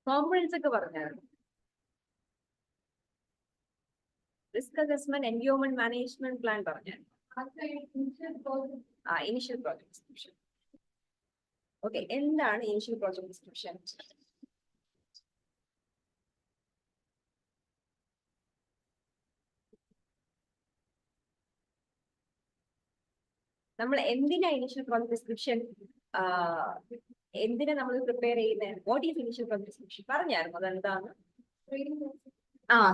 Components ഒക്കെ പറഞ്ഞായിരുന്നു. Risk assessment, environment management plan പറഞ്ഞായിരുന്നു. Initial project description. ഓക്കെ, എന്താണ് ഇനിഷ്യൽ പ്രോജക്ട് ഡിസ്ക്രിപ്ഷൻ? നമ്മൾ എന്തിനാ ഇനിഷ്യൽ പ്രോജക്ട് ഡിസ്ക്രിപ്ഷൻ എന്തിനാ നമ്മൾ പ്രിപ്പയർ ചെയ്യുന്നത്? What is initial project description പറഞ്ഞായിരുന്നു അതെന്താണ്?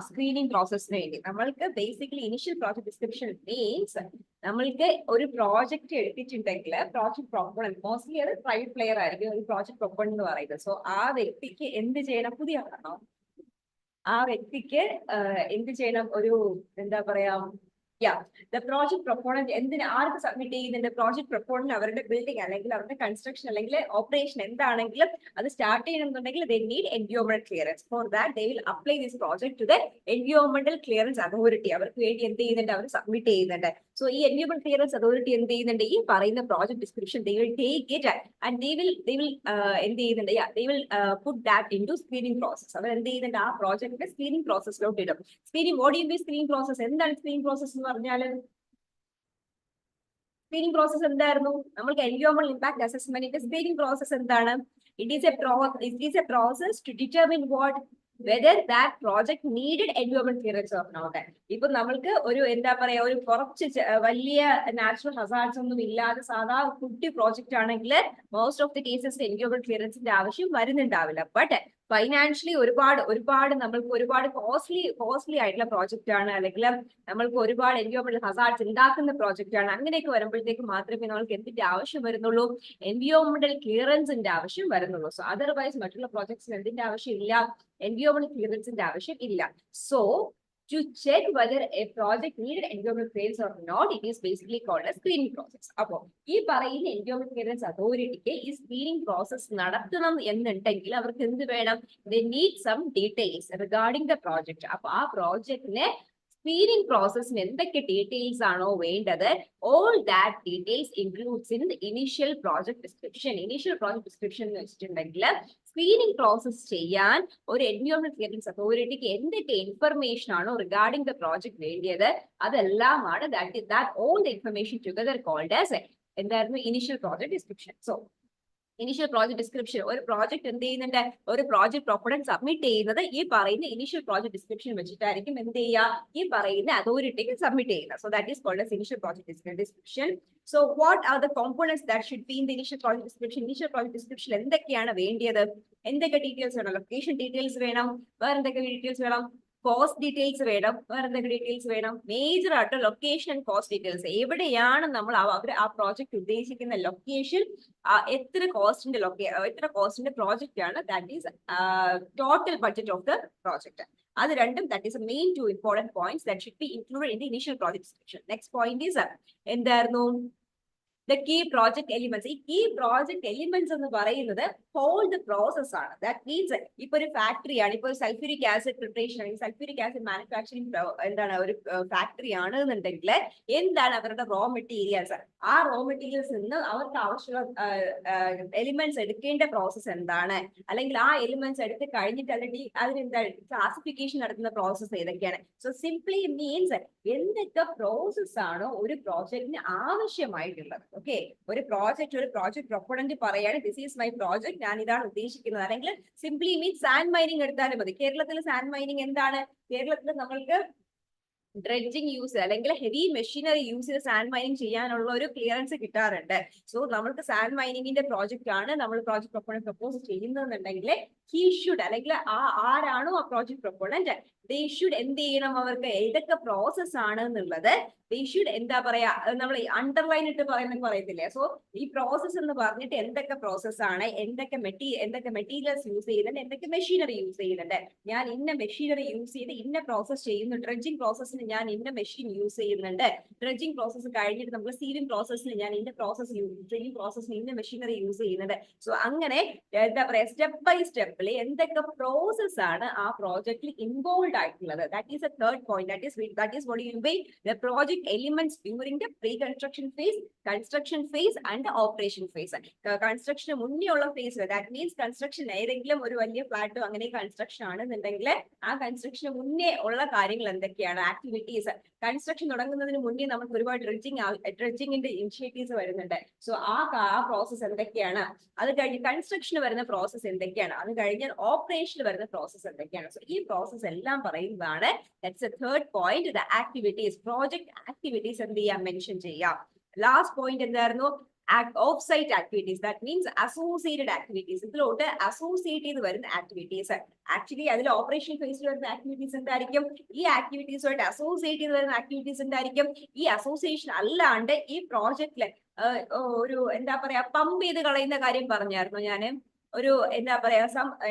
സ്ക്രീനിങ് പ്രോസസ്സിന് വേണ്ടി നമ്മൾക്ക് basically initial project description means നമ്മൾക്ക് ഒരു പ്രോജക്റ്റ് എടുത്തിട്ടുണ്ടെങ്കിൽ പ്രോജക്ട് പ്രൊപ്പോണന്റ് മോസ്റ്റ്ലി അത് പ്രൈവറ്റ് പ്ലെയർ ആയിരിക്കും ഒരു പ്രോജക്ട് പ്രൊപ്പോണന്റ് എന്ന് പറയുന്നത്. സോ ആ വ്യക്തിക്ക് എന്ത് ചെയ്യണം? പുതിയ ആ വ്യക്തിക്ക് എന്ത് ചെയ്യണം? ഒരു എന്താ പറയാ, ദ പ്രോജക്ട് പ്രൊപ്പോണന്റ് എന്തിന് ആർക്ക് സബ്മിറ്റ് ചെയ്യുന്നുണ്ട്? പ്രോജക്ട് പ്രൊപ്പോണന്റ് അവരുടെ ബിൽഡിംഗ് അല്ലെങ്കിൽ അവരുടെ കൺസ്ട്രക്ഷൻ അല്ലെങ്കിൽ ഓപ്പറേഷൻ എന്താണെങ്കിലും അത് സ്റ്റാർട്ട് ചെയ്യണമെന്നുണ്ടെങ്കിൽ they need എൻവയോൺമെന്റൽ clearance. For that they will apply this project to the എൻവയോൺമെന്റൽ clearance authority. അവർക്ക് വേണ്ടി എന്ത് ചെയ്യുന്നുണ്ട്? അവർ സബ്മിറ്റ് ചെയ്യുന്നുണ്ട്. സോ ഈ എൻവയോൺമെന്റൽ ക്ലിയറൻസ് അതോറിറ്റി എന്ത് ചെയ്യുന്നുണ്ട്? ഈ പറയുന്ന project description they will take it and they will എന്ത് ചെയ്യുന്നുണ്ട്? They will put that into screening process. അവർ എന്ത് ചെയ്യുന്നുണ്ട്? ആ പ്രോജക്റ്റിന്റെ സ്ക്രീനിങ് പ്രോസസ്സിലോട്ട് ഇടും. Screening, what you mean screening process? എന്താണ് സ്ക്രീനിങ് പ്രോസസ് എന്ന് പറഞ്ഞാൽ? സ്ക്രീനിങ് പ്രോസസ് എന്തായിരുന്നു? നമ്മൾക്ക് എൻവയോൺമെന്റൽ ഇമ്പാക്ട് അസസ്മെന്റിന്റെ സ്ക്രീനിങ് പ്രോസസ് എന്താണ്? It is a process to determine what whether that project needed environmental clearance or not. ഇപ്പൊ നമ്മൾക്ക് ഒരു എന്താ പറയാ, ഒരു കുറച്ച് വലിയ നാച്ചുറൽ ഹസാർഡ്സ് ഒന്നും ഇല്ലാതെ സാധാ കുട്ടി പ്രോജക്റ്റ് ആണെങ്കിൽ മോസ്റ്റ് ഓഫ് ദി കേസസ് എൻവയോൺമെന്റൽ ക്ലിയറൻസിന്റെ ആവശ്യം വരുന്നുണ്ടാവില്ല. ബട്ട് ഫൈനാൻഷ്യലി ഒരുപാട് നമ്മൾക്ക് ഒരുപാട് കോസ്റ്റ്ലി ആയിട്ടുള്ള പ്രോജക്റ്റ് ആണ്, അല്ലെങ്കിൽ നമ്മൾക്ക് ഒരുപാട് എൻവയോൺമെന്റൽ ഹസാർഡ്സ് ഉണ്ടാക്കുന്ന പ്രോജക്റ്റ് ആണ്. അങ്ങനെയൊക്കെ വരുമ്പോഴത്തേക്ക് മാത്രമേ നമ്മൾക്ക് എന്തിന്റെ ആവശ്യം വരുന്നുള്ളൂ? എൻവയോൺമെന്റൽ ക്ലിയറൻസിന്റെ ആവശ്യം വരുന്നുള്ളൂ. സോ അതർവൈസ് മറ്റുള്ള പ്രോജക്ട്സിന് എന്തിന്റെ ആവശ്യം ഇല്ല? എൻവയോൺമെന്റൽ ക്ലിയറൻസിന്റെ ആവശ്യം ഇല്ല. So to check whether a project needed environmental clearance or not, it is basically called a screening process. അപ്പോ ഈ പറയുന്ന എൻവയോൺമെന്റൽ ക്ലിയറൻസ് അതോറിറ്റിക്ക് ഈ സ്ക്രീനിങ് പ്രോസസ് നടത്തണം എന്നുണ്ടെങ്കിൽ അവർക്ക് എന്ത് വേണം? they need some details regarding the project. അപ്പൊ ആ പ്രോജക്റ്റിനെ സ്ക്രീനിങ് പ്രോസസ്സിന് എന്തൊക്കെ ഡീറ്റെയിൽസ് ആണോ വേണ്ടത്, all that details includes in the initial project description. Initial project description എന്ന് വെച്ചിട്ടുണ്ടെങ്കിൽ സ്ക്രീനിങ് പ്രോസസ് ചെയ്യാൻ ഒരു എൻവയോൺമെന്റൽ ക്ലിയറൻസ് അതോറിറ്റിക്ക് എന്തൊക്കെ ഇൻഫർമേഷൻ ആണോ റിഗാർഡിംഗ് ദ പ്രോജക്ട് വേണ്ടിയത് അതെല്ലാമാണ് that all the information together called as എന്തായിരുന്നു? Initial project description. So initial project description ഒരു പ്രോജക്ട് എന്ത് ചെയ്യുന്നുണ്ട്? ഒരു പ്രോജക്ട് പ്രൊപ്പോണന്റ് സബ്മിറ്റ് ചെയ്യുന്നത് ഈ പറയുന്ന ഇനീഷ്യൽ പ്രോജക്ട് ഡിസ്ക്രിപ്ഷൻ വെച്ചിട്ടായിരിക്കും എന്ത് ചെയ്യുക? ഈ പറയുന്ന അതോറിറ്റിക്ക് സബ്മിറ്റ് ചെയ്യുന്നത്. So that is called as initial project description. So what are the components that should be in the initial project description? Initial project description എന്തൊക്കെയാണ് വേണ്ടിയത്? എന്തൊക്കെ ഡീറ്റെയിൽസ് വേണം? ലൊക്കേഷൻ ഡീറ്റെയിൽസ് വേണം. വേറെ എന്തൊക്കെ ഡീറ്റെയിൽസ് വേണം? കോസ്റ്റ് ഡീറ്റെയിൽസ് വേണം. വേറെ എന്തൊക്കെ ഡീറ്റെയിൽസ് വേണം? മേജർ ആയിട്ട് ലൊക്കേഷൻ ആൻഡ് കോസ്റ്റ് ഡീറ്റെയിൽസ്. എവിടെയാണ് നമ്മൾ അവർ ആ പ്രോജക്ട് ഉദ്ദേശിക്കുന്ന ലൊക്കേഷൻ, എത്ര കോസ്റ്റിന്റെ പ്രോജക്റ്റ് ആണ്, that is total budget of the project. അത് രണ്ടും that is main two important points that should be included in the initial project description. Next point is എന്തായിരുന്നു? the key project elements. ഈ key project elements എന്ന് പറയുന്നത് whole the process ആണ്. That means ഇപ്പൊ ഒരു factory ആണ്, ഇപ്പൊ sulphuric acid preparation അല്ലെങ്കിൽ സൾഫ്യൂരിക് ആസിഡ് മാനുഫാക്ചറിങ് എന്താണ് ഒരു ഫാക്ടറി ആണ് എന്നുണ്ടെങ്കിൽ എന്താണ് അവരുടെ റോ മെറ്റീരിയൽസ്? ആ റോ മെറ്റീരിയൽസ് നിന്ന് അവർക്ക് ആവശ്യമുള്ള എലിമെന്റ്സ് എടുക്കേണ്ട പ്രോസസ് എന്താണ്? അല്ലെങ്കിൽ ആ എലിമെന്റ്സ് എടുത്ത് കഴിഞ്ഞിട്ട് അതിനെന്താ ക്ലാസിഫിക്കേഷൻ നടത്തുന്ന പ്രോസസ് ഏതൊക്കെയാണ്? സോ സിംപ്ലി മീൻസ് എന്തൊക്കെ പ്രോസസ് ആണോ ഒരു പ്രോജക്റ്റിന് ആവശ്യമായിട്ടുള്ളത്. ഓക്കെ, ഒരു പ്രോജക്ട് പ്രൊപ്പോണന്റ് പറയാണ് ദിസ് ഈസ് മൈ പ്രോജക്ട്, ഞാൻ ഇതാണ് ഉദ്ദേശിക്കുന്നത്. അല്ലെങ്കിൽ സിംപ്ലി മീൻസ് സാൻഡ് മൈനിങ് എടുത്താലും മതി. കേരളത്തിൽ സാൻഡ് മൈനിങ് എന്താണ്? കേരളത്തിൽ നമ്മൾക്ക് ഡ്രെഡ്ജിങ് യൂസ് അല്ലെങ്കിൽ ഹെവി മെഷീനറി യൂസ് ചെയ്ത് സാൻഡ് മൈനിങ് ചെയ്യാനുള്ള ഒരു ക്ലിയറൻസ് കിട്ടാറുണ്ട്. സോ നമ്മൾക്ക് സാൻഡ് മൈനിങ്ങിന്റെ പ്രോജക്റ്റ് ആണ് നമ്മൾ project proponent propose ചെയ്യുന്നതെന്നുണ്ടെങ്കിൽ he should അല്ലെങ്കിൽ ആരാണോ ആ പ്രോജക്ട് പ്രൊപ്പോണന്റ് ദേ ഷുഡ് എന്ത് ചെയ്യണം? അവർക്ക് ഏതൊക്കെ പ്രോസസ് ആണ് എന്നുള്ളത് ദേ ഷുഡ് എന്താ പറയാ, നമ്മൾ അണ്ടർലൈൻ ഇട്ട് പറയത്തില്ലേ? സോ ഈ പ്രോസസ് എന്ന് പറഞ്ഞിട്ട് എന്തൊക്കെ പ്രോസസ് ആണ്, എന്തൊക്കെ മെറ്റീരിയൽസ് യൂസ് ചെയ്യുന്നുണ്ട്, എന്തൊക്കെ മെഷീനറി യൂസ് ചെയ്യുന്നുണ്ട്, ഞാൻ ഇന്ന മെഷീനറി യൂസ് ചെയ്ത് ഇന്ന പ്രോസസ് ചെയ്യുന്നു, ഡ്രെഡ്ജിങ് പ്രോസസ്സിന് ഞാൻ ഇന്ന മെഷീൻ യൂസ് ചെയ്യുന്നുണ്ട്, ഡ്രെഡ്ജിങ് പ്രോസസ് കഴിഞ്ഞിട്ട് നമ്മൾ സീവിംഗ് പ്രോസസ്സിന് ഞാൻ ഇന്ന പ്രോസസ് ഡ്രെയിനിങ് പ്രോസസ്സിന് ഇന്ന മെഷീനറി യൂസ് ചെയ്യുന്നുണ്ട്. സോ അങ്ങനെ എന്താ പറയാ സ്റ്റെപ്പ് ബൈ സ്റ്റെപ്പ് ഇൻഡിസ്പെൻസിബിളി എന്തൊക്കെ പ്രോസസ് ആണ് ആ പ്രോജക്റ്റിൽ ഇൻവോൾവ് ആയിട്ടുള്ളത്. That is a third point. That is what you mean the project elements during the pre construction phase, construction phase and operation phase. കൺസ്ട്രക്ഷന് മുന്നേ ഉള്ള ഫേസ്, ദാറ്റ് മീൻസ് കൺസ്ട്രക്ഷൻ ഏതെങ്കിലും ഒരു വലിയ ഫ്ലാറ്റോ അങ്ങനെ കൺസ്ട്രക്ഷൻ ആണെന്നുണ്ടെങ്കിൽ ആ കൺസ്ട്രക്ഷന് മുന്നേ ഉള്ള കാര്യങ്ങൾ എന്തൊക്കെയാണ്, ആക്ടിവിറ്റീസ്. കൺസ്ട്രക്ഷൻ തുടങ്ങുന്നതിന് മുന്നേ നമുക്ക് ഒരുപാട് ഡ്രഡ്ജിങ്ങിന്റെ ഇനിഷ്യേറ്റീവ്സ് വരുന്നുണ്ട്. സോ ആ പ്രോസസ് എന്തൊക്കെയാണ്, അത് കഴിഞ്ഞ് കൺസ്ട്രക്ഷന് വരുന്ന പ്രോസസ് എന്തൊക്കെയാണ്, അത് കഴിഞ്ഞാൽ ഓപ്പറേഷന് വരുന്ന പ്രോസസ് എന്തൊക്കെയാണ്. സോ ഈ പ്രോസസ് എല്ലാം പറയുന്നതാണ്. That's a third point, the activities. Project activities എന്ത് ചെയ്യാം, മെൻഷൻ ചെയ്യാം. ലാസ്റ്റ് പോയിന്റ് എന്തായിരുന്നു, off site activities. That means associated activities. ഇതിലോട്ട് അസോസിയേറ്റ് ചെയ്ത് വരുന്ന ആക്ടിവിറ്റീസ്. ആക്ച്വലി അതിൽ ഓപ്പറേഷൻ ഫേസിൽ വരുന്ന ആക്ടിവിറ്റീസ് എന്തായിരിക്കും, ഈ ആക്ടിവിറ്റീസുമായിട്ട് അസോസിയേറ്റ് ചെയ്ത് വരുന്ന ആക്ടിവിറ്റീസ് എന്തായിരിക്കും. ഈ അസോസിയേഷൻ അല്ലാണ്ട് ഈ പ്രോജക്റ്റില് ഒരു എന്താ പറയാ പമ്പ് ചെയ്ത് കളയുന്ന കാര്യം പറഞ്ഞായിരുന്നു ഞാൻ. ഒരു എന്താ പറയാ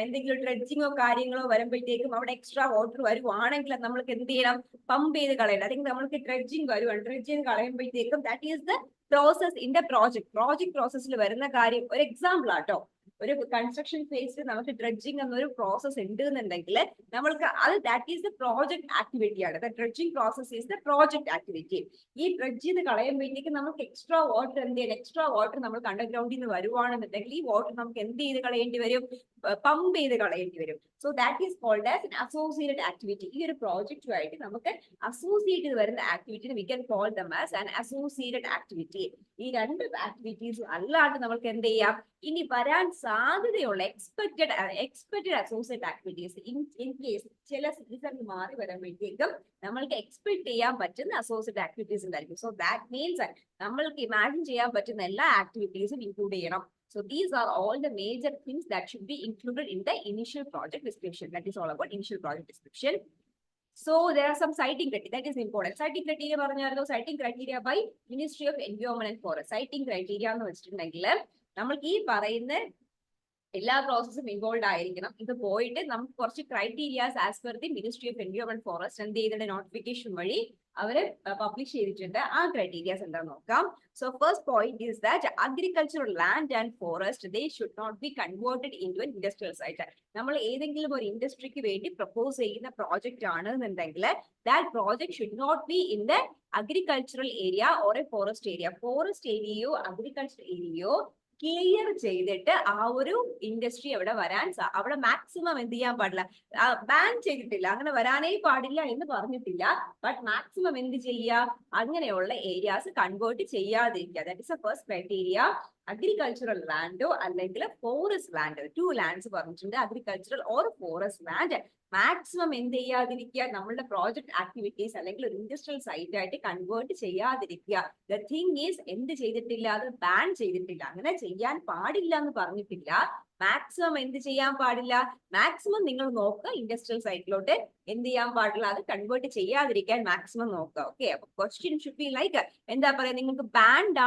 എന്തെങ്കിലും ഡ്രഡ്ജിങ്ങോ കാര്യങ്ങളോ വരുമ്പോഴത്തേക്കും അവിടെ എക്സ്ട്രാ വാട്ടർ വരുവാണെങ്കിൽ നമ്മൾക്ക് എന്ത് ചെയ്യണം, പമ്പ് ചെയ്ത് കളയണം. അല്ലെങ്കിൽ നമ്മൾക്ക് ഡ്രഡ്ജിങ് വരുവാണ്, ഡ്രഡ്ജിങ് കളയുമ്പോഴത്തേക്കും that is the process in the project പ്രോസസ്സിൽ വരുന്ന കാര്യം. ഒരു എക്സാമ്പിൾ ആട്ടോ, ഒരു കൺസ്ട്രക്ഷൻ ഫേസിൽ നമുക്ക് ഡ്രഡ്ജിങ് എന്നൊരു പ്രോസസ് ഉണ്ട് എന്നുണ്ടെങ്കിൽ നമ്മൾക്ക് അത് that is the project activity ആണ്. The dredging process is the project activity. ഈ ഡ്രഡ്ജ് ചെയ്ത് കളയുമ്പോഴത്തേക്ക് നമുക്ക് എക്സ്ട്രാ വാട്ടർ എന്ത് ചെയ്യണം, എക്സ്ട്രാ വാട്ടർ നമുക്ക് അണ്ടർഗ്രൗണ്ടിൽ നിന്ന് വരുവാണെന്നുണ്ടെങ്കിൽ ഈ വാട്ടർ നമുക്ക് എന്ത് ചെയ്ത് കളയേണ്ടി വരും, പമ്പ് ചെയ്ത് കളയേണ്ടി വരും. So that is called as associated activity. ഈ ഒരു പ്രോജക്റ്റുമായിട്ട് നമുക്ക് അസോസിയേറ്റ് ചെയ്ത് വരുന്ന activity we can call them as an associated activity. ഈ രണ്ട് ആക്ടിവിറ്റീസും അല്ലാണ്ട് നമുക്ക് എന്ത് ചെയ്യാം, ഇനി വരാൻ സാധ്യതയുള്ള expected associate activities in case ചില സീസൺ മാറി വരുമ്പോഴത്തേക്കും നമ്മൾക്ക് എക്സ്പെക്ട് ചെയ്യാൻ പറ്റുന്ന അസോസിയേറ്റ് ആക്ടിവിറ്റീസ് ഉണ്ടായിരിക്കും. സോ ദാറ്റ് മീൻസ് നമ്മൾക്ക് ഇമാജിൻ ചെയ്യാൻ പറ്റുന്ന എല്ലാ ആക്ടിവിറ്റീസും ഇൻക്ലൂഡ് ചെയ്യണം. So these are all the major things that should be included in the initial project description. That is all about initial project description. So there are some siting criteria. That is important. Siting criteria പറഞ്ഞാലോ, siting criteria by Ministry of Environment and Forest. Siting criteria എന്ന് വെച്ചിട്ടുണ്ടെങ്കിൽ നമ്മൾക്ക് ഈ പറയുന്ന എല്ലാ പ്രോസസ്സും involve ആയിരിക്കണം. ഇത് പോയിട്ട് നമുക്ക് കുറച്ച് criterias as per the ministry of environment forest എന്ത് ചെയ്തിട്ട് നോട്ടിഫിക്കേഷൻ വഴി അവര് പബ്ലിഷ് ചെയ്തിട്ടുണ്ട്. ആ ക്രൈറ്റീരിയാസ് എന്താണെന്ന് നോക്കാം. So first point is that agricultural land and forest they should not be converted into an industrial site. നമ്മൾ ഏതെങ്കിലും ഒരു ഇൻഡസ്ട്രിക്ക് വേണ്ടി പ്രപ്പോസ് ചെയ്യുന്ന പ്രോജക്റ്റ് ആണെന്നുണ്ടെങ്കിൽ that project should not be in the agricultural area or a forest area. Forest ഏരിയയോ agriculture ഏരിയയോ clear ചെയ്തിട്ട് ആ ഒരു ഇൻഡസ്ട്രി അവിടെ അവിടെ മാക്സിമം എന്ത് ചെയ്യാൻ പാടില്ല, ബാൻ ചെയ്തിട്ടില്ല, അങ്ങനെ വരാനേ പാടില്ല എന്ന് പറഞ്ഞിട്ടില്ല. ബട്ട് മാക്സിമം എന്ത് ചെയ്യുക, അങ്ങനെയുള്ള ഏരിയാസ് കൺവേർട്ട് ചെയ്യാതിരിക്കുക. That is A first criteria. Agricultural ലാൻഡോ അല്ലെങ്കിൽ ഫോറസ്റ്റ് ലാൻഡ്, 2 ലാൻഡ്സ് പറഞ്ഞിട്ടുണ്ട്, agricultural or forest land. Maximum എന്ത് ചെയ്യാതിരിക്കുക, നമ്മളുടെ പ്രോജക്ട് ആക്ടിവിറ്റീസ് അല്ലെങ്കിൽ ഒരു ഇൻഡസ്ട്രിയൽ സൈറ്റ് ആയിട്ട് കൺവേർട്ട് ചെയ്യാതിരിക്കുക. ദ തിങ് ഈസ് എന്ത് ചെയ്തിട്ടില്ല, അത് ബാൻ ചെയ്തിട്ടില്ല, അങ്ങനെ ചെയ്യാൻ പാടില്ല എന്ന് പറഞ്ഞിട്ടില്ല. മാക്സിമം എന്ത് ചെയ്യാൻ പാടില്ല, മാക്സിമം നിങ്ങൾ നോക്കുക ഇൻഡസ്ട്രിയൽ സൈറ്റിലോട്ട് എന്ത് ചെയ്യാൻ പാടില്ല, അത് കൺവേർട്ട് ചെയ്യാതിരിക്കാൻ മാക്സിമം നോക്കുക. ഓക്കെ, അപ്പൊ ക്വസ്റ്റ്യൻ ഷുഡ് ബി ലൈക്ക് എന്താ പറയാ, നിങ്ങൾക്ക് ബാൻഡ്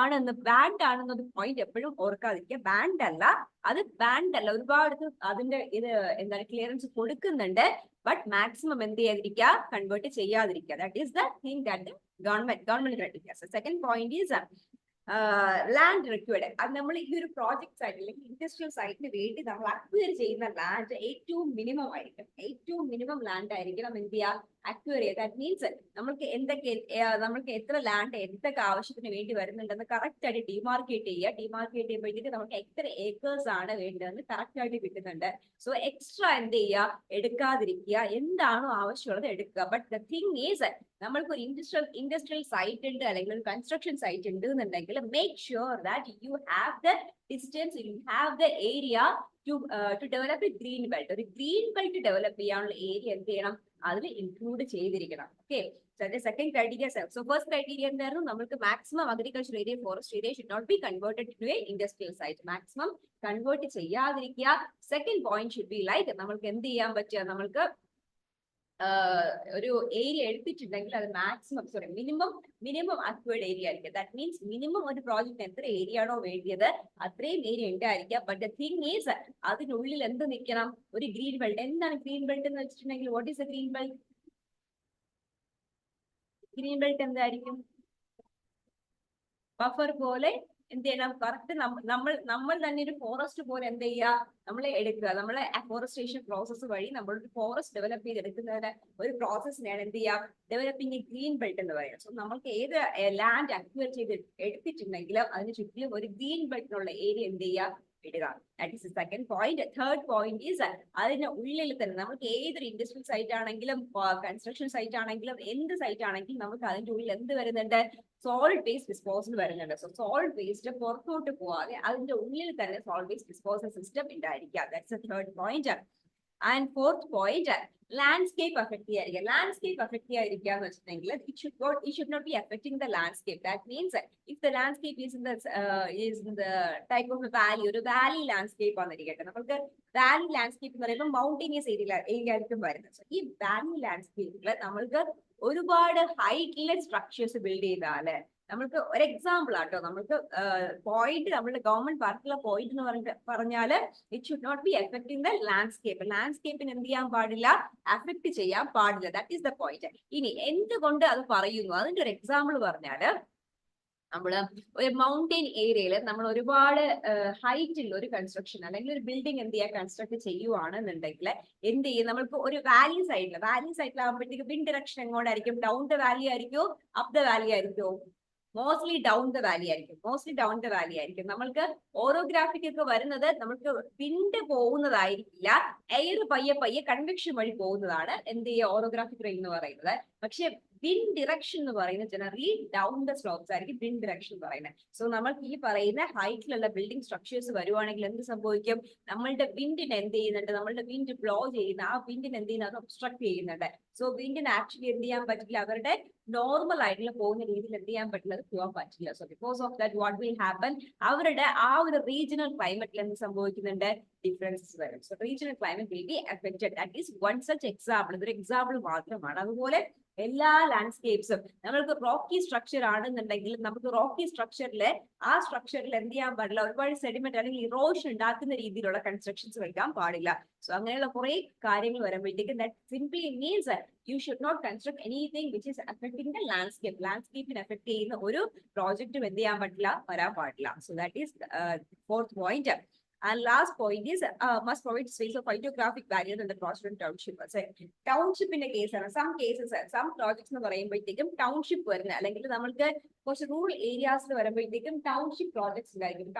ആണെന്നൊരു പോയിന്റ് എപ്പോഴും ഓർക്കാതിരിക്കുക. ബാൻഡ് അല്ല, ഒരുപാട് അതിന്റെ ഇത് എന്താണ് ക്ലിയറൻസ് കൊടുക്കുന്നുണ്ട്. ബട്ട് മാക്സിമം എന്ത് ചെയ്യാതിരിക്കുക, കൺവേർട്ട് ചെയ്യാതിരിക്കുക. That is the thing that government criteria. Second point is land required. അത് നമ്മൾ ഈ ഒരു പ്രോജക്ട് സൈറ്റ് അല്ലെങ്കിൽ ഇൻഡസ്ട്രിയൽ സൈറ്റിന് വേണ്ടി നമ്മൾ അക്വയർ ചെയ്യുന്ന ലാൻഡ് ഏറ്റവും മിനിമം ആയിരിക്കും. ഏറ്റവും മിനിമം ലാൻഡ് ആയിരിക്കണം എന്ത് ചെയ്യുക, അക്വയർ ചെയ്യുക. ദാറ്റ് മീൻസ് നമ്മൾക്ക് എത്ര ലാൻഡ് എന്തൊക്കെ ആവശ്യത്തിന് വേണ്ടി വരുന്നുണ്ടെന്ന് കറക്റ്റ് ആയിട്ട് ഡിമാർക്കേറ്റ് ചെയ്യുമ്പോഴത്തേക്ക് നമുക്ക് എത്ര ഏക്കേഴ്സ് ആണ് വേണ്ടതെന്ന് കറക്റ്റ് ആയിട്ട് കിട്ടുന്നുണ്ട്. സോ എക്സ്ട്രാ എന്ത് ചെയ്യുക, എടുക്കാതിരിക്കുക, എന്താണോ ആവശ്യമുള്ളത് എടുക്കുക. ബട്ട് ദ തിങ് ഈസ് നമ്മൾക്ക് ഒരു ഇൻഡസ്ട്രിയൽ സൈറ്റ് ഉണ്ട് അല്ലെങ്കിൽ ഒരു കൺസ്ട്രക്ഷൻ സൈറ്റ് ഉണ്ട് എന്നുണ്ടെങ്കിൽ make sure that you have the distance, you have the area to develop a green belt. ഒരു green belt ഡെവലപ്പ് ചെയ്യാനുള്ള ഏരിയ എന്ത് ചെയ്യണം, അതിൽ ഇൻക്ലൂഡ് ചെയ്തിരിക്കണം. Okay, so the second criteria. So first criteria എന്തായിരുന്നു, നമ്മൾക്ക് maximum agricultural area, forest area should not be converted to a industrial site. maximum convert ചെയ്യാതിരിക്കുക. Second point should be like നമ്മൾക്ക് എന്ത് ചെയ്യാൻ പറ്റുക, നമ്മൾക്ക് ഒരു ഏരിയ എടുത്തിട്ടുണ്ടെങ്കിൽ അത് മിനിമം അക്വേർഡ് ഏരിയ ആയിരിക്കും. ദാറ്റ് മീൻസ് മിനിമം ഒരു പ്രോജക്റ്റ് എത്ര ഏരിയ ആണോ വേണ്ടിയത് അത്രയും ഏരിയ ഉണ്ടായിരിക്കാം. ബട്ട് ദ തിങ് ഈസ് അതിനുള്ളിൽ എന്ത് നിൽക്കണം, ഒരു ഗ്രീൻ ബെൽറ്റ്. എന്താണ് ഗ്രീൻ ബെൽറ്റ് എന്ന് വെച്ചിട്ടുണ്ടെങ്കിൽ, what is A green belt? Green belt എന്തായിരിക്കും, ബഫർ പോലെ എന്ത് ചെയ്യണം, കറക്റ്റ് നമ്മൾ തന്നെ ഒരു ഫോറസ്റ്റ് പോലെ എന്ത് ചെയ്യുക, നമ്മളെ എടുക്കുക, നമ്മളെ അഫോറസ്റ്റേഷൻ പ്രോസസ്സ് വഴി നമ്മളൊരു ഫോറസ്റ്റ് ഡെവലപ്പ് ചെയ്തെടുക്കുന്നതിന് ഒരു പ്രോസസ്സിനെയാണ് എന്ത് ചെയ്യുക, ഡെവലപ്പിംഗ് എ ഗ്രീൻ ബെൽറ്റ് എന്ന് പറയുന്നത്. സോ നമുക്ക് ഏത് ലാൻഡ് അക്വയർ ചെയ്ത് എടുത്തിട്ടുണ്ടെങ്കിലും അതിന് ചുറ്റിലും ഒരു ഗ്രീൻ ബെൽറ്റിനുള്ള ഏരിയ എന്ത് ചെയ്യുക, ഇടുക. That is second point. Third point is അതിന്റെ ഉള്ളിൽ തന്നെ നമുക്ക് ഏതൊരു ഇൻഡസ്ട്രിയൽ സൈറ്റ് ആണെങ്കിലും കൺസ്ട്രക്ഷൻ സൈറ്റ് ആണെങ്കിലും എന്ത് സൈറ്റ് ആണെങ്കിലും നമുക്ക് അതിന്റെ ഉള്ളിൽ എന്ത് വരുന്നുണ്ട്, സോളിഡ് വേസ്റ്റ് ഡിസ്പോസൽ വരുന്നുണ്ട്. സോ സോളിഡ് വേസ്റ്റ് പുറത്തോട്ട് പോവാതെ അതിന്റെ ഉള്ളിൽ തന്നെ സോളിഡ് വേസ്റ്റ് ഡിസ്പോസൽ സിസ്റ്റം ഉണ്ടായിരിക്കുക. That's a third point. And fourth point, landscape affect ചെയ്യാതിരിക്കുക. ലാൻഡ്സ്കേപ്പ് അഫക്ട് ചെയ്യാതിരിക്കുക എന്ന് വെച്ചിട്ടുണ്ടെങ്കിൽ it should not be affecting the landscape. That means if the landscape is in the type of a valley, ഒരു Valley landscape ആണെന്നിരിക്കട്ടെ, നമുക്ക് Valley landscape എന്ന് പറയുമ്പോൾ മൗണ്ടനിയസ് area ആയിരിക്കും വരുന്നത്. ഈ വാലി ലാൻഡ്സ്കേപ്പിൽ നമ്മൾക്ക് ഒരുപാട് ഹൈറ്റിലെ സ്ട്രക്ചേഴ്സ് ബിൽഡ് ചെയ്താല്, നമ്മൾക്ക് ഒരു എക്സാമ്പിൾ ആട്ടോ, നമുക്ക് പോയിന്റ് നമ്മളുടെ ഗവൺമെന്റ് പാർക്കുള്ള പോയിന്റ് എന്ന് പറഞ്ഞാല് it should not be effecting the landscape. ലാൻഡ്സ്കേപ്പിന് എന്ത് ചെയ്യാൻ പാടില്ല, അഫക്ട് ചെയ്യാൻ പാടില്ല. That is the point. ഇനി എന്തുകൊണ്ട് അത് പറയുന്നു, അതിന്റെ ഒരു എക്സാമ്പിൾ പറഞ്ഞാല്, നമ്മള് ഒരു മൗണ്ടെയിൻ ഏരിയയിൽ നമ്മൾ ഒരുപാട് ഹൈറ്റിൽ ഒരു കൺസ്ട്രക്ഷൻ അല്ലെങ്കിൽ ഒരു ബിൽഡിംഗ് എന്ത് ചെയ്യാൻ കൺസ്ട്രക്ട് ചെയ്യുവാണെന്നുണ്ടെങ്കിൽ എന്ത് ചെയ്യും, നമ്മൾക്ക് ഒരു വാലി സൈഡിലാകുമ്പോഴത്തേക്ക് വിൻഡ് ഡയറക്ഷൻ എങ്ങോട്ടായിരിക്കും, ഡൗൺ ദ വാലി ആയിരിക്കും, അപ്പ് ദ വാലി ആയിരിക്കും, മോസ്റ്റ്ലി ഡൗൺ ദ വാലി ആയിരിക്കും. നമ്മൾക്ക് ഓറോഗ്രാഫിക് ഒക്കെ വരുന്നത് നമുക്ക് വിൻഡ് പോകുന്നതായിരിക്കില്ല, എയർ പയ്യെ കൺവെക്ഷൻ വഴി പോകുന്നതാണ് എന്ത് ചെയ്യുക, ഓറോഗ്രാഫിക് റെയിൻ എന്ന് പറയുന്നത്. പക്ഷെ വിൻഡ് ഡിറക്ഷൻ എന്ന് പറയുന്നത് ജനറലി ഡൗൺ ദ സ്ലോപ്സ് ആയിരിക്കും വിൻഡ് ഡിറക്ഷൻ എന്ന് പറയുന്നത്. സോ നമ്മൾക്ക് ഈ പറയുന്ന ഹൈറ്റിലുള്ള ബിൽഡിംഗ് സ്ട്രക്ചേഴ്സ് വരുവാണെങ്കിൽ എന്ത് സംഭവിക്കും, നമ്മളുടെ വിൻഡിന് എന്ത് ചെയ്യുന്നുണ്ട്, നമ്മളുടെ വിൻഡ് ബ്ലോ ചെയ്യുന്ന ആ വിൻഡിന് എന്ത് ചെയ്യുന്നത്, അത് ഒബ്സ്ട്രക്ട് ചെയ്യുന്നുണ്ട്. സോ വിൻഡിന് ആക്ച്വലി എന്ത് ചെയ്യാൻ പറ്റില്ല, അവരുടെ നോർമൽ ആയിട്ടുള്ള പോകുന്ന രീതിയിൽ എന്ത് ചെയ്യാൻ പറ്റില്ല, അത് പോകാൻ പറ്റില്ല. So because of that what will happen, അവരുടെ ആ ഒരു റീജിയണൽ ക്ലൈമറ്റിൽ എന്ത് സംഭവിക്കുന്നുണ്ട്, ഡിഫറൻസസ് വരും. So regional climate will be affected. That is one such example. ഇതൊരു എക്സാമ്പിൾ മാത്രമാണ്. അതുപോലെ എല്ലാ ലാൻഡ്സ്കേപ്സും നമ്മൾക്ക് റോക്കി സ്ട്രക്ചർ ആണെന്നുണ്ടെങ്കിൽ നമുക്ക് റോക്കി സ്ട്രക്ചറിൽ ആ സ്ട്രക്ചറിൽ എന്ത് ചെയ്യാൻ പാടില്ല, ഒരുപാട് സെഡിമെന്റ് അല്ലെങ്കിൽ ഇറോഷൻ ഉണ്ടാക്കുന്ന രീതിയിലുള്ള കൺസ്ട്രക്ഷൻസ് വെക്കാൻ പാടില്ല. സോ അങ്ങനെയുള്ള കുറെ കാര്യങ്ങൾ വരുമ്പോഴത്തേക്കും that simply means you should not construct anything which is affecting the landscape. ലാൻഡ്സ്കേപ്പിന് എഫക്ട് ചെയ്യുന്ന ഒരു പ്രോജക്റ്റും എന്ത് ചെയ്യാൻ പറ്റില്ല, വരാൻ പാടില്ല. So that is fourth point. And last point is must provide space of phytographic barrier in the cross-run township. ടൗൺഷിപ്പിന്റെ കേസാണ്. സം പ്രോജക്ട്സ് എന്ന് പറയുമ്പോഴത്തേക്കും ടൗൺഷിപ്പ് വരുന്നത്, അല്ലെങ്കിൽ നമ്മൾക്ക് കുറച്ച് റൂറൽ ഏരിയാസിൽ വരുമ്പോഴത്തേക്കും ടൗൺഷിപ്പ് പ്രോജക്ട്സ് ഉണ്ടായിരിക്കും.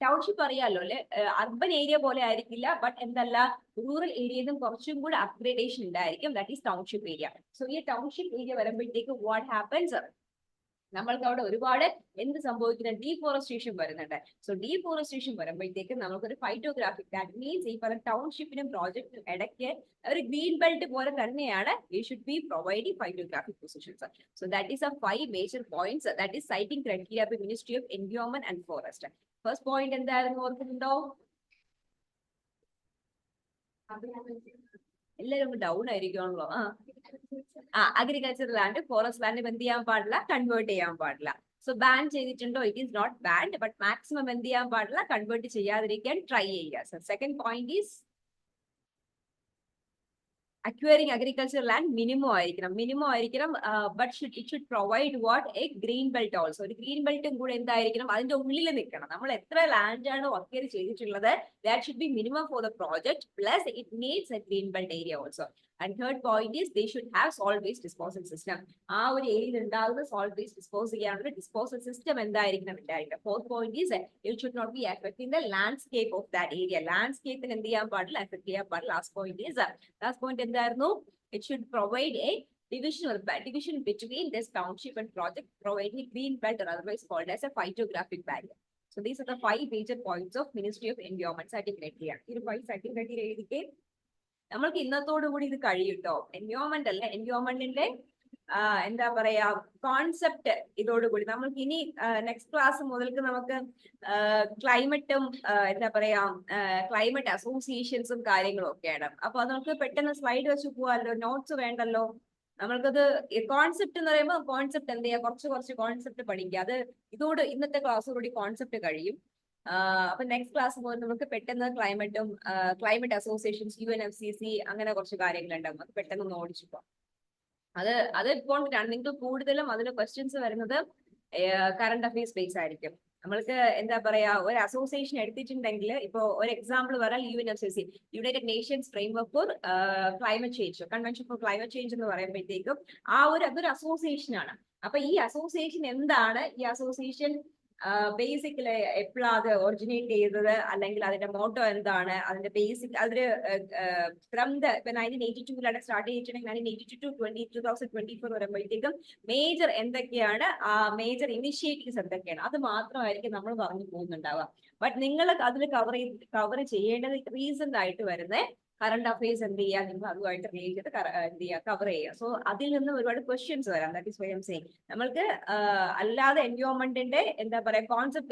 ടൗൺഷിപ്പ് അറിയാലോ അല്ലെ, അർബൻ ഏരിയ പോലെ ആയിരിക്കില്ല, ബട്ട് എന്തല്ല, റൂറൽ ഏരിയയിലും കുറച്ചും കൂടെ അപ്ഗ്രേഡേഷൻ ഉണ്ടായിരിക്കും. That is township area. So ഈ ടൗൺഷിപ്പ് ഏരിയ വരുമ്പോഴത്തേക്കും വാട്ട് ഹാപ്പൻസ്, നമ്മൾക്ക് അവിടെ ഒരുപാട് എന്ത് സംഭവിക്കുന്ന ഡീഫോറസ്റ്റേഷൻ വരുന്നുണ്ട്. സോ ഡീഫോറസ്റ്റേഷൻ വരുമ്പോഴത്തേക്കും നമുക്കൊരു ഫൈറ്റോഗ്രാഫിക്, ദാറ്റ് മീൻസ് ഈ പറഞ്ഞ ടൗൺഷിപ്പിനും പ്രോജക്റ്റിനും ഇടയ്ക്ക് ഒരു ഗ്രീൻ ബെൽറ്റ് പോലെ തന്നെയാണ് we should be providing phytographic positions. So that is 5 major points that is siting criteria of ministry of environment and forest. First point എന്തായിരുന്നു, ഓർക്കുന്നുണ്ടോ? എല്ലാവരും ഡൗൺ ആയിരിക്കുമല്ലോ. അഗ്രികൾച്ചർ ലാൻഡ് ഫോറസ്റ്റ് ലാൻഡ് എന്ത് ചെയ്യാൻ പാടില്ല, കൺവേർട്ട് ചെയ്യാൻ പാടില്ല. സോ ബാൻ ചെയ്തിട്ടുണ്ടോ, it is not banned, but maximum എന്ത് ചെയ്യാൻ പാടില്ല, കൺവേർട്ട് ചെയ്യാതിരിക്കാൻ ട്രൈ ചെയ്യുക. So second point is acquiring agricultural land minimum ആയിരിക്കണം, but it should provide what a green belt also. ഒരു green belt കൂടെ എന്തായിരിക്കണം, അതിന്റെ ഉള്ളിൽ നിൽക്കണം. നമ്മൾ എത്ര ലാൻഡ് ആണ് അക്വയർ ചെയ്തിട്ടുള്ളത്, that should be minimum for the project, plus it needs a green belt area also. And third point is they should have solid waste disposal system. ആ ഒരു ഏരിയയിൽ ഉണ്ടാകുന്ന സോളിഡ് വേസ്റ്റ് ഡിസ്പോസ് ചെയ്യാനുള്ള disposal system എന്തായിരിക്കണം ഉണ്ടായിരിക്കും. Fourth point is it should not be affecting the landscape of that area. ലാൻഡ്സ്കേപ്പിന് എന്ത് ചെയ്യാൻ പാടില്ല, അഫക്ട് ചെയ്യാൻ പാടില്ല. ലാസ്റ്റ് പോയിന്റ് എന്തായിരുന്നു, it should provide a division between this township and project, providing a green belt or otherwise called as a phytographic barrier. So these are the 5 major points of Ministry of Environment Citing criteria. ഈ 5 citing criteria എഴുതിക്കേ. നമ്മൾക്ക് ഇന്നത്തോടു കൂടി ഇത് കഴിയൂട്ടോ. Environment അല്ല, എൻവയോൺമെന്റിന്റെ എന്താ പറയാ concept ഇതോടുകൂടി നമ്മൾക്ക് ഇനി നെക്സ്റ്റ് ക്ലാസ് മുതൽക്ക് നമുക്ക് ക്ലൈമറ്റും എന്താ പറയാ ക്ലൈമറ്റ് അസോസിയേഷൻസും കാര്യങ്ങളും ഒക്കെയാണ്. അപ്പൊ അത് നമുക്ക് പെട്ടെന്ന് സ്ലൈഡ് വെച്ച് പോവാല്ലോ, നോട്ട്സ് വേണ്ടല്ലോ. നമ്മൾക്കത് കോൺസെപ്റ്റ് എന്ന് പറയുമ്പോൾ കോൺസെപ്റ്റ് എന്ത് ചെയ്യാ, കുറച്ച് കോൺസെപ്റ്റ് പഠിക്കുക. അത് ഇന്നത്തെ ക്ലാസ്സോടുകൂടി കോൺസെപ്റ്റ് കഴിയും. അപ്പൊ നെക്സ്റ്റ് ക്ലാസ് മുതൽ നമുക്ക് പെട്ടെന്ന് ക്ലൈമറ്റും ക്ലൈമറ്റ് അസോസിയേഷൻസ് UNFCC അങ്ങനെ കുറച്ച് കാര്യങ്ങളുണ്ടാവും. അത് പെട്ടെന്ന് ഒന്ന് ഓടിച്ചു പോവാം. അത് ഇമ്പോർട്ടന്റ് ആണ്. നിങ്ങൾക്ക് കൂടുതലും അതിന് ക്വസ്റ്റ്യൻസ് വരുന്നത് കറണ്ട് അഫയേഴ്സ് ബേസ് ആയിരിക്കും. നമ്മൾക്ക് എന്താ പറയാ, ഒരു അസോസിയേഷൻ എടുത്തിട്ടുണ്ടെങ്കിൽ ഇപ്പൊ ഒരു എക്സാമ്പിൾ പറയാൻ UNFCCC, United Nations framework four climate change, convention four climate change എന്ന് പറയുമ്പോഴത്തേക്കും അതൊരു അസോസിയേഷൻ ആണ്. അപ്പൊ ഈ അസോസിയേഷൻ എന്താണ്, ഈ അസോസിയേഷൻ ബേസിക്കലി എപ്പോഴാണ് അത് ഒറിജിനേറ്റ് ചെയ്തത്, അല്ലെങ്കിൽ അതിന്റെ മോട്ടോ എന്താണ്, അതിന്റെ ബേസിക് അതിന് ഫ്രം ദ ഇപ്പൊ 1982 സ്റ്റാർട്ട് ചെയ്തിട്ടുണ്ടെങ്കിൽ 1982 to 2024 വരുമ്പോഴത്തേക്കും മേജർ എന്തൊക്കെയാണ്, മേജർ ഇനിഷ്യേറ്റീവ്സ് എന്തൊക്കെയാണ്, അത് മാത്രമായിരിക്കും നമ്മൾ പറഞ്ഞു പോകുന്നുണ്ടാവുക. ബട്ട് നിങ്ങൾ അതിൽ കവർ ചെയ്യേണ്ടത് റീസെന്റ് ആയിട്ട് വരുന്ന കറണ്ട് അഫയേഴ്സ് എന്ത് ചെയ്യുക, നിങ്ങൾ അതുമായിട്ട് റിലേറ്റ് ചെയ്ത് എന്ത് ചെയ്യുക, കവർ ചെയ്യുക. സോ അതിൽ നിന്ന് ഒരുപാട് ക്വസ്റ്റ്യൻസ് വരാം. That is why I'm saying നമ്മൾക്ക് അല്ലാതെ എൻവയോൺമെന്റിന്റെ എന്താ പറയാ കോൺസെപ്റ്റ്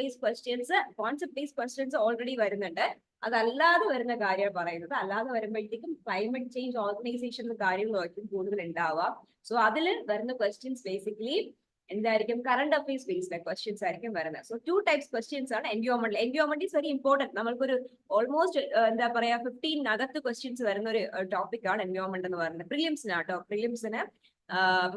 ബേസ്ഡ് ക്വസ്റ്റ്യൻസ് ഓൾറെഡി വരുന്നുണ്ട്. അതല്ലാതെ വരുന്ന കാര്യം പറയുന്നത്, അല്ലാതെ വരുമ്പോഴത്തേക്കും ക്ലൈമറ്റ് ചേഞ്ച് ഓർഗനൈസേഷൻ കാര്യങ്ങളായിരിക്കും കൂടുതൽ ഉണ്ടാവുക. സോ അതിൽ വരുന്ന ക്വസ്റ്റ്യൻസ് ബേസിക്കലി എന്തായിരിക്കും, കറണ്ട് അഫയേഴ്സ് ബേസ്ഡ് ക്വസ്റ്റ്യൻസ് ആയിരിക്കും വരുന്നത്. സോ 2 types ക്വസ്റ്റ്യൻസ് ആണ് environment. Environment is very important. നമ്മൾക്കൊരു ഓൾമോസ്റ്റ് എന്താ പറയാ 15 ക്വസ്റ്റ്യൻസ് വരുന്ന ഒരു ടോപ്പിക് ആണ് എൻവയോൺമെന്റ് എന്ന് പറയുന്നത്. പ്രിലിംസിനാട്ടോ, പ്രിലിംസിന്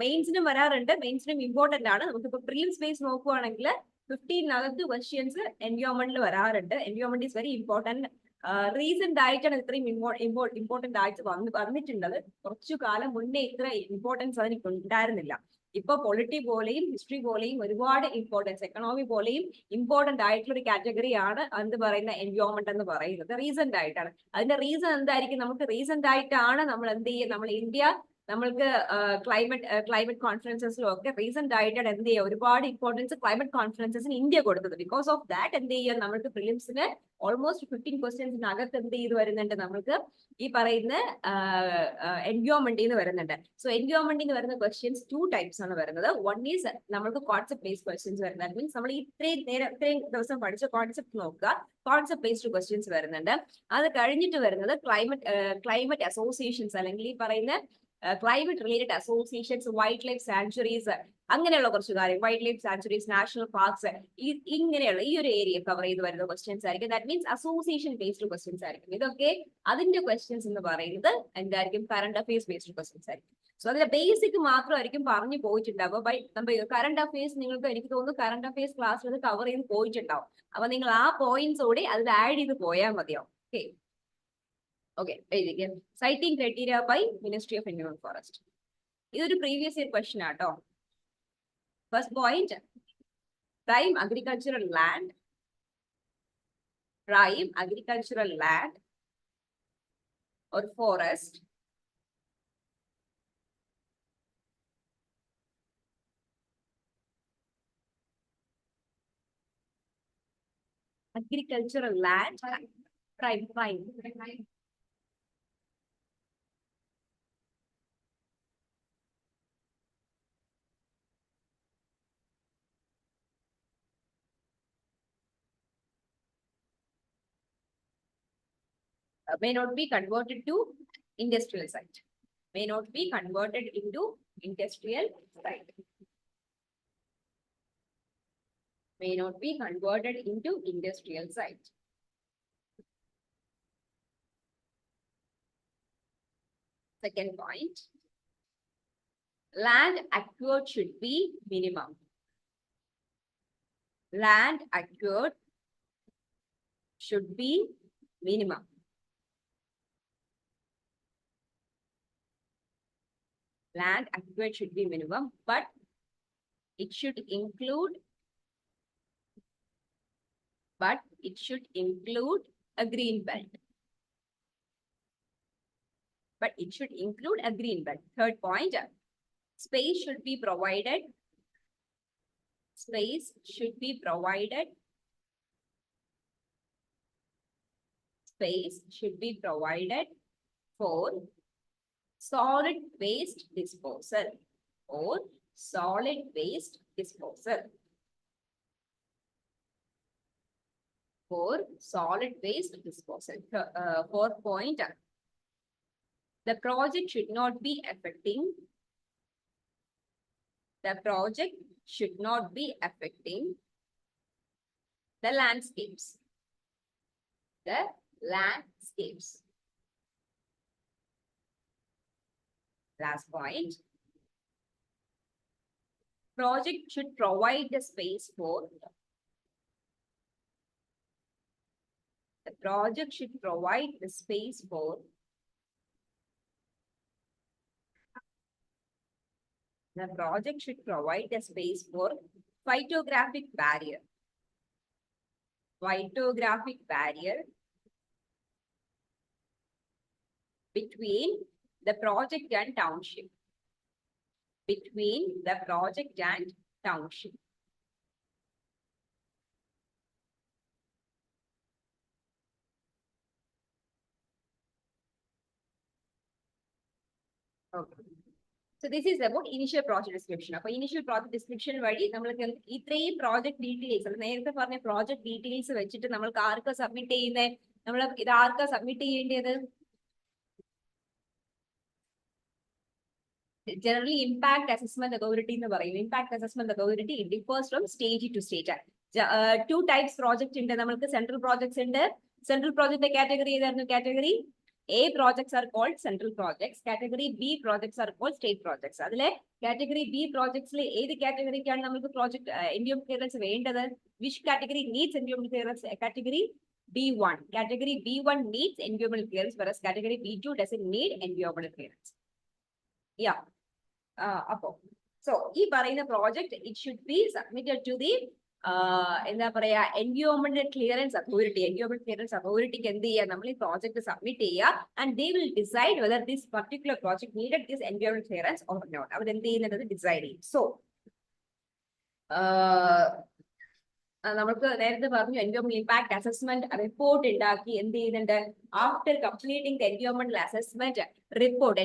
മെയിൻസിനും വരാറുണ്ട്, മെയിൻസിനും ഇമ്പോർട്ടന്റ് ആണ്. നമുക്കിപ്പോ പ്രിലിംസ് ബേസ് നോക്കുവാണെങ്കിൽ 15 ക്വസ്റ്റ്യൻസ് എൻവയോൺമെന്റിൽ വരാറുണ്ട്. Environment is very important. Recent ആയിട്ടാണ് ഇത്രയും ഇമ്പോർട്ടന്റ് ആയിട്ട് വന്നിട്ടുള്ളത്. കുറച്ചു കാലം മുന്നേ ഇത്ര ഇമ്പോർട്ടൻസ് അതിന് ഉണ്ടായിരുന്നില്ല. ഇപ്പൊ പൊളിറ്റി പോലെയും ഹിസ്റ്ററി പോലെയും ഒരുപാട് ഇമ്പോർട്ടൻസ്, എക്കണോമി പോലെയും ഇമ്പോർട്ടന്റ് ആയിട്ടുള്ള ഒരു കാറ്റഗറിയാണ് എന്ത് പറയുന്ന എൻവയോൺമെന്റ് എന്ന് പറയുന്നത്. റീസെന്റ് ആയിട്ടാണ്. അതിന്റെ റീസൺ എന്തായിരിക്കും, നമുക്ക് റീസെന്റ് ആയിട്ടാണ് നമ്മൾ എന്ത് ചെയ്യുക, നമ്മൾ ഇന്ത്യ നമ്മൾക്ക് ക്ലൈമറ്റ് കോൺഫറൻസസിലും ഒക്കെ റീസെന്റ് ആയിട്ടാണ് എന്ത് ചെയ്യുക, ഒരുപാട് ഇമ്പോർട്ടൻസ് ക്ലൈമറ്റ് കോൺഫറൻസസിന് ഇന്ത്യ കൊടുത്തത്. ബിക്കോസ് ഓഫ് ദാറ്റ് എന്ത് ചെയ്യുക, നമുക്ക് പ്രിലിംസിന് ഓൾമോസ്റ്റ് 15 ക്വസ്റ്റ്യൻസിനകത്ത് എന്ത് ചെയ്ത് വരുന്നുണ്ട്, നമുക്ക് ഈ പറയുന്ന എൻവയോൺമെന്റിൽ നിന്ന് വരുന്നുണ്ട്. സോ എൻവയോൺമെന്റിൽ നിന്ന് വരുന്ന ക്വസ്റ്റ്യൻസ് 2 types ആണ് വരുന്നത്. വൺ ഈസ് നമുക്ക് കോൺസെപ്റ്റ് ബേസ്ഡ് ക്വസ്റ്റ്യൻസ് വരുന്നത്. മീൻസ് നമ്മൾ ഇത്രയും ദിവസം പഠിച്ച കോൺസെപ്റ്റ് നോക്കുക, കോൺസെപ്റ്റ് ബേസ്ഡ് ക്വസ്റ്റ്യൻസ് വരുന്നുണ്ട്. അത് കഴിഞ്ഞിട്ട് വരുന്നത് ക്ലൈമറ്റ് അസോസിയേഷൻസ്, അല്ലെങ്കിൽ ഈ പറയുന്ന climate related associations, wild life sanctuaries, അങ്ങനെയുള്ള കുറച്ച് കാര്യം, wild life sanctuaries, national parks, ഇങ്ങനെയുള്ള ഈ ഒരു ഏരിയ കവർ ചെയ്ത് വരുന്ന ക്വസ്റ്റ്യൻസ് ആയിരിക്കും. That means association based questions ആയിരിക്കും. ഇതൊക്കെ അതിന്റെ ക്വസ്റ്റ്യൻസ് എന്ന് പറയുന്നത് എന്തായിരിക്കും, കറണ്ട് അഫയേഴ്സ് ബേസ്ഡ് ക്വസ്റ്റ്യൻസ് ആയിരിക്കും. സോ അതിന്റെ ബേസിക് മാത്രമായിരിക്കും പറഞ്ഞു പോയിട്ടുണ്ടാവും. നമ്മൾ കറണ്ട് അഫയേഴ്സ് നിങ്ങൾക്ക്, എനിക്ക് തോന്നുന്നു കറണ്ട് അഫയേഴ്സ് ക്ലാസ്സിൽ കവർ ചെയ്ത് പോയിട്ടുണ്ടാവും. അപ്പൊ നിങ്ങൾ ആ പോയിന്റ്സ് കൂടി അതിൽ ആഡ് ചെയ്ത് പോയാൽ മതിയാവും. Okay, siting criteria by ministry of environment forest. ഇതൊരു പ്രീവിയസ് ഇയർ ക്വസ്റ്റ്യൻ ആട്ടോ. First point, prime agricultural land or forest agricultural land, prime may not be converted to industrial site. May not be converted into industrial site. May not be converted into industrial site. Second point, land acquired should be minimum. Land acquired should be minimum. Land acquired should be minimum, but it should include a green belt. Third point, space should be provided. For solid waste disposal. Fourth point, the project should not be affecting the landscapes. Last point, project should provide the space for the project should provide the space for the project should provide a space for phytographic barrier. Phytographic barrier between the project and township. Between the project and township. Okay. So this is about initial project description. So initial project description വഴി നമ്മൾക്ക് ഇത്രയും project details നേരത്തെ പറഞ്ഞ project details വെച്ചിട്ട് നമ്മൾക്ക് ആർക്കാ submit ചെയ്യുന്നത്? നമ്മൾ ഇത് ആർക്കാ submit ചെയ്യേണ്ടത്? Generally impact assessment authority എന്ന് പറയും. Impact assessment authority it differs from stage to stage. Two types project ഉണ്ട്. നമ്മൾക്ക് central projects ഉണ്ട്. Central project category ഏതായിരുന്നു? Category A projects are called central projects. Category B projects are called state projects. അതിലെ category B projects ലെ ഏത് കാറ്റഗറിക്കാണ് നമുക്ക് project endowment clearance വേണ്ടത്? Which category needs endowment clearance? Category B1. Category B1 needs endowment clearance, whereas category B2 doesn't need endowment clearance. Yeah. So ഈ പറയുന്ന project it should be submitted to the എന്താ പറയാ environmental clearance authority. Environmental clearance authority ക്ക് എന്ത് ചെയ്യാം? നമ്മൾ ഈ project submit ചെയ്യുക and they will decide whether this particular project needed this environmental clearance or not. അവർ എന്ത് ചെയ്യുന്നത് decide ചെയ്യും. So നമുക്ക് നേരത്തെ പറഞ്ഞു environmental impact assessment report ഉണ്ടാക്കി എന്ത് ചെയ്യുന്നുണ്ട്? After completing the environmental assessment report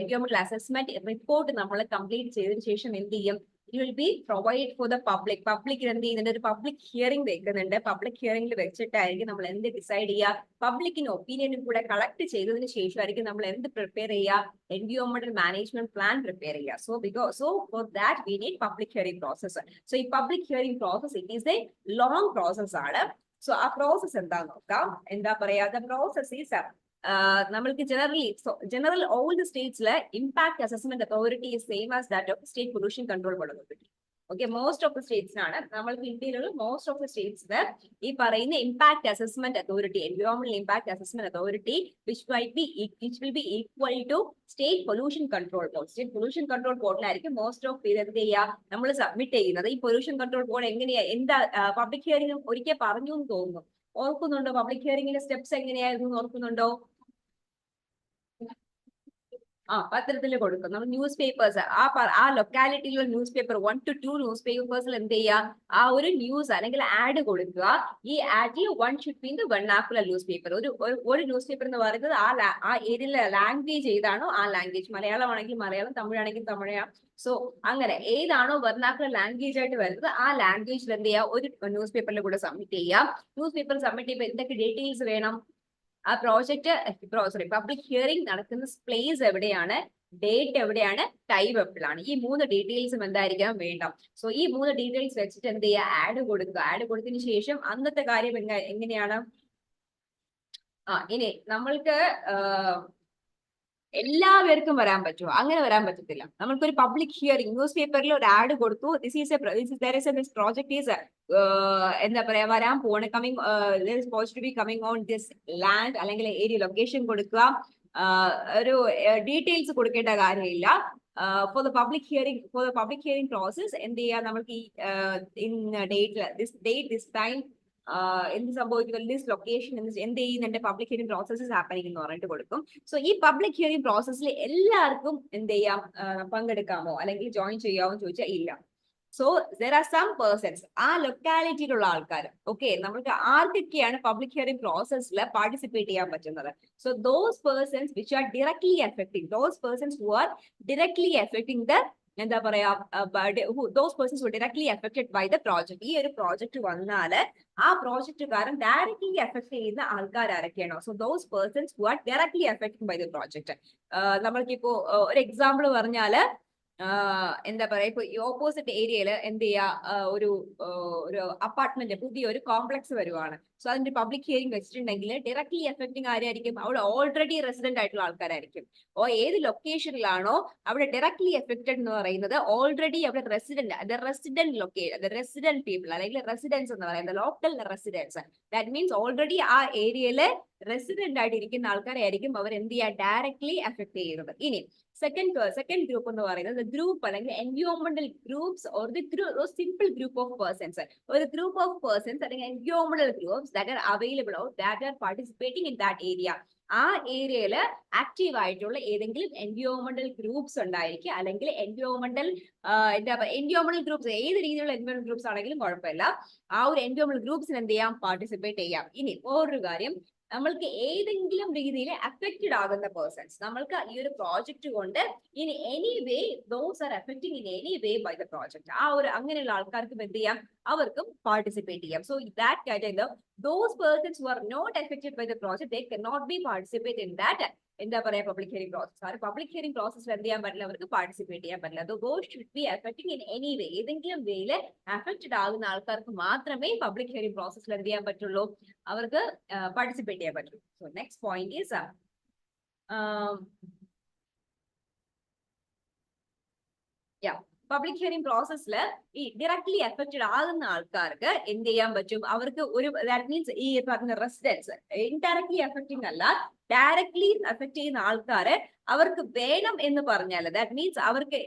report നമ്മൾ complete ചെയ്തതിനു ശേഷം എന്ത് ചെയ്യും? It will be provided for the public. Public എന്ത് ചെയ്യുന്നുണ്ട്? ഒരു public hearing വെക്കുന്നുണ്ട്. Public hearing വെച്ചിട്ടായിരിക്കും നമ്മൾ എന്ത് ഡിസൈഡ് ചെയ്യുക? പബ്ലിക്കിന്റെ ഒപ്പീനിയനും കൂടെ കളക്ട് ചെയ്തതിനു ശേഷമായിരിക്കും നമ്മൾ എന്ത് പ്രിപ്പയർ ചെയ്യുക? എൻവയോൺമെന്റൽ മാനേജ്മെന്റ് പ്ലാൻ പ്രിപ്പയർ ചെയ്യുക. So for that we need public hearing process. So ഈ public hearing process it is a long process ആണ്. So ആ പ്രോസസ് എന്താന്ന് നോക്കാം. എന്താ പറയാ? The process is നമ്മൾക്ക് general all the states impact assessment authority is same as that of state pollution control board authority. Okay, most of the states ആണ് നമ്മൾക്ക് ഇന്ത്യയിലുള്ള most of the states ഈ പറയുന്ന impact assessment authority, environmental impact assessment authority which will be equal to state pollution control board. State pollution control boardലായിരിക്കും most of ഇത് എന്ത് ചെയ്യുക? നമ്മൾ submit ചെയ്യുന്നത്. ഈ pollution control board എങ്ങനെയാ എന്താ പബ്ലിക് ഹിയറിംഗ് ഒരിക്കൽ പറഞ്ഞു എന്ന് തോന്നുന്നു. ഓർക്കുന്നുണ്ടോ? പബ്ലിക് ഹിയറിംഗിന്റെ സ്റ്റെപ്സ് എങ്ങനെയായിരുന്നു ഓർക്കുന്നുണ്ടോ? പത്രത്തിൽ കൊടുക്കും. നമ്മൾ ന്യൂസ് പേപ്പേഴ്സ് ആ ലൊക്കാലിറ്റിയിലുള്ള ന്യൂസ് പേപ്പർ 1 to 2 ന്യൂസ് പേപ്പേഴ്സിൽ എന്ത് ചെയ്യുക? ആ ഒരു ന്യൂസ് അല്ലെങ്കിൽ ആഡ് കൊടുക്കുക. ഈ ആഡിൽ 1 should be in the vernacular news paper. ഒരു ന്യൂസ് പേപ്പർ എന്ന് പറയുന്നത് ആ ഏരിയയിലെ ലാംഗ്വേജ് ഏതാണോ ആ ലാംഗ്വേജ്, മലയാളം ആണെങ്കിൽ മലയാളം, തമിഴാണെങ്കിൽ തമിഴ്. സോ അങ്ങനെ ഏതാണോ വെർനാക്കുലർ ലാംഗ്വേജ് ആയിട്ട് വരുന്നത് ആ ലാംഗ്വേജിൽ എന്ത് ചെയ്യുക? ഒരു ന്യൂസ് പേപ്പറിൽ കൂടെ സബ്മിറ്റ് ചെയ്യാം. ന്യൂസ് പേപ്പർ സബ്മിറ്റ് ചെയ്യുമ്പോൾ എന്തൊക്കെ ഡീറ്റെയിൽസ് വേണം? ആ പ്രോജക്റ്റ് പബ്ലിക് ഹിയറിംഗ് നടക്കുന്ന പ്ലേസ് എവിടെയാണ്, ഡേറ്റ് എവിടെയാണ്, ടൈം എപ്പോഴാണ്, ഈ 3 ഡീറ്റെയിൽസും എന്തായിരിക്കാം വേണ്ട. സോ ഈ 3 ഡീറ്റെയിൽസ് വെച്ചിട്ട് എന്ത് ചെയ്യുക? ആഡ് കൊടുക്കുക. ആഡ് കൊടുത്തതിന് ശേഷം അന്നത്തെ കാര്യം എങ്ങനെയാണ്? ഇനി നമ്മൾക്ക് എല്ലാവർക്കും വരാൻ പറ്റുമോ? അങ്ങനെ വരാൻ പറ്റത്തില്ല. നമ്മൾക്കൊരു പബ്ലിക് ഹിയറിംഗ് ന്യൂസ് പേപ്പറിൽ ഒരു ആഡ് കൊടുത്തു. ദിസ് പ്രോജക്ട് ഈസ് എന്താ പറയാ വരാൻ പോണ കമ്മിങ് ഓൺ ദിസ് ലാൻഡ് അല്ലെങ്കിൽ ഏരിയ ലൊക്കേഷൻ കൊടുക്കുക. ഒരു ഡീറ്റെയിൽസ് കൊടുക്കേണ്ട കാര്യമില്ല. For the public hearing process എന്ത് ചെയ്യാം? നമുക്ക് ഈ ഇൻ ദിസ് ടൈം എന്ത് സംഭവിക്കുന്നു, ദിസ് ലൊക്കേഷൻ എന്ത് ചെയ്യുന്നുണ്ട്, പബ്ലിക് ഹിയറിംഗ് പ്രോസസ് ഹാപ്പനിങ് എന്ന് പറഞ്ഞിട്ട് കൊടുക്കും. സോ ഈ പബ്ലിക് ഹിയറിംഗ് പ്രോസസ്സിൽ എല്ലാവർക്കും എന്ത് ചെയ്യാം? പങ്കെടുക്കാമോ അല്ലെങ്കിൽ ജോയിൻ ചെയ്യാമോ എന്ന് ചോദിച്ചാൽ ഇല്ല. So there are some persons, ആ ലൊക്കാലിറ്റിയിലുള്ള ആൾക്കാർ. ഓക്കെ, നമുക്ക് ആർക്കൊക്കെയാണ് പബ്ലിക് ഹിയറിംഗ് പ്രോസസ്സിൽ പാർട്ടിസിപ്പേറ്റ് ചെയ്യാൻ പറ്റുന്നത്? So those persons which are directly effecting the എന്താ പറയാ those persons were directly affected by the project. ഈ ഒരു പ്രോജക്റ്റ് വന്നാൽ ആ പ്രോജക്റ്റുകാരൻ ഡയറക്ട്ലി എഫക്ട് ചെയ്യുന്ന ആൾക്കാർ ആരൊക്കെയാണോ? So those persons who are directly affected by the project. നമ്മൾക്കിപ്പോ ഒരു എക്സാമ്പിൾ പറഞ്ഞാല് എന്താ പറയാ, ഇപ്പൊ ഈ ഓപ്പോസിറ്റ് ഏരിയയിൽ എന്ത് ചെയ്യാ, ഒരു ഒരു അപ്പാർട്ട്മെന്റ് പുതിയൊരു കോംപ്ലക്സ് വരുവാണ്. സോ അതിന്റെ പബ്ലിക് ഹിയറിംഗ് വെച്ചിട്ടുണ്ടെങ്കിൽ ഡയറക്ട്ലി എഫക്ടിങ് ആരായിരിക്കും? അവിടെ ഓൾറെഡി റെസിഡന്റ് ആയിട്ടുള്ള ആൾക്കാരായിരിക്കും. ഓ ഏത് ലൊക്കേഷനിലാണോ അവിടെ ഡയറക്ട്ലി എഫക്റ്റഡ് എന്ന് പറയുന്നത് ഓൾറെഡി അവിടെ റെസിഡന്റ് പീപ്പിൾ അല്ലെങ്കിൽ റെസിഡൻസ് എന്ന് പറയുന്നത് local residence. That means already ആ ഏരിയയില് റെസിഡന്റ് ആയിട്ട് ഇരിക്കുന്ന ആൾക്കാരായിരിക്കും അവർ എന്ത് ചെയ്യുക, ഡയറക്ട്ലി എഫക്ട് ചെയ്യുന്നത്. ഇനി സെക്കൻഡ് ഗ്രൂപ്പ് എന്ന് പറയുന്നത് ഗ്രൂപ്പ് അല്ലെങ്കിൽ എൻവയോൺമെന്റൽ groups or the simple group of persons. ഒരു ഗ്രൂപ്പ് ഓഫ് പേഴ്സൺസ് അല്ലെങ്കിൽ എൻവയോൺമെന്റൽ groups that are available or that are participating in that area. ആ ഏരിയയിൽ ആക്റ്റീവ് ആയിട്ടുള്ള ഏതെങ്കിലും എൻവയോൺമെന്റൽ ഗ്രൂപ്പ്സ് ഉണ്ടായിരിക്കും, അല്ലെങ്കിൽ എൻവയോൺമെന്റൽ എന്താ പറയുക, എൻവയോൺമെന്റൽ ഗ്രൂപ്പ്സ് ഏത് രീതിയിലുള്ള എൻവയോൺമെന്റൽ ഗ്രൂപ്പ്സ് ആണെങ്കിലും കുഴപ്പമില്ല, ആ ഒരു എൻവയോൺമെന്റൽ ഗ്രൂപ്പ്സിന് എന്ത് ചെയ്യാം, പാർട്ടിസിപ്പേറ്റ് ചെയ്യാം. ഇനി വേറൊരു കാര്യം, നമ്മൾക്ക് ഏതെങ്കിലും രീതിയിൽ അഫക്റ്റഡ് ആകുന്ന പേഴ്സൺസ് നമ്മൾക്ക് ഈ ഒരു പ്രോജക്റ്റ് കൊണ്ട് in any way those are affecting in any way by the project, ആ ഒരു അങ്ങനെയുള്ള ആൾക്കാർക്കും എന്ത് ചെയ്യാം, അവർക്കും പാർട്ടിസിപ്പേറ്റ് ചെയ്യാം. So that category those persons who are not affected by the project, they cannot be participate in that എന്താ പറയാ പബ്ലിക് ഹിയറിംഗ് പ്രോസസ്. ആ പബ്ലിക് ഹിയറിംഗ് പ്രോസസ്സിൽ എന്ത് ചെയ്യാൻ പറ്റില്ല, അവർക്ക് പാർട്ടിസിപ്പേറ്റ് ചെയ്യാൻ പറ്റില്ല. Those should be affecting in any വേ, ഏതെങ്കിലും വേയിൽ അഫക്റ്റഡ് ആകുന്ന ആൾക്കാർക്ക് മാത്രമേ പബ്ലിക് ഹിയറിംഗ് പ്രോസസ്സിൽ എന്ത് ചെയ്യാൻ പറ്റുള്ളൂ, അവർക്ക് പാർട്ടിസിപ്പേറ്റ് ചെയ്യാൻ പറ്റുള്ളൂ. So next point is public hearing പ്രോസസ്സിൽ ഈ ഡയറക്ട്ലി എഫക്റ്റഡ് ആകുന്ന ആൾക്കാർക്ക് എന്ത് ചെയ്യാൻ പറ്റും, അവർക്ക് ഒരു ദാറ്റ് മീൻസ് ഈ പറഞ്ഞ റെസിഡൻസ് ഇൻഡയറക്ട്ലി എഫക്റ്റിംഗ് അല്ല, ഡയറക്ട്ലി എഫക്ട് ചെയ്യുന്ന ആൾക്കാര് അവർക്ക് വേണം എന്ന് പറഞ്ഞാൽ ദാറ്റ് മീൻസ് അവർക്ക്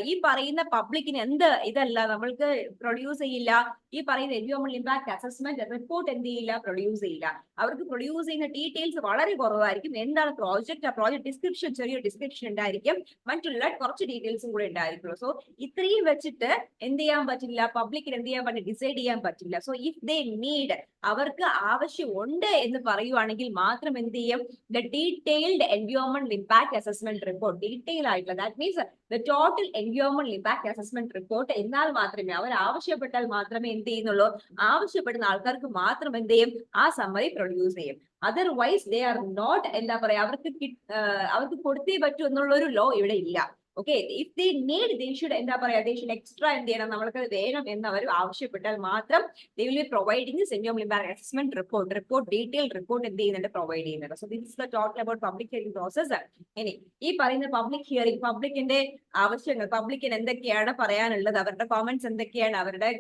ഈ പറയുന്ന പബ്ലിക്കിന് എന്ത് ഇതല്ല നമ്മൾക്ക് പ്രൊഡ്യൂസ് ചെയ്യില്ല, ഈ പറയുന്ന എൻവയോൺമെന്റൽ ഇമ്പാക്ട് അസസ്മെന്റ് റിപ്പോർട്ട് എന്ത് ചെയ്യില്ല, പ്രൊഡ്യൂസ് ചെയ്യില്ല. അവർക്ക് പ്രൊഡ്യൂസ് ചെയ്യുന്ന ഡീറ്റെയിൽസ് വളരെ കുറവായിരിക്കും. എന്താണ് പ്രോജക്റ്റ്, ആ പ്രോജക്ട് ഡിസ്ക്രിപ്ഷൻ, ചെറിയൊരു ഡിസ്ക്രിപ്ഷൻ ഉണ്ടായിരിക്കും, മറ്റുള്ള കുറച്ച് ഡീറ്റെയിൽസും കൂടെ ഉണ്ടായിരിക്കുള്ളൂ. സോ ഇത്രയും വെച്ചിട്ട് എന്ത് ചെയ്യാൻ പറ്റില്ല, പബ്ലിക്കിന് എന്ത് ചെയ്യാൻ പറ്റില്ല, ഡിസൈഡ് ചെയ്യാൻ പറ്റില്ല. സോ ഇഫ് ദേ നീഡ്, അവർക്ക് ആവശ്യമുണ്ട് എന്ന് പറയുവാണെങ്കിൽ മാത്രം എന്ത് ചെയ്യും, the detailed environmental impact assessment report, detail ആയിട്ടുള്ള that means the total environmental impact assessment report എന്നാൽ മാത്രമേ, അവർ ആവശ്യപ്പെട്ടാൽ മാത്രമേ എന്ത് ചെയ്യുന്നുള്ളൂ, ആവശ്യപ്പെടുന്ന ആൾക്കാർക്ക് മാത്രം എന്ത് ചെയ്യും, ആ സമ്മറി പ്രൊഡ്യൂസ് ചെയ്യും. അതർവൈസ് ദേ ആർ നോട്ട്, എന്താ പറയാ, അവർക്ക് കൊടുത്തേ പറ്റൂ എന്നുള്ള ഒരു ലോ ഇവിടെ ഇല്ല. Okay, if they need they should എന്താ പറയാ, ദേ ഷുഡ് എക്സ്ട്രാ എന്ത് ചെയ്യണം, നമ്മൾക്ക് വേണം എന്ന് അവർ ആവശ്യപ്പെട്ടാൽ മാത്രം they will be providing this environmental impact assessment report detailed report എന്ത് ചെയ്യുന്നുണ്ട്, പ്രൊവൈഡ് ചെയ്യുന്നുണ്ട്. So this is the total about public hearing process. ഇനി ഈ പറയുന്ന പബ്ലിക് ഹിയറിംഗ്, പബ്ലിക്കിന്റെ ആവശ്യങ്ങൾ, പബ്ലിക്കിന് എന്തൊക്കെയാണ് പറയാനുള്ളത്, അവരുടെ കോമന്റ്സ് എന്തൊക്കെയാണ്, അവരുടെ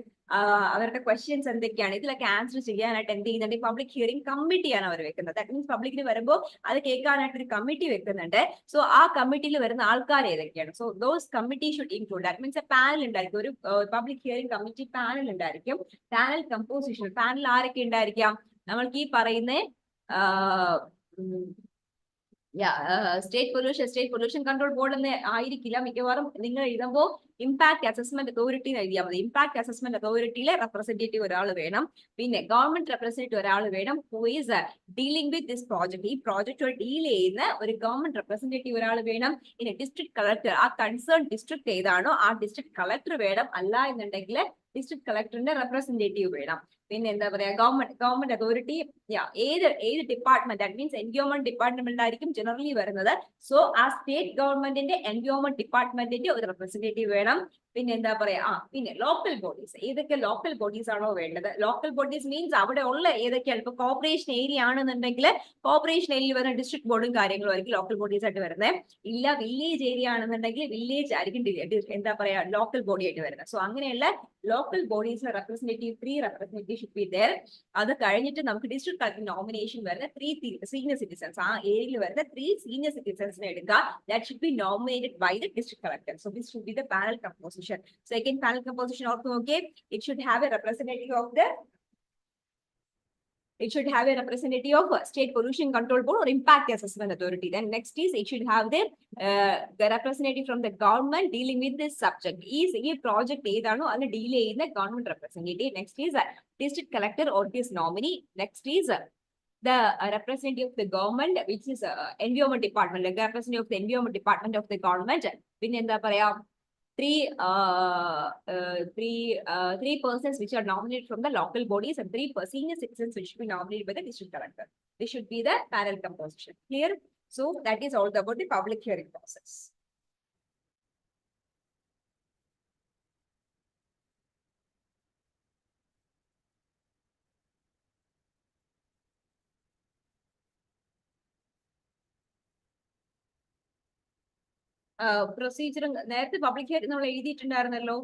ക്വസ്റ്റ്യൻസ് എന്തൊക്കെയാണ്, ഇതിലൊക്കെ ആൻസർ ചെയ്യാനായിട്ട് എന്ത് ചെയ്യുന്നുണ്ട്, പബ്ലിക് ഹിയറിംഗ് കമ്മിറ്റിയാണ് അവർ വെക്കുന്നത്. ദാറ്റ് മീൻസ് പബ്ലിക്കിന് വരുമ്പോൾ അത് കേൾക്കാനായിട്ട് ഒരു കമ്മിറ്റി വെക്കുന്നുണ്ട്. സോ ആ കമ്മിറ്റിയിൽ വരുന്ന ആൾക്കാർ ഏതൊക്കെയാണ്, so those committee should include, that means A panel ഉണ്ടായിരിക്കും, ഒരു പബ്ലിക് ഹിയറിംഗ് കമ്മിറ്റി പാനൽ ഉണ്ടായിരിക്കും. പാനൽ കമ്പോസിഷൻ, പാനൽ ആരൊക്കെ ഉണ്ടായിരിക്കാം, നമ്മൾക്ക് ഈ പറയുന്ന സ്റ്റേറ്റ് പൊല്യൂഷൻ കൺട്രോൾ ബോർഡ് എന്ന് ആയിരിക്കില്ല, മിക്കവാറും നിങ്ങൾ എഴുതുമ്പോൾ ഇമ്പാക്ട് അസസ്മെന്റ് അതോറിറ്റി എഴുതിയാൽ മതി. ഇമ്പാക്ട് അസസ്മെന്റ് അതോറിറ്റിയിലെ റെപ്രസെന്റേറ്റീവ് ഒരാൾ വേണം, പിന്നെ ഗവൺമെന്റ് റെപ്രസെന്റേറ്റീവ് ഒരാൾ വേണം, who is dealing with this project, ഈ പ്രോജക്റ്റ് ഡീൽ ചെയ്യുന്ന ഒരു ഗവൺമെന്റ് റെപ്രസെന്റേറ്റീവ് ഒരാൾ വേണം. ഇനി ഡിസ്ട്രിക്ട് കളക്ടർ, ആ കൺസേൺ ഡിസ്ട്രിക്ട് ഏതാണോ ആ ഡിസ്ട്രിക്ട് കളക്ടർ വേണം, അല്ല എന്നുണ്ടെങ്കിൽ ഡിസ്ട്രിക്ട് കളക്ടറിന്റെ റെപ്രസെന്റേറ്റീവ് വേണം. പിന്നെ എന്താ പറയാ, ഗവൺമെന്റ് അതോറിറ്റി, ഏത് department, that means environment department ആയിരിക്കും ജനറലി വരുന്നത്. സോ ആ സ്റ്റേറ്റ് ഗവൺമെന്റിന്റെ എൻവയോൺമെന്റ് ഡിപ്പാർട്ട്മെന്റിന്റെ ഒരു റെപ്രസെന്റേറ്റീവ് വേണം. പിന്നെ എന്താ പറയാ, പിന്നെ ലോക്കൽ ബോഡീസ്, ഏതൊക്കെ ലോക്കൽ ബോഡീസ് ആണോ വേണ്ടത്, ലോക്കൽ ബോഡീസ് മീൻസ് അവിടെ ഉള്ള ഏതൊക്കെയാണ്, ഇപ്പൊ കോർപ്പറേഷൻ ഏരിയ ആണെന്നുണ്ടെങ്കിൽ കോർപ്പറേഷൻ ഏരിയയിൽ വരുന്ന ഡിസ്ട്രിക്ട് ബോർഡും കാര്യങ്ങളും ആയിരിക്കും ലോക്കൽ ബോഡീസ് ആയിട്ട് വരുന്നത്. ഇല്ല വില്ലേജ് ഏരിയ ആണെന്നുണ്ടെങ്കിൽ വില്ലേജ് ആയിരിക്കും എന്താ പറയാ ലോക്കൽ ബോഡി ആയിട്ട് വരുന്നത്. സോ അങ്ങനെയുള്ള ലോക്കൽ ബോഡീസിലെ representative 3 representative should be there. അത് കഴിഞ്ഞിട്ട് നമുക്ക് ഡിസ്ട്രിക്ട് കളക്ടർ നോമിനേഷൻ വരുന്ന 3 സീനിയർ സിറ്റിസൺസ്, ആ ഏരിയയിൽ വരുന്ന 3 സീനിയർ സിറ്റിസൺസിനെ എടുക്കുക. That should be nominated by the district collector. So this should be the panel composition. Second panel composition ഓർത്ത് നോക്കിയേ, it should have a representative of state pollution control board or impact assessment authority. Then next is it should have the representative from the government dealing with this subject. Is project ഏതാണോ അത് deal ചെയ്യുന്ന government representative. Next is district collector or his nominee. Next is the representative of the government, which is environment department, like representative of the environment department of the government. പിന്നെ എന്താ പറയാ, three persons which are nominated from the local bodies and 3 senior citizens which should be nominated by the district collector. This should be the panel composition. Clear? So that is all about the public hearing process. പ്രൊസീജിയറും നേരത്തെ public hearing നമ്മൾ എഴുതിയിട്ടുണ്ടായിരുന്നല്ലോ.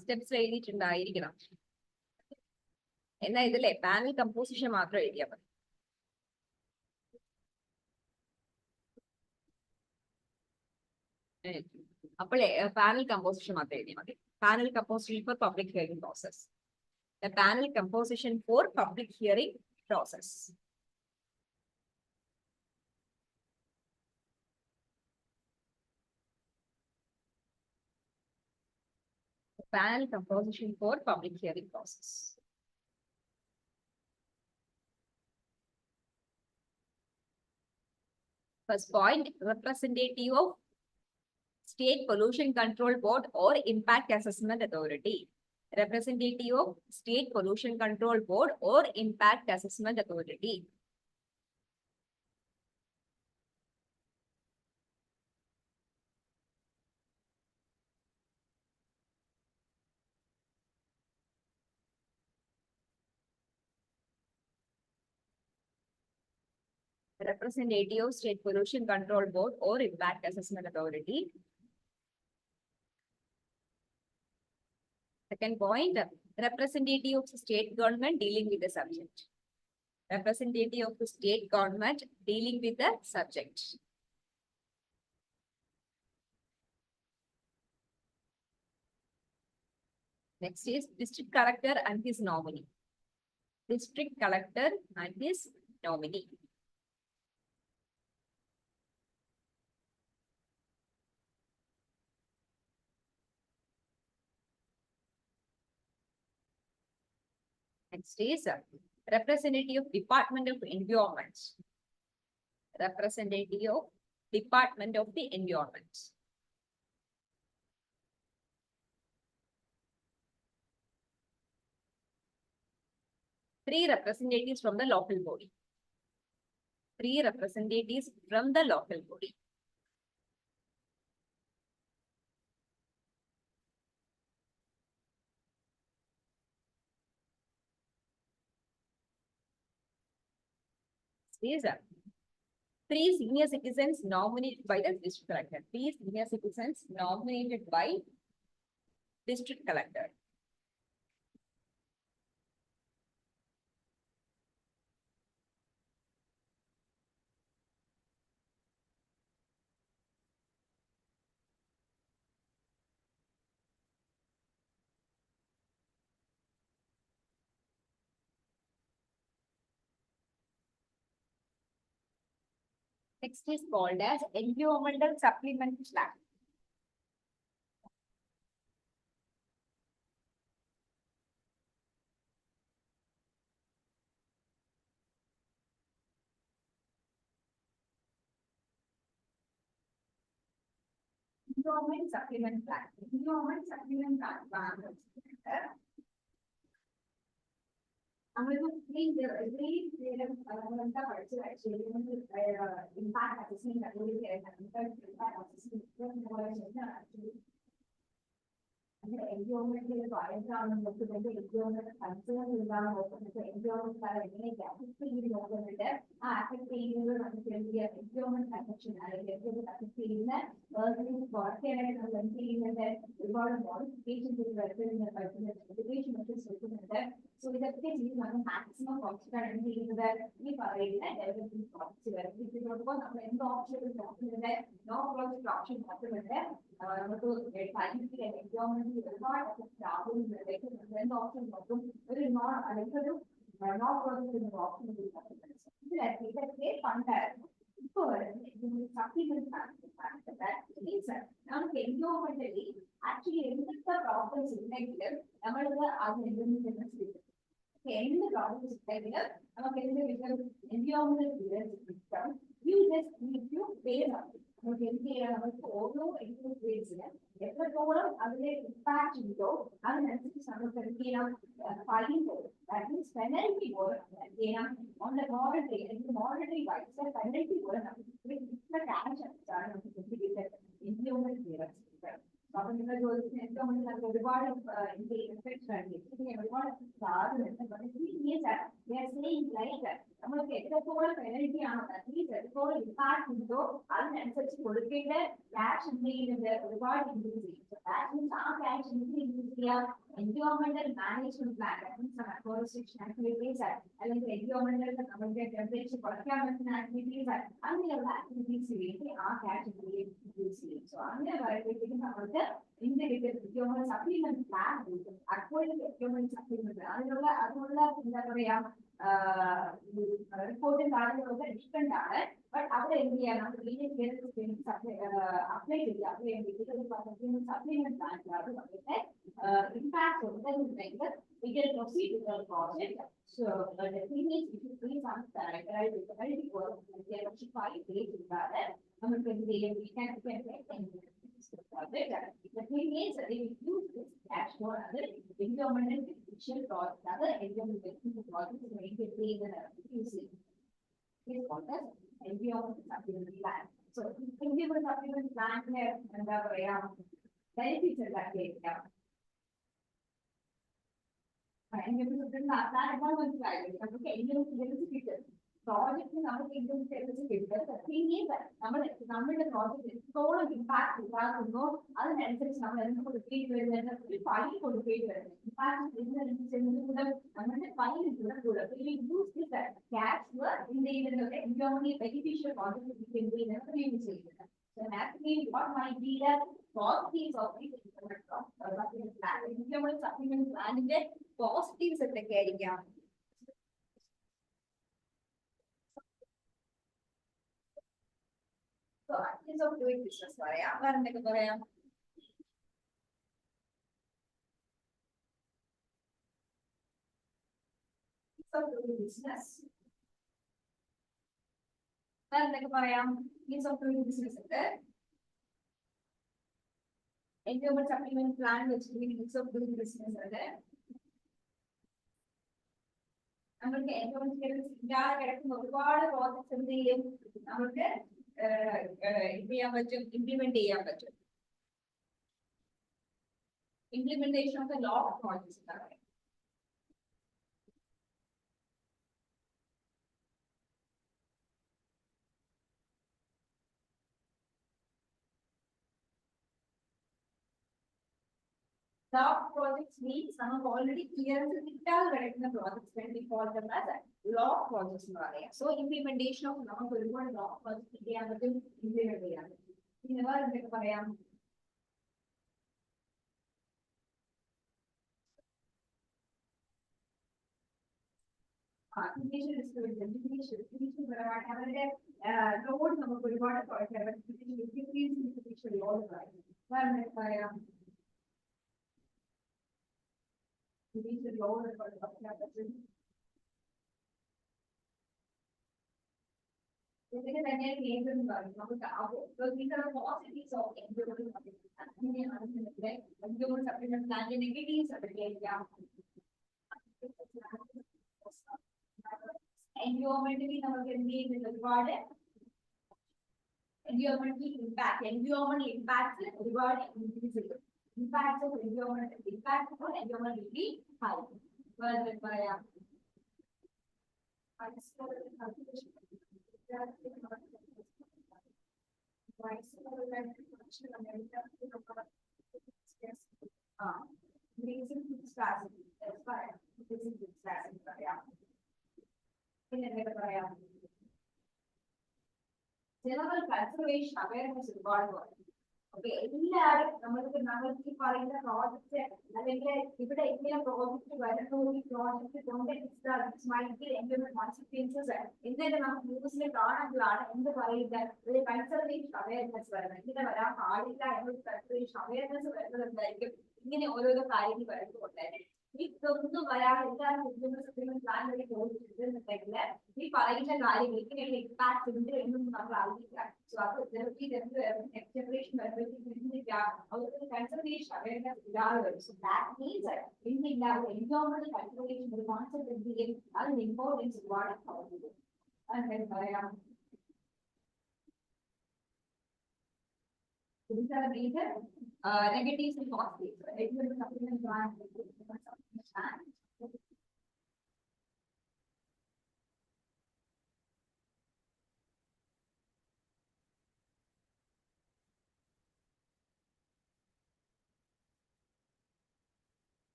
Steps എഴുതിയിട്ടുണ്ടായിരിക്കണം. എന്നാ ഇതിലെ panel composition മാത്രം എഴുതിയാൽ മതി. അപ്പോഴേ panel composition മാത്രം എഴുതിയാൽ മതി. Panel composition for public hearing process. The panel composition for public hearing process. The panel composition for public hearing process. First point, representative of State Pollution Control Board or Impact Assessment Authority. Representative of State Pollution Control Board or Impact Assessment Authority. Representative of State Pollution Control Board or Impact Assessment Authority. Second point, representative of the state government dealing with the subject. Representative of the state government dealing with the subject. Next is district collector and his nominee. District collector and his nominee. Next is representative of Department of Environment. Representative of Department of the Environment. Three representatives from the local body. Three representatives from the local body. These are three senior citizens nominated by the district collector. Three senior citizens nominated by district collector. Next is called as Environmental Supplement Plan. Environment Supplement Plan. Environment Supplement Plan. Impact assessment environmental environment so maximum actually problems environmental system, you just need to pay up. Overall impact that means penalty on the monetary wise, the penalty they are saying like sustainability ആണ് എത്രത്തോളം impact ഉണ്ടോ അതിനനുസരിച്ച് കൊടുക്കേണ്ട cash എന്ത് ചെയ്യുന്നുണ്ട് ഒരുപാട് increase ചെയ്യും. ആ ക്യാഷ് എന്ത് ഇൻക്രീസ് ചെയ്യാം എൻവയോൺമെന്റൽ മാനേജ്മെന്റ് പ്ലാൻ ഫോറസ്ട്രേഷൻ ആക്ടിവിറ്റീസ് അല്ലെങ്കിൽ എൻവയോൺമെന്റൽ നമ്മുടെ ടെമ്പറേച്ചർ കുറയ്ക്കാൻ പറ്റുന്ന ആക്ടിവിറ്റീസ് അങ്ങനെയുള്ള ആക്ടിവിറ്റീസ് വേണ്ടി ആ ക്യാഷ് യൂസ് ചെയ്യും. സോ അങ്ങനെ പറയുമ്പോഴത്തേക്കും നമ്മൾക്ക് എൻവയോൺമെന്റ് സപ്ലിമെന്റ് പ്ലാൻ കിട്ടും. അപ്പോഴും എൻവയോൺമെന്റ് സപ്ലിമെന്റ് അതിനുള്ള എന്താ പറയാ റിപ്പോർട്ടും കാര്യങ്ങളൊക്കെ ഡിഫറെന്റ് ആണ്. ബട്ട് അവിടെ എന്ത് ചെയ്യാം നമ്മൾ അപ്ലൈ ചെയ്യാം. അത് വേണ്ടിയിട്ട് സപ്ലിമെന്റ് പ്ലാനിലാണ് നമ്മുടെ impact ഉണ്ടെന്നുണ്ടെങ്കിൽ we can proceed with the project. So the thing is, if you please understand, I will tell you what we are trying to do about it. We can project. The thing is, that if you use this cash for other environmental beneficial projects, other environmental projects, we can pay the using. This is called as environmental supplement plan. So environmental supplement plan here and the benefits of that area. Project നമുക്ക് നമ്മുടെ project എത്രത്തോളം impact ഉണ്ടാകുന്നോ അതിനനുസരിച്ച് നമ്മൾ എന്ത് കൊടുക്കേണ്ടി വരുന്നത് ഒരു fine കൊടുക്കേണ്ടി വരുന്നത്. ഇമ്പാക്ട് ചെയ്യുന്നതിനനുസരിച്ച് നമ്മുടെ ഫൈൻ യൂസ് ക്യാഷ് എന്ത് ചെയ്യുന്നത് എൻവയോൺമെന്റ് ബെനിഫിഷ്യൽ പ്രോജക്റ്റ് എന്ത് ചെയ്യുന്നത് യൂസ് ചെയ്യുന്നത്. So naturally, what might be the positives of the supplement plan? Environmental supplement plan in the positives of the area. So, actions of doing business. Of doing business. Means of doing business. Environmental supplement plan which means of doing business. നമുക്ക് കിടക്കുന്ന ഒരുപാട് projects എന്ത് ചെയ്യും നമുക്ക് ചെയ്യാൻ പറ്റും implement ചെയ്യാൻ പറ്റും. Implementation of the law of projects എന്ന് പറയും. Law of projects means some of already clearance in projects when we call them as law of projects. So implementation of law of projects implement. Environmentally, environmental impact, environmental impact reward increasable. Impact of environmental impact for environment will be high. General conservation awareness is important. Okay, എല്ലാവരും നമ്മൾക്ക് ഈ പറയുന്ന project അല്ലെങ്കിൽ ഇവിടെ ഇങ്ങനെ project വരുന്ന ഈ project കൊണ്ട് എന്തെങ്കിലും നമുക്ക് ന്യൂസിൽ കാണുമ്പോഴാണ് എന്ത് പറയുന്നത് ഒരു കൺസർവേഷൻ അവയർനെസ് വരുന്നത്. ഇങ്ങനെ വരാൻ പാടില്ല എന്നൊരു കൺസർവേഷൻ അവയർനെസ് വരുന്നത് എന്തായിരിക്കും ഇങ്ങനെ ഓരോരോ കാര്യങ്ങൾ വരുന്നുകൊണ്ടായിരിക്കും. ഇതൊന്നും വരാതെ എന്താണ് പ്ലാൻ വഴി പോയിട്ടുണ്ടെന്നുണ്ടെങ്കിൽ ഈ പറയുന്ന കാര്യങ്ങൾ ഇങ്ങനെയുള്ള ഇമ്പാക്ട് ഉണ്ട് എന്നും നമ്മൾ അറിയില്ല. സോ അത് നെക്സ്റ്റ് ജനറേഷൻ അവർക്ക് കൺസർവേഷൻ അവയർനെസ് ഇല്ലാതെ വരും. സോ ദാറ്റ് മീൻസ് ഇന്നില്ലാതെ എൻവയോൺമെന്റൽ കൺസർവേഷൻ ഒരു കോൺസെപ്റ്റ് എന്ത് ചെയ്യും അതിന് ഇമ്പോർട്ടൻസ് ഒരുപാട് അതെന്തായാലും പറയാം. Negatives and positives. Supplement plan.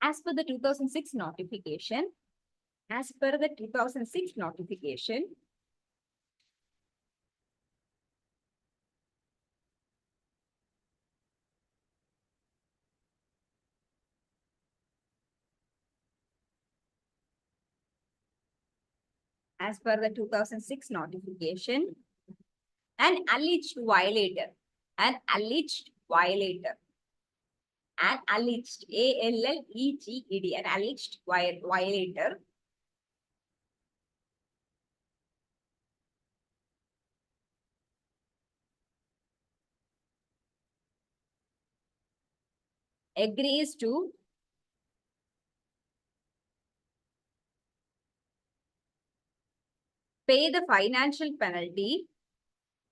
As per the 2006 notification, as per the 2006 notification, as per the 2006 notification, an alleged violator, an alleged violator, an alleged, A-L-L-E-G-E-D, an alleged violator agrees to pay the financial penalty,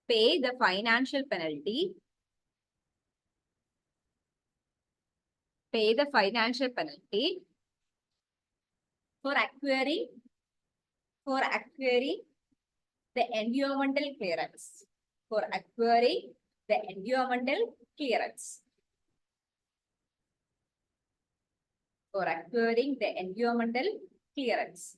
pay the financial penalty, pay the financial penalty for acquiring, for acquiring the environmental clearance, for acquiring the environmental clearance, for acquiring the environmental clearance.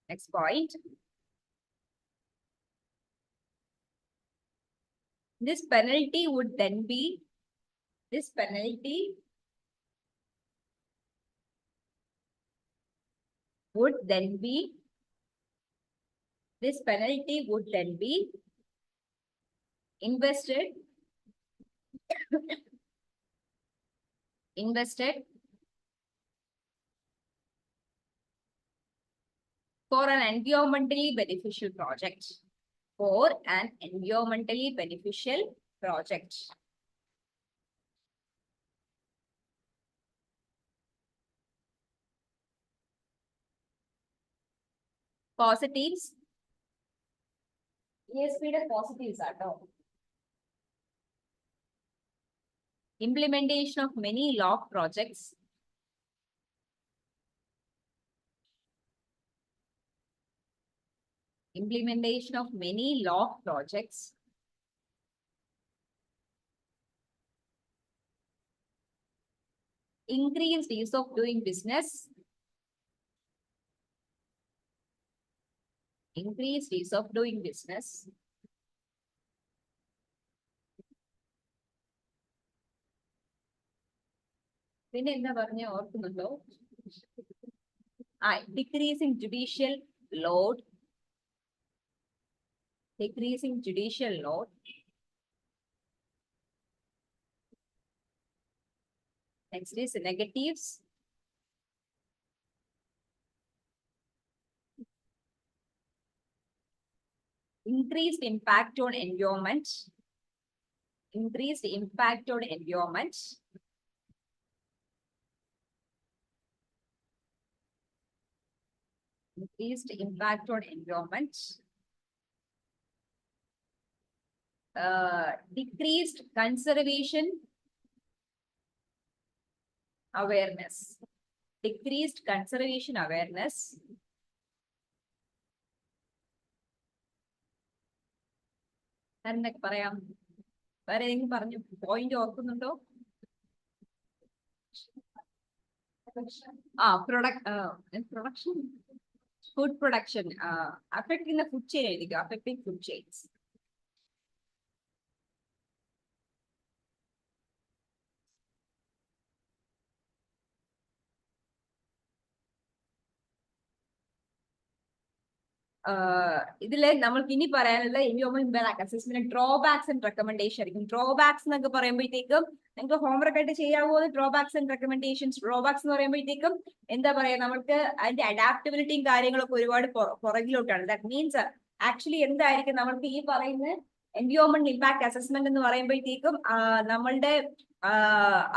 Next point. This penalty would then be, this penalty would then be, this penalty would then be invested, invested for an environmentally beneficial project, for an environmentally beneficial project. Positives. ESPയുടെ positives ആട്ടോ. Implementation of many law projects. Implementation of many law projects. Increased ease of doing business. Increased ease of doing business. പിന്നെ എന്താ പറഞ്ഞ ഓർക്കുന്നുണ്ടോ? Decreasing judicial load. Decreasing judicial load. Next is negatives. Increased impact on environment. Increased impact on environment. Increased impact on environment. Decreased conservation awareness. Decreased conservation awareness. എന്നൊക്കെ പറയാം. വേറെ ഏതെങ്കിലും പറഞ്ഞു point ഓർക്കുന്നുണ്ടോ? Production, food production, affecting the food chain എഴുതിക്കോ, affecting food chains. ഇതില് നമ്മൾക്ക് ഇനി പറയാനുള്ള environment impact assessment drawbacks and recommendation ആയിരിക്കും. ഡ്രോബാക്സ് എന്നൊക്കെ പറയുമ്പോഴത്തേക്കും നിങ്ങൾക്ക് ഹോംവർക്ക് ആയിട്ട് ചെയ്യാവോ? Drawbacks and recommendations. ഡ്രോബാക്സ് എന്ന് പറയുമ്പോഴത്തേക്കും എന്താ പറയാ, നമുക്ക് അതിന്റെ അഡാപ്റ്റബിലിറ്റിയും കാര്യങ്ങളൊക്കെ ഒരുപാട് പുറകിലോട്ടാണ്. ദാറ്റ് മീൻസ് ആക്ച്വലി എന്തായിരിക്കും നമ്മൾക്ക് ഈ പറയുന്ന എൻവയോൺമെന്റ് ഇമ്പാക്ട് അസസ്മെന്റ് എന്ന് പറയുമ്പോഴത്തേക്കും നമ്മളുടെ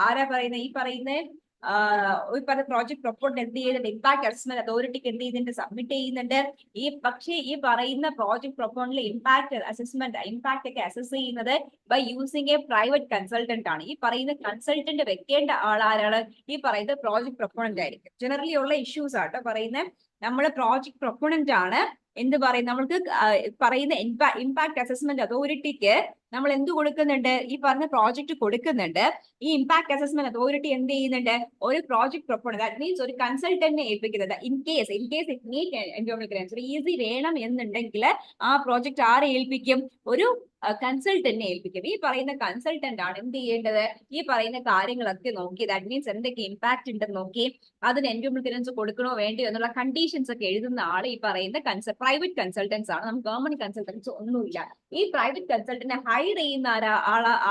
ആരാ പറയുന്നത്, ഈ പറയുന്ന പ്രോജക്ട് പ്രൊപ്പോർട്ട് എന്ത് ചെയ്യുന്നുണ്ട്, ഇമ്പാക്ട് അസസ്മെന്റ് അതോറിറ്റിക്ക് എന്ത് ചെയ്യുന്നുണ്ട്, സബ്മിറ്റ് ചെയ്യുന്നുണ്ട്. പക്ഷേ ഈ പറയുന്ന പ്രോജക്ട് പ്രൊപ്പോർട്ടിലെ ഇമ്പാക്ട് അസസ്മെന്റ്, ഇമ്പാക്ട് ഒക്കെ അസസ് ചെയ്യുന്നത് by using a private consultant ആണ്. ഈ പറയുന്ന കൺസൾട്ടന്റ് വെക്കേണ്ട ആളാരാണ്? ഈ പറയുന്ന പ്രോജക്ട് പ്രൊപ്പോണന്റ് ആയിരിക്കും. ജനറലി ഉള്ള ഇഷ്യൂസ് ആട്ടോ പറയുന്നത്. നമ്മള് പ്രോജക്ട് പ്രൊപ്പോണന്റ് ആണ് എന്ത് പറയും, നമ്മൾക്ക് പറയുന്ന ഇമ്പാക്ട് അസസ്മെന്റ് അതോറിറ്റിക്ക് നമ്മൾ എന്ത് കൊടുക്കുന്നുണ്ട്, ഈ പറഞ്ഞ പ്രോജക്റ്റ് കൊടുക്കുന്നുണ്ട്. ഈ ഇമ്പാക്ട് അസസ്മെന്റ് അതോറിറ്റി എന്ത് ചെയ്യുന്നുണ്ട്, ഒരു പ്രോജക്ട് പ്രൊപ്പോണർ, ദാറ്റ് മീൻസ് ഒരു കൺസൾട്ടന്റിനെ ഏൽപ്പിക്കുന്നത്. In case it need environment clearance EC വേണം എന്നുണ്ടെങ്കിൽ ആ പ്രോജക്റ്റ് ആരെ ഏൽപ്പിക്കും, ഒരു കൺസൾട്ടന്റിനെ ഏൽപ്പിക്കും. ഈ പറയുന്ന കൺസൾട്ടന്റ് ആണ് എന്ത് ചെയ്യേണ്ടത്, ഈ പറയുന്ന കാര്യങ്ങളൊക്കെ നോക്കി, ദാറ്റ് മീൻസ് എന്തൊക്കെ ഇമ്പാക്ട് ഉണ്ടെന്ന് നോക്കി അതിന് എൻവയോൺമെന്റ് ക്ലിയറൻസ് കൊടുക്കണോ വേണ്ടയോ എന്നുള്ള കണ്ടീഷൻസ് ഒക്കെ എഴുതുന്ന ആൾ ഈ പറയുന്ന പ്രൈവറ്റ് കൺസൾട്ടൻസ് ആണ്. നമുക്ക് ഗവൺമെന്റ് കൺസൾട്ടൻസ് ഒന്നുമില്ല. ഈ പ്രൈവറ്റ് കൺസൾട്ടന്റിനെ ഹയർ ചെയ്യുന്ന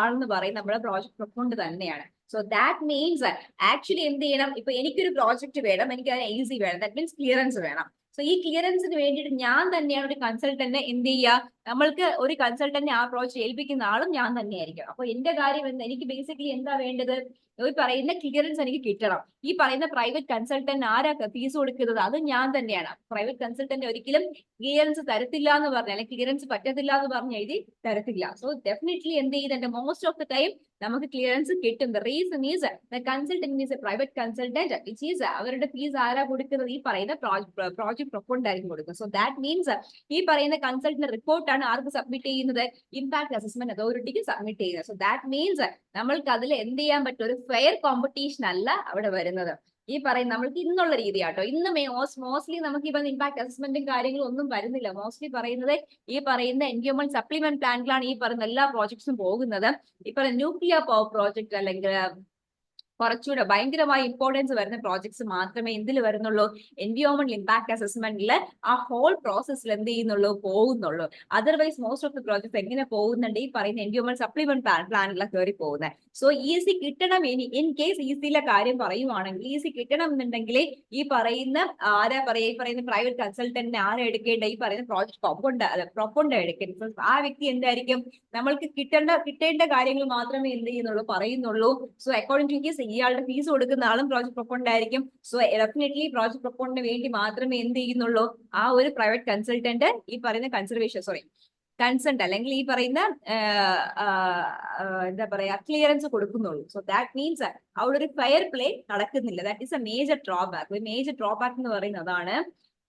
ആളെന്ന് പറയുന്നത് നമ്മുടെ പ്രോജക്ട് പ്രൊപ്പോണ്ട് തന്നെയാണ്. സോ ദാറ്റ് മീൻസ് ആക്ച്വലി എന്ത് ചെയ്യണം, ഇപ്പൊ എനിക്കൊരു പ്രോജക്റ്റ് വേണം, എനിക്ക് അതിന് ഈസി വേണം, ദാറ്റ് മീൻസ് ക്ലിയറൻസ് വേണം. സോ ഈ ക്ലിയറൻസിന് വേണ്ടിയിട്ട് ഞാൻ തന്നെയാണ് ഒരു കൺസൾട്ടന്റിനെ എന്ത് ചെയ്യുക, നമ്മൾക്ക് ഒരു കൺസൾട്ടന്റിനെ ആ പ്രോജക്റ്റ് ഏൽപ്പിക്കുന്ന ആളും ഞാൻ തന്നെയായിരിക്കും. അപ്പൊ എന്റെ കാര്യം എന്താ, എനിക്ക് ബേസിക്കലി എന്താ വേണ്ടത്, ഈ പറയുന്ന ക്ലിയറൻസ് എനിക്ക് കിട്ടണം. ഈ പറയുന്ന പ്രൈവറ്റ് കൺസൾട്ടന്റ് ആരാ ഫീസ് കൊടുക്കുന്നത്, അത് ഞാൻ തന്നെയാണ്. പ്രൈവറ്റ് കൺസൾട്ടന്റ് ഒരിക്കലും ക്ലിയറൻസ് തരത്തില്ല എന്ന് പറഞ്ഞാൽ, അല്ലെങ്കിൽ ക്ലിയറൻസ് പറ്റത്തില്ല എന്ന് പറഞ്ഞ് എഴുതി തരത്തില്ല. സോ ഡെഫിനറ്റ്ലി എന്ത് ചെയ്യുന്നുണ്ട്, മോസ്റ്റ് ഓഫ് ദ ടൈം നമുക്ക് ക്ലിയറൻസ് കിട്ടും. The reason is the consultant is A private consultant which is, അവരുടെ ഫീസ് ആരാ കൊടുക്കുന്നത്, ഈ പറയുന്ന പ്രോജക്ട് പ്രൊപ്പോണ്ട് ആയിരിക്കും കൊടുക്കുന്നത്. സോ ദാറ്റ് മീൻസ് ഈ പറയുന്ന കൺസൾട്ടന്റ് റിപ്പോർട്ടാണ് ആർക്ക് സബ്മിറ്റ് ചെയ്യുന്നത്, ഇമ്പാക്ട് അസസ്മെന്റ് അതോറിറ്റിക്ക് സബ്മിറ്റ് ചെയ്യുന്നത്. സോ ദാറ്റ് മീൻസ് നമ്മൾക്ക് അതിൽ എന്ത് ചെയ്യാൻ പറ്റും, ഒരു ഫെയർ കോമ്പറ്റീഷൻ അല്ല അവിടെ വരുന്നത്. ഈ പറയുന്ന നമ്മൾക്ക് ഇന്നുള്ള രീതിയാട്ടോ, ഇന്ന് മോസ്റ്റ്ലി നമുക്ക് ഇപ്പം ഇമ്പാക്ട് അസസ്മെന്റും കാര്യങ്ങളും ഒന്നും വരുന്നില്ല. മോസ്റ്റ്ലി പറയുന്നത് ഈ പറയുന്ന എൻവയോൺമെന്റ് സപ്ലിമെന്റ് പ്ലാനിലാണ് ഈ പറയുന്ന എല്ലാ പ്രോജക്ട്സും പോകുന്നത്. ഈ പറയുന്ന ന്യൂക്ലിയർ പവർ പ്രോജക്ട് അല്ലെങ്കിൽ കുറച്ചുകൂടെ ഭയങ്കരമായ ഇമ്പോർട്ടൻസ് വരുന്ന പ്രോജക്ട്സ് മാത്രമേ എന്തിൽ വരുന്നുള്ളൂ, എൻവയോൺമെന്റ് ഇമ്പാക്ട് അസസ്മെന്റിൽ ആ ഹോൾ പ്രോസസ്സിൽ എന്ത് ചെയ്യുന്നുള്ളൂ, പോകുന്നുള്ളൂ. Otherwise most of the projects എങ്ങനെ പോകുന്നുണ്ട്, ഈ പറയുന്ന എൻവയോൺമെന്റ് സപ്ലിമെന്റ് പ്ലാനിലാണ് കയറി പോകുന്നത്. സോ ഈസി കിട്ടണം, ഇൻ കേസ് ഈസിയിലെ കാര്യം പറയുവാണെങ്കിൽ, ഈസി കിട്ടണം എന്നുണ്ടെങ്കിൽ ഈ പറയുന്ന ആരാ പറയാ, ഈ പറയുന്ന പ്രൈവറ്റ് കൺസൾട്ടന്റിനെ ആരാ എടുക്കേണ്ട, ഈ പറയുന്ന പ്രോജക്ട് പ്രൊപ്പോണ്ട് എടുക്കേണ്ടത്. ആ വ്യക്തി എന്തായിരിക്കും, നമ്മൾക്ക് കിട്ടേണ്ട കാര്യങ്ങൾ മാത്രമേ എന്ത് ചെയ്യുന്നുള്ളൂ, പറയുന്നുള്ളൂ. സോ അക്കോർഡിംഗ് ടു ഹിസ്, ഇയാളുടെ ഫീസ് കൊടുക്കുന്ന ആളും പ്രോജക്ട് പ്രൊപ്പോണ്ട് ആയിരിക്കും. സോ ഡെഫിനറ്റ്ലി പ്രോജക്ട് പ്രൊപ്പോണ്ടിന് വേണ്ടി മാത്രമേ എന്ത് ചെയ്യുന്നുള്ളൂ, ആ ഒരു പ്രൈവറ്റ് കൺസൾട്ടന്റ് ഈ പറയുന്ന കൺസെന്റ് അല്ലെങ്കിൽ ഈ പറയുന്ന എന്താ പറയാ ക്ലിയറൻസ് കൊടുക്കുന്നുള്ളൂ. സോ ദാറ്റ് മീൻസ് അവിടെ ഒരു ഫെയർ പ്ലേ നടക്കുന്നില്ല. That is A major drawback. ഒരു മേജർ ഡ്രോബാക്ക് എന്ന് പറയുന്നത് അതാണ്.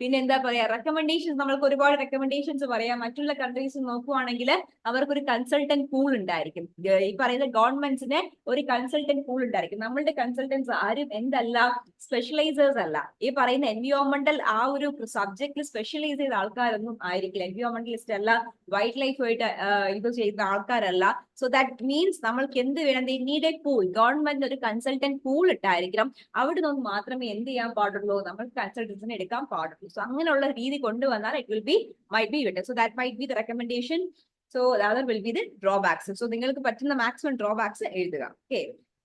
പിന്നെ എന്താ പറയാ, റെക്കമെൻഡേഷൻസ്, നമ്മൾക്ക് ഒരുപാട് റെക്കമെൻഡേഷൻസ് പറയാം. മറ്റുള്ള കൺട്രീസ് നോക്കുവാണെങ്കിൽ അവർക്ക് ഒരു കൺസൾട്ടന്റ് പൂൾ ഉണ്ടായിരിക്കും. ഈ പറയുന്ന ഗവൺമെന്റ്സിന് ഒരു കൺസൾട്ടന്റ് പൂൾ ഉണ്ടായിരിക്കും. നമ്മളുടെ കൺസൾട്ടൻസ് ആരും എന്തല്ല, സ്പെഷ്യലൈസേഴ്സ് അല്ല. ഈ പറയുന്ന എൻവയോൺമെന്റൽ ആ ഒരു സബ്ജക്റ്റിൽ സ്പെഷ്യലൈസ് ചെയ്ത ആൾക്കാരൊന്നും ആയിരിക്കില്ല. എൻവയോൺമെന്റലിസ്റ്റ് അല്ല, വൈൽഡ് ലൈഫുമായിട്ട് ഇത് ചെയ്യുന്ന ആൾക്കാരല്ല. സോ ദാറ്റ് മീൻസ് നമ്മൾക്ക് എന്ത് വേണം, നീഡ് എ പൂൾ. ഗവൺമെന്റ് ഒരു കൺസൾട്ടന്റ് പൂൾ ഇട്ടായിരിക്കണം. അവിടെ നിന്ന് മാത്രമേ എന്ത് ചെയ്യാൻ പാടുള്ളൂ, നമ്മൾ കൺസൾട്ടൻസിനെ എടുക്കാൻ പാടുള്ളൂ. സോ അങ്ങനെയുള്ള രീതി കൊണ്ടുവന്നാൽ it will be might be better. So that might be the recommendation. So other will be the drawbacks. So നിങ്ങൾക്ക് പറ്റുന്ന മാക്സിമം ഡ്രോബാക്സ് എഴുതുക. Okay,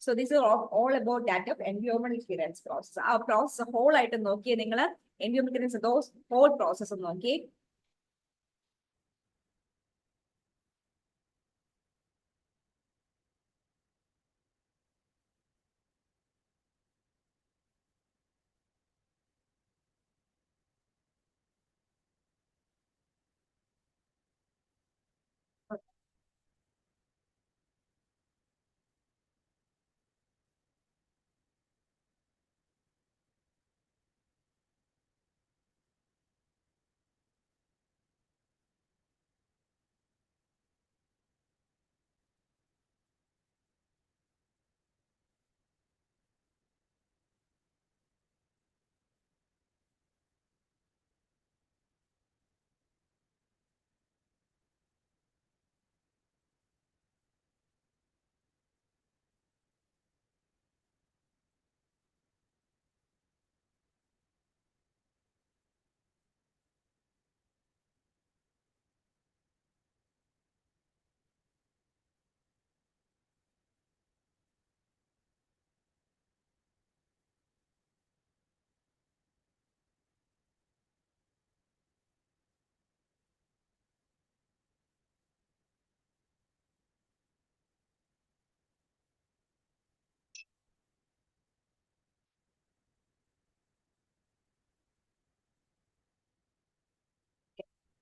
so this is all about that of environment clearance process. ആ process whole ആയിട്ട് നോക്കിയേ നിങ്ങൾ, environment clearance whole process നോക്കി.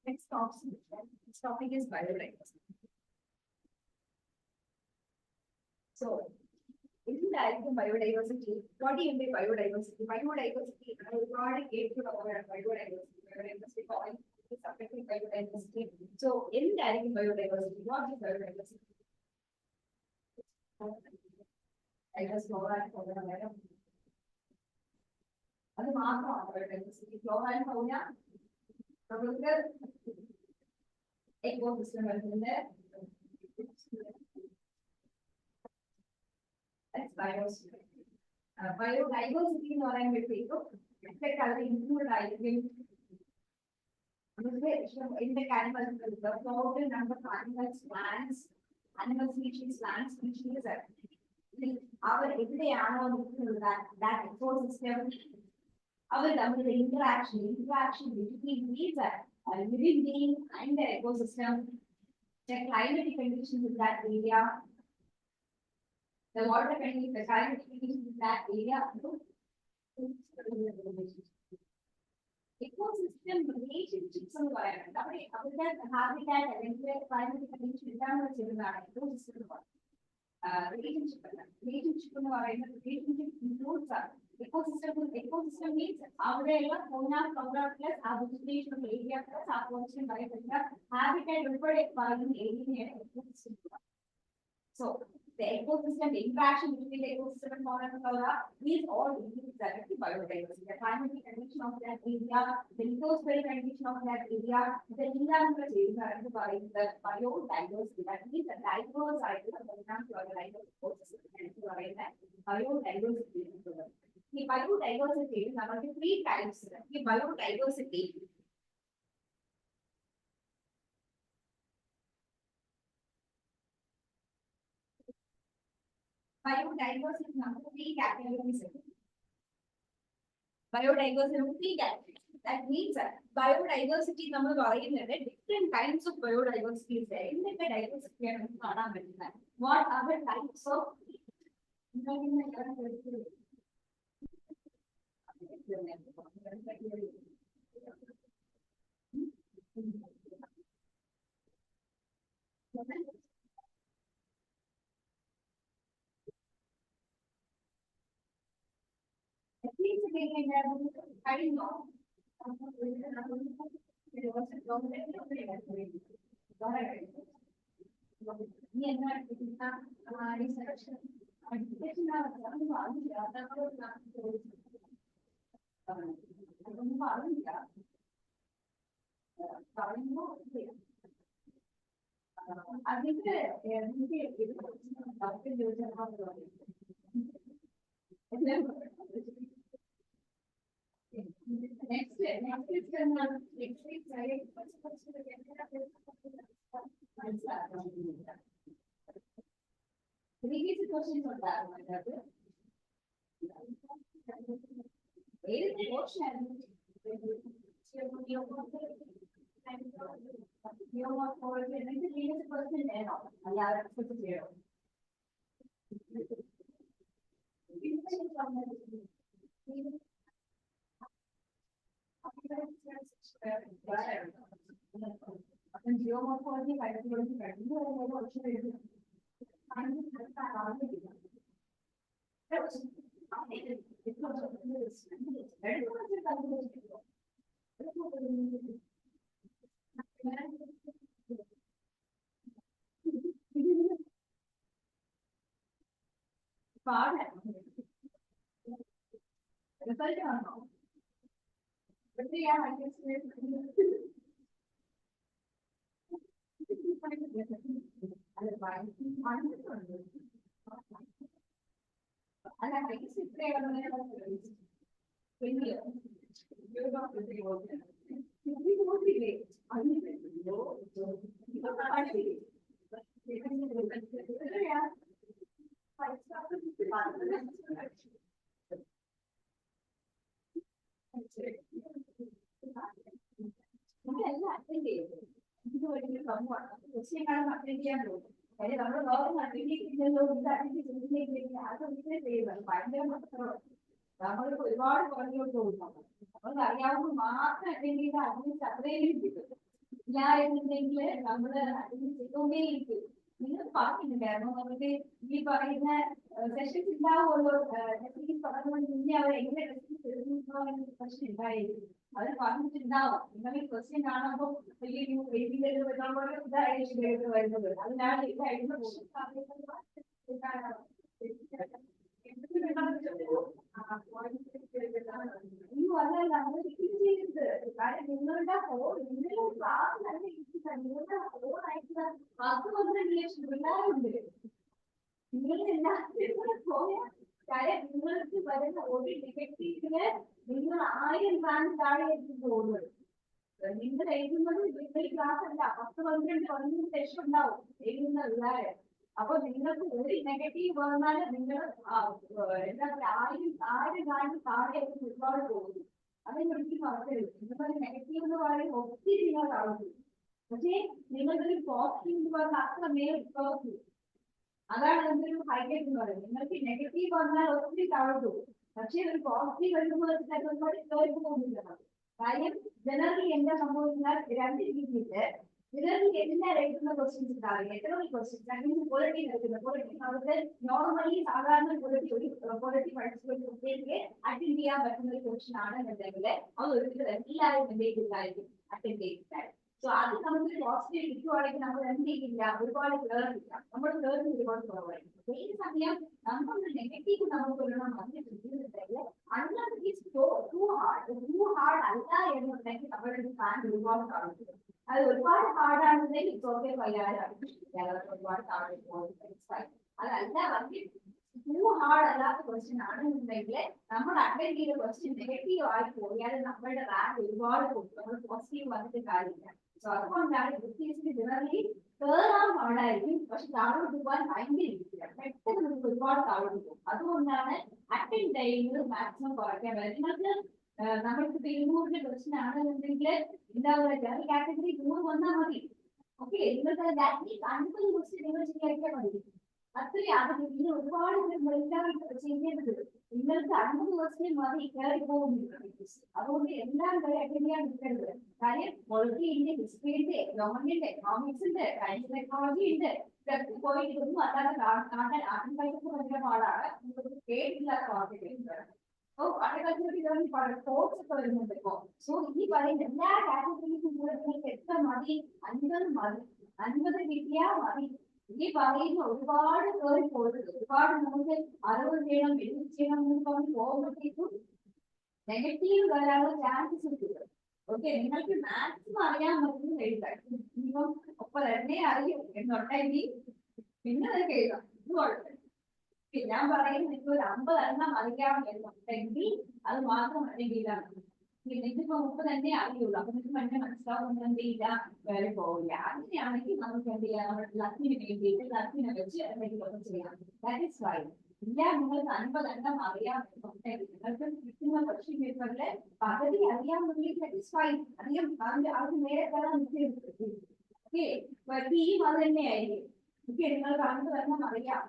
Next topic is biodiversity. So, എന്തായിരിക്കും biodiversity? What you mean biodiversity? Biodiversity ഒരുപാട് കേട്ടിട്ടുള്ള biodiversity is affecting biodiversity. So, indirect biodiversity, what is biodiversity? I just know that for the matter. അത് മാത്രമാണ് biodiversity. Flora and fauna, നമുക്ക് ecosystem വരുന്നുണ്ട്. That's biodiversity. Biodiversity എന്ന് പറയുമ്പോഴത്തേക്കും അത് include ആയിരിക്കും. In the animals, the total number of animals, plants, animal species, plant species, our that ecosystem, our interaction between these living being and the ecosystem, the climatic conditions in that area, the water conditions, the climatic conditions in that area. Ecosystem relationships എന്ന് പറയുന്നത് അവരുടെ habitat അല്ലെങ്കിൽ climatic condition എന്താണെന്ന് വെച്ചിരുന്നതാണ് ecosystem എന്ന് പറയുന്നത്. Relationship എന്ന് പറയുന്നത് relationship includes ആണ്. ecosystem means അവിടെയുള്ള ഫൗന ഫ്ലോറ പ്ലസ് ആ വെജിറ്റേഷൻ ഏരിയ പ്ലസ് ആ പോർഷൻ പറയപ്പെടുന്ന ഹാബിറ്റാറ്റ് ഉൾപ്പെടെ പറയുന്ന ഏരിയയാണ് ecosystem. So the ecosystem, the interaction between the ecosystem and fauna and flora is all directly biodiversity. The climatic condition of that area, the ecospheric condition of that area, the environmental area, the biodiversity. That means the diverse area, for example, the diverse ecosystem, biodiversity. The biodiversity is number 3 types. The biodiversity. Biodiversity number 3 categories. Biodiversity number 3 categories. That means biodiversity number different kinds of biodiversity is there. In the diversity, what are the types of I didn't know. Next is previous questions on that one. Where is the question? അവർ പറഞ്ഞിട്ടുണ്ടാവും. നിങ്ങൾ ഈ question കാണുമ്പോൾ ഇതായിട്ട് വരുന്നത്. അതിനാണ് ഇതായിരുന്നു നിങ്ങളുടെ class നിങ്ങളുടെ ഫോണായിട്ടുള്ള 10-12 ലക്ഷം പിള്ളേരുണ്ട്. നിങ്ങൾ എല്ലാവരും പോയാൽ കാര്യം നിങ്ങൾക്ക് വരുന്ന ഒരു നെഗറ്റീവിന് നിങ്ങൾ 1000 റാങ്ക് താഴെ പോകുന്നത്. നിങ്ങൾ എഴുതുന്നത് നിങ്ങൾ ക്ലാസ് അല്ല, 10-12 ലക്ഷം ഉണ്ടാവും എഴുതുന്ന പിള്ളേര്. അപ്പൊ നിങ്ങൾക്ക് ഒരു നെഗറ്റീവ് വന്നാൽ നിങ്ങൾ എന്താ പറയുക 1000 റാങ്ക് താഴെ ഒരുപാട് പോകുന്നു. അതിന് ഒരിക്കലും മറക്കരുത്. നിങ്ങളുടെ നെഗറ്റീവ് എന്ന് പറയുന്നത് ഒത്തിരി നിങ്ങൾ താഴ്ന്നു. പക്ഷേ നിങ്ങളൊരു പോസിറ്റീവ് എന്ന് പറഞ്ഞാൽ അത്ര മേൽ പോസിറ്റീവ്. അതാണ് എന്തൊരു ഹൈലൈറ്റ് എന്ന് പറയുന്നത്. നിങ്ങൾക്ക് നെഗറ്റീവ് വന്നാൽ ഒത്തിരി താഴ്ന്നു, പക്ഷേ ഒരു പോസിറ്റീവ് വരുമ്പോൾ പോകുന്നില്ല. കാര്യം ജനറലി എന്താ സംഭവിച്ചാൽ 2 രീതിയില് ജനറലി എല്ലാവരും എഴുതുന്ന ക്വസ്റ്റ്യൻസ് ഉണ്ടാവില്ല. എക്കണോമിക് ക്വസ്റ്റ്യൻസ് അല്ലെങ്കിൽ പൊളിറ്റി എടുക്കുന്നത്. പൊളിറ്റി നമുക്ക് നോർമലി സാധാരണ പൊളിറ്റി പഠിച്ച ഒരു കുട്ടികൾക്ക് അറ്റൻഡ് ചെയ്യാൻ പറ്റുന്ന ഒരു ക്വസ്റ്റ്യൻ ആണെന്നുണ്ടെങ്കിൽ അത് ഒരിക്കലും എല്ലാവരും എന്തെങ്കിലും അറ്റൻഡ് ചെയ്തിട്ടായിരുന്നു. സോ അത് നമുക്ക് പോസിറ്റീവ് കിട്ടുവാണെങ്കിൽ നമ്മൾ എന്ത് ചെയ്യില്ല, ഒരുപാട് കേറില്ല. നമ്മൾ കേറുന്ന ഒരുപാട് കുറവായിരിക്കും. ഏത് സമയം നമ്മൾ നെഗറ്റീവ് നമുക്ക് ഒരെണ്ണം വന്നിട്ടുണ്ടെങ്കിൽ ടൂ ഹാർഡ് അല്ല എന്നുണ്ടെങ്കിൽ നമ്മളുടെ പ്ലാൻ ഒരുപാട് താഴ്ന്നു. അത് ഒരുപാട് ഹാർഡാണെന്നുണ്ടെങ്കിൽ ഇതൊക്കെ ഒരുപാട് താഴെ അതല്ല വന്നിട്ട് ടൂ ഹാർഡ് അല്ലാത്ത ക്വസ്റ്റ്യൻ ആണെന്നുണ്ടെങ്കിൽ നമ്മൾ അറ്റൻഡ് ചെയ്ത ക്വസ്റ്റ്യൻ നെഗറ്റീവ് ആയി പോയാൽ നമ്മളുടെ റാങ്ക് ഒരുപാട് പോകും. നമ്മൾ പോസിറ്റീവ് വന്നിട്ട് കാര്യമില്ല. സോ അതുകൊണ്ടാണ് ജനറലി കേറാൻ ഹാർഡായിരിക്കും, പക്ഷെ താഴോട്ട് പോകാൻ ഭയങ്കര ഇരിക്കില്ല. പെട്ടെന്ന് നമുക്ക് ഒരുപാട് താഴോട്ട് പോകും. അതുകൊണ്ടാണ് അറ്റൻഡ് ചെയ്യുന്നത് മാക്സിമം കുറയ്ക്കാൻ പറ്റും. നിങ്ങൾക്ക് നമ്മൾക്ക് 200 ക്വസ്റ്റ്യൻ ആണെന്നുണ്ടെങ്കിൽ എന്താ പറയുക, ജനറൽ കാറ്റഗറി 100 വന്നാൽ മതി. ഓക്കെ, നിങ്ങൾക്ക് 50 ക്വസ്റ്റ്യൻ നിങ്ങൾ ശരിയാക്കിയാൽ മതി. അത്രയും അത് പിന്നെ ഒരുപാട് ചെയ്യേണ്ടത്. നിങ്ങൾക്ക് 50 ക്വസ്റ്റ്യൻ മതി കയറി പോകുന്നില്ല. അതുകൊണ്ട് എല്ലാം കയറി അറ്റൻഡ് ചെയ്യാൻ നിൽക്കരുത്. കാര്യം പൊളിറ്റി ഉണ്ട്, ഹിസ്റ്ററി ഉണ്ട്, എക്കണോമിക് ഉണ്ട്, എക്കണോമിക്സ് ഉണ്ട്, സയൻസ് ടെക്നോളജി ഉണ്ട്. ഇതൊക്കെ പോയിട്ട് ഇതൊന്നും അല്ലാതെ കാണാൻ ആർട്ടിക്കൽച്ചർ ഭയങ്കര പാടാണ്. കേട്ടില്ലാത്ത വാർത്തകൾ. സോ ആർട്ടിക്കൽച്ചർ സ്പോർട്സ് ഒക്കെ വരുന്നുണ്ട് ഇപ്പോ. സോ ഈ പറയുന്ന എല്ലാ കാറ്റഗറീസും കൂടെ നിങ്ങൾക്ക് എത്ര മതി? 50 മതി. 50 കിട്ടിയാൽ മതി. ഈ പറയുന്ന ഒരുപാട് കയറി പോയിട്ട് ഒരുപാട് നമുക്ക് 60 ചെയ്യണം 70 ചെയ്യണം എന്ന് പറഞ്ഞ് പോകുമ്പോഴത്തേക്കും നെഗറ്റീവ് വരാനുള്ള ചാൻസസ് കിട്ടും. ഓക്കെ, നിങ്ങൾക്ക് മാക്സിമം അറിയാൻ പറ്റുന്ന എഴുതാം. ഇപ്പം ഒപ്പം തന്നെ അറിയും എന്നുണ്ടെങ്കിൽ പിന്നെ അതൊക്കെ എഴുതാം. ഇത് കുഴപ്പമില്ല. ഞാൻ പറയുന്നത് നിങ്ങൾക്ക് ഒരു 50 എണ്ണം അറിയാം എന്നുണ്ടെങ്കിൽ അത് മാത്രം അറിയില്ലാണ്. ഇതിപ്പോ 30 തന്നെ അറിയുള്ളൂ. അപ്പൊ നിങ്ങൾക്ക് തന്നെ മനസ്സിലാവുന്ന എന്ത് ചെയ്യില്ല, വേറെ പോവില്ല. അങ്ങനെയാണെങ്കിൽ നമുക്ക് എന്ത് ചെയ്യാം, നമ്മുടെ ലക്കിന് വേണ്ടിയിട്ട് ലക്കിനെ വെച്ച് എന്തെങ്കിലുമൊക്കെ ചെയ്യാം. That is fine. ഇല്ല നിങ്ങൾക്ക് 50 എണ്ണം അറിയാം എന്നുണ്ടെങ്കിൽ നിങ്ങൾക്ക് കിട്ടുന്ന ക്വസ്റ്റ്യൻ പേപ്പറില് പകുതി അറിയാമെങ്കിൽ ദാറ്റ് ഈസ് ഫൈൻ. അധികം അത് നേരെ കയറാൻ നിൽക്കരുത്. ഓക്കെ, തീം അത് തന്നെയായിരിക്കും. ഓക്കെ, നിങ്ങൾക്ക് 50 എണ്ണം അറിയാം,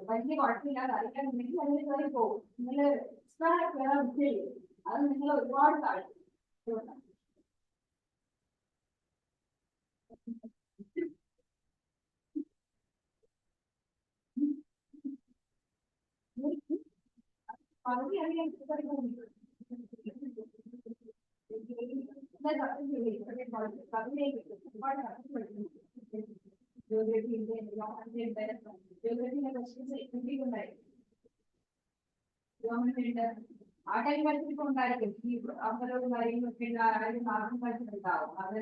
വലിയ കുഴപ്പമില്ലാതെ അറിയാമെന്നുണ്ടെങ്കിൽ അതിൽ കയറി പോകും. നിങ്ങൾ എക്സ്ട്രാ കയറാൻ നിൽക്കരുത്. അത് നിങ്ങൾ ഒരുപാട് താഴ്ത്തും. പകുതി അറിയാൻ ആ ടൈം പഠിച്ചിട്ട് ഉണ്ടായിരിക്കും. ഈ അമ്പലവും കാര്യങ്ങളൊക്കെ ആരും മാർഗം പഠിച്ചിട്ടുണ്ടാവും. അത്